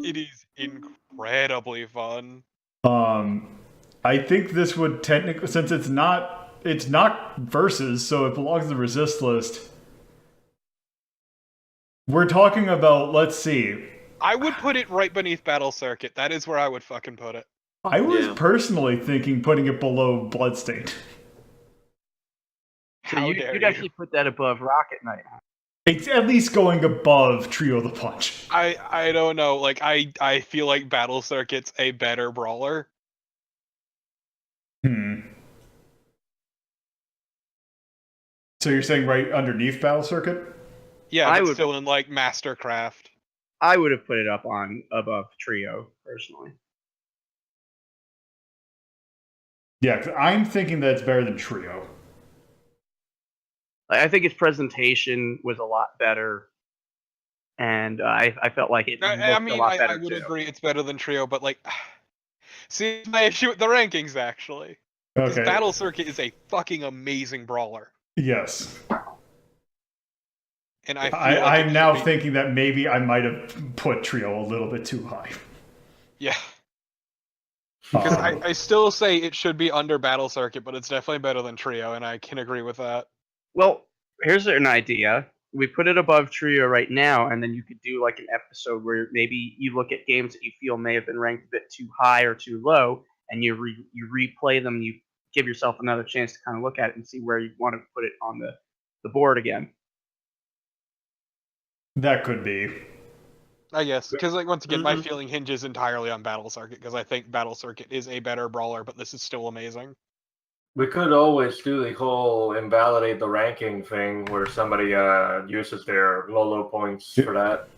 It is incredibly fun. I think this would technically, since it's not versus, so it belongs in the resist list. We're talking about, let's see. I would put it right beneath Battle Circuit. That is where I would fucking put it. I was Yeah. personally thinking putting it below Bloodstained. So How dare you'd you. actually put that above Rocket Knight. It's at least going above Trio the Punch. I don't know. Like I feel like Battle Circuit's a better brawler. So you're saying right underneath Battle Circuit? Yeah, I but would- still in like Mastercraft. I would have put it up on above Trio personally. Yeah, 'cause I'm thinking that it's better than Trio. I think its presentation was a lot better, and I felt like it looked I a mean, lot I better would too. agree it's better than Trio, but like, see, my issue with the rankings actually. Because Okay. Battle Circuit is a fucking amazing brawler. Yes. And I feel like I'm now thinking that maybe I might have put Trio a little bit too high. Yeah. Because Um, I still say it should be under Battle Circuit, but it's definitely better than Trio, and I can agree with that. Well, here's an idea. We put it above Trio right now, and then you could do like an episode where maybe you look at games that you feel may have been ranked a bit too high or too low, and you replay them. You give yourself another chance to kind of look at it and see where you want to put it on the board again. that could be. I guess, because like once again, my feeling hinges entirely on Battle Circuit, because I think Battle Circuit is a better brawler, but this is still amazing. We could always do the whole invalidate the ranking thing where somebody uses their low points for that.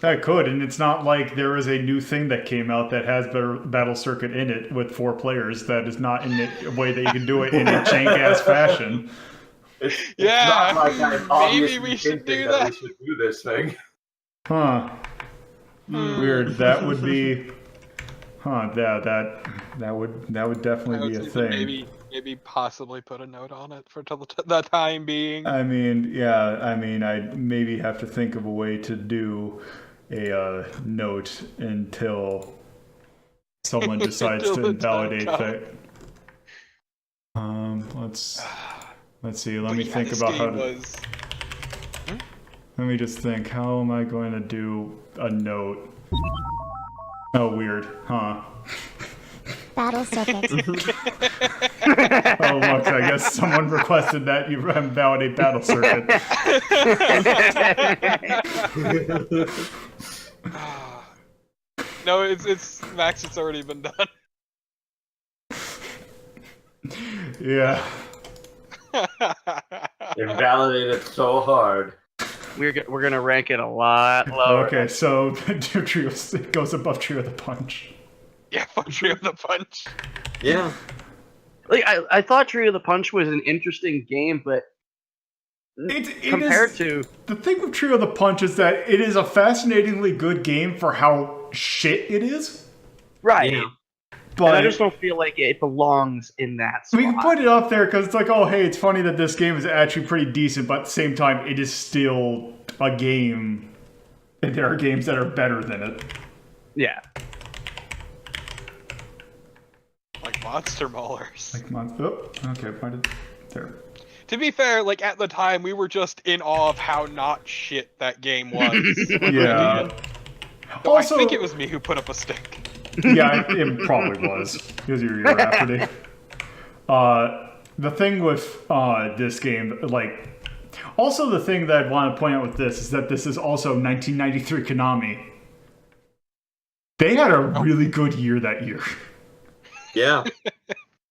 That could, and it's not like there is a new thing that came out that has Battle Circuit in it with 4 players that is not in a way that you can do it in a jank-ass fashion. It's Yeah, not like I maybe obviously we should hinted do that. we should do this thing. Huh. Weird. That would be... Huh, that would definitely be a thing. Maybe possibly put a note on it for the time being. I mean, yeah, I'd maybe have to think of a way to do a note until someone decides Until to the time invalidate comes. that. Let's see. Let But me yeah, think this about how game to. was... Let me just think. How am I going to do a note? Oh, weird, huh? Battle Circuit. Oh, look, I guess someone requested that you invalidate Battle Circuit. No, it's Max. It's already been done. Yeah. Invalidated so hard. We're gonna rank it a lot lower. Okay, so Trio goes above Trio the Punch. Yeah, fuck Trio the Punch. Yeah. Like I thought Trio the Punch was an interesting game, but compared to the thing with Trio the Punch is that it is a fascinatingly good game for how shit it is. right. Yeah. But And I just don't feel like it belongs in that spot. we can put it up there because it's like, oh, hey, it's funny that this game is actually pretty decent, but at the same time, it is still a game, and there are games that are better than it. Yeah. Like Monster Maulers. Okay, why did there? To be fair, like at the time, we were just in awe of how not shit that game was. Yeah. Though Also, I think it was me who put up a stick. yeah, it probably was because you're Rhapsody. The thing with this game, like, also the thing that I want to point out with this is that this is also 1993 Konami. They had a really good year that year. Yeah.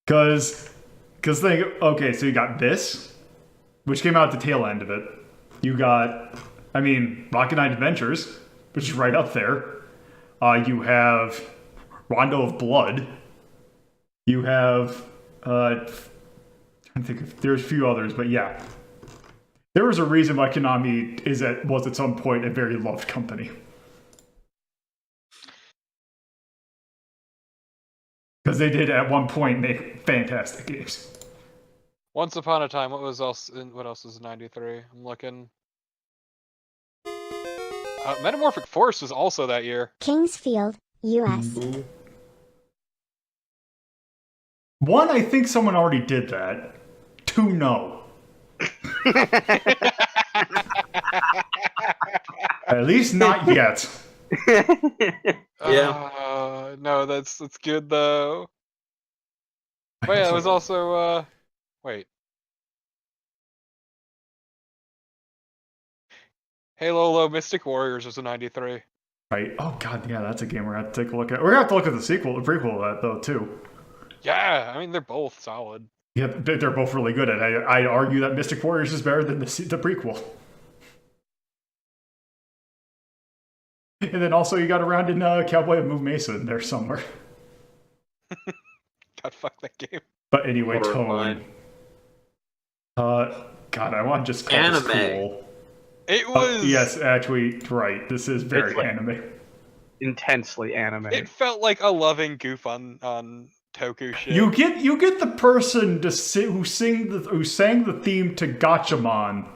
Because think, okay, so you got this, which came out at the tail end of it. You got, Rocket Knight Adventures, which is right up there. You have Rondo of Blood. You have, I'm trying to think if there's a few others, but yeah. There was a reason why Konami was at some point a very loved company. Because they did at one point make fantastic games. Once upon a time, what else was 93? I'm looking. Metamorphic Force was also that year. Kingsfield, U.S. One, I think someone already did that. Two, no. At least not yet. Yeah. No, that's good though. But yeah, it was also wait. Halo Low Mystic Warriors was a 93. Right. Oh god, yeah, that's a game we're gonna have to take a look at. We're gonna have to look at the prequel to that though too. Yeah, they're both solid. Yeah, they're both really good at it. I'd argue that Mystic Warriors is better than the prequel. And then also you got around in Cowboy of Move Mesa in there somewhere. God, fuck that game. But anyway, Horrifying. Tone. God, I want to just call this Anime. cool. It was. Yes, actually, right. This is very It's like- anime. Intensely anime. It felt like a loving goof on Toku shit. You get the person to who sang the theme to Gatchaman,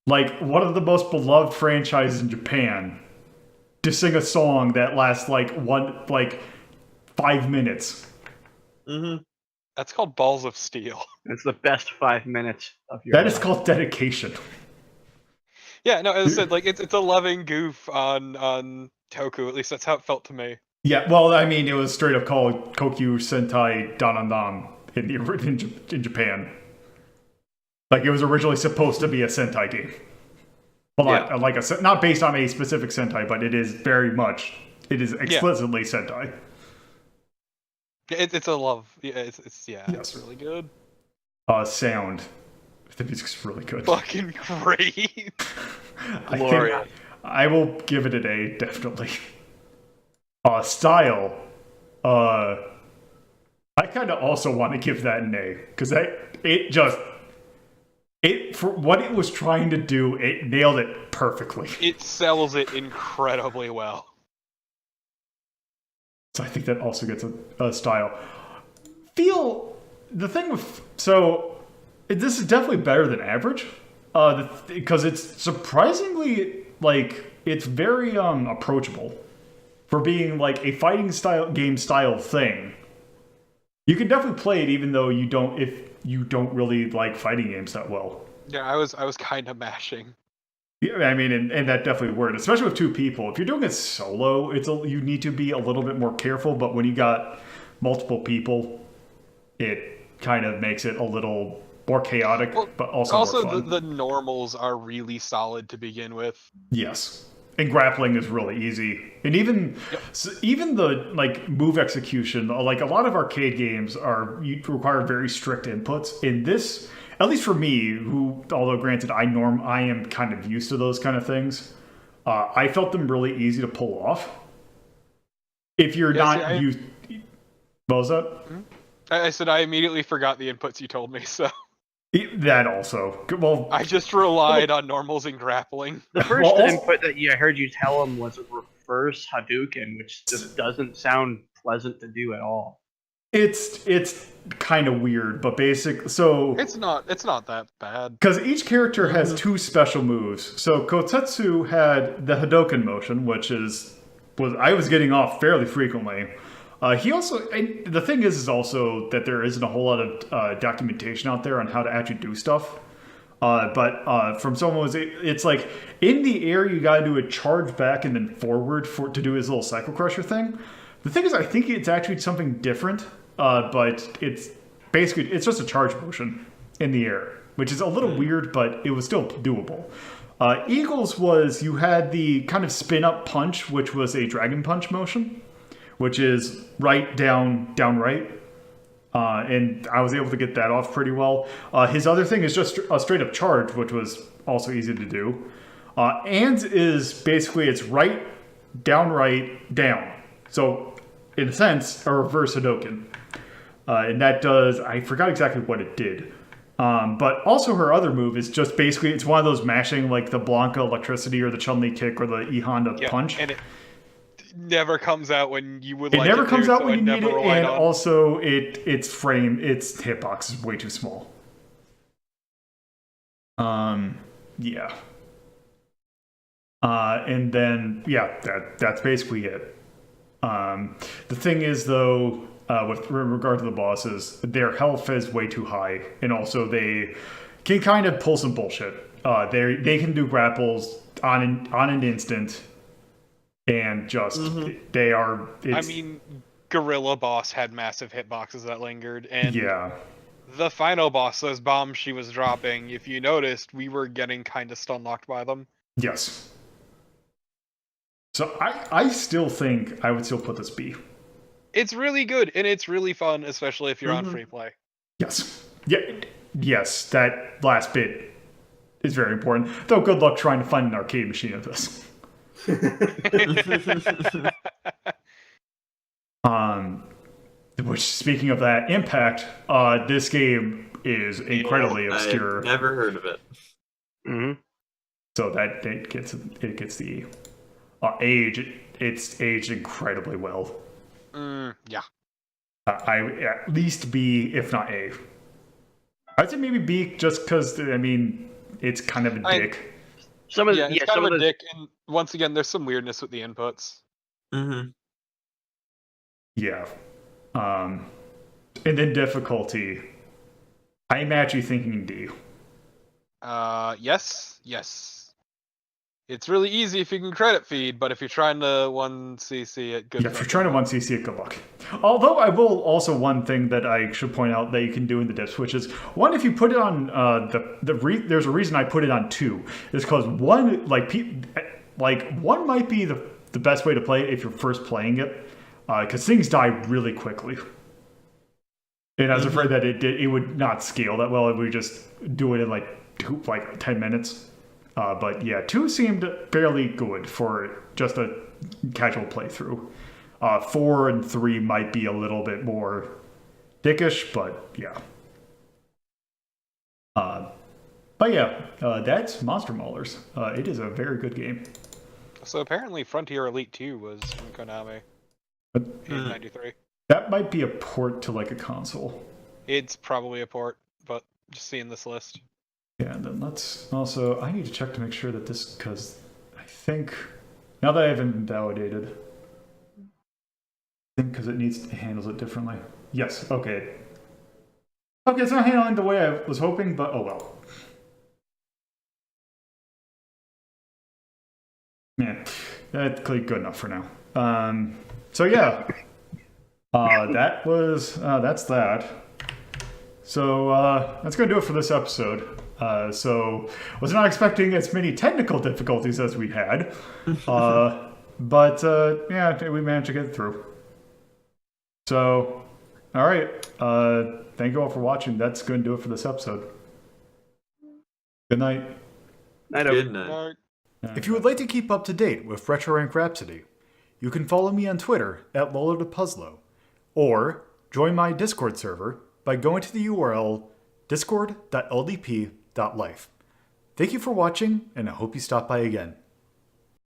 like one of the most beloved franchises in Japan, to sing a song that lasts like 5 minutes. Mm-hmm. That's called Balls of Steel. It's the best 5 minutes of your That is life. called dedication. Yeah, no, as I said, like it's a loving goof on Toku. At least that's how it felt to me. Yeah, well, I mean, it was straight up called Kokyu Sentai Danandam in Japan. Like, it was originally supposed to be a Sentai game. Well, not based on a specific Sentai, but it is it is explicitly Sentai. It's a love. Yeah, it's Yes. really good. Sound. The music's really good. Fucking great. I Glorious. think I will give it an A, definitely. Style. I kind of also want to give that an A, because for what it was trying to do, it nailed it perfectly. It sells it incredibly well. So I think that also gets a style. This is definitely better than average, because it's surprisingly it's very approachable for being like a fighting game style thing. You can definitely play it even though you don't really like fighting games that well. Yeah, I was kind of mashing. Yeah, I mean, and that definitely worked, especially with 2 people. If you're doing it solo, you need to be a little bit more careful. But when you got multiple people, it kind of makes it a little more chaotic, but also more fun. the normals are really solid to begin with. Yes, and grappling is really easy, and even the move execution. Like a lot of arcade games require very strict inputs. In this, at least for me, who although granted I am kind of used to those kind of things, I felt them really easy to pull off. If you're not used, what was that? I said I immediately forgot the inputs you told me, so That also. Well, I just relied on normals and grappling. The first input that I heard you tell him was a reverse Hadouken, which just doesn't sound pleasant to do at all. it's kind of weird, but so It's not that bad. because each character has 2 special moves. So Kotetsu had the Hadouken motion, which I was getting off fairly frequently. He also, and the thing is also that there isn't a whole lot of documentation out there on how to actually do stuff. But from someone it's like in the air you gotta do a charge back and then forward to do his little Cycle Crusher thing. The thing is, I think it's actually something different, but it's just a charge motion in the air, which is a little weird, but it was still doable. Eagles was you had the kind of spin up punch, which was a dragon punch motion, which is right down right. And I was able to get that off pretty well. His other thing is just a straight up charge, which was also easy to do. And is basically it's right, down. So in a sense, a reverse Hadouken. And that does, I forgot exactly what it did. But also her other move is just basically, it's one of those mashing like the Blanca electricity or the Chun-Li kick or the E-Honda punch. And it never comes out when you would It like never it comes to, out so when I you need never it, relied and on. also its hitbox is way too small. Yeah. And then that's basically it. The thing is though, with regard to the bosses, their health is way too high, and also they can kind of pull some bullshit. They can do grapples on an instant. And just they are. I mean, Gorilla Boss had massive hitboxes that lingered, and the final boss, those bombs she was dropping, if you noticed, we were getting kind of stun locked by them. Yes. So I still think I would still put this B. It's really good and it's really fun, especially if you're on free play. Yes. Yeah. Yes, that last bit is very important. Though good luck trying to find an arcade machine of this. Which, speaking of that impact, this game is incredibly obscure. I've never heard of it. Mm-hmm. So that it gets the age. It's aged incredibly well. Yeah. I at least B, if not A. I'd say maybe B, just because I mean it's kind of a dick. It's kind of a dick, and once again, there's some weirdness with the inputs. Mm-hmm. Yeah. And then difficulty. I imagine you thinking D. Yes. It's really easy if you can credit feed, but if you're trying to 1cc it, good. Yeah, if you're trying to 1cc it, good luck. Although I will also, one thing that I should point out that you can do in the dips, which is one, if you put it on there's a reason I put it on 2, is because one one might be the best way to play it if you're first playing it, because things die really quickly. And I was afraid that it would not scale that well if we just do it in 10 minutes. But yeah, 2 seemed fairly good for just a casual playthrough. 4 and 3 might be a little bit more dickish, but yeah. That's Monster Maulers. It is a very good game. So apparently Frontier Elite 2 was from Konami in 93. That might be a port to a console. It's probably a port, but just seeing this list. Yeah, and then let's also, I need to check to make sure that this, because I think, now that I haven't invalidated, I think because it handles it differently. Yes, okay. Okay, it's not handling the way I was hoping, but oh well. Yeah, that's good enough for now. So yeah, that's that. So that's gonna do it for this episode. So was not expecting as many technical difficulties as we had, but yeah, we managed to get through. So, all right, thank you all for watching. That's going to do it for this episode. Good night. Good night. If you would like to keep up to date with Retro Rank Rhapsody, you can follow me on Twitter at LoloThePuzzlo, or join my Discord server by going to the URL discord.ldp.life. Thank you for watching, and I hope you stop by again.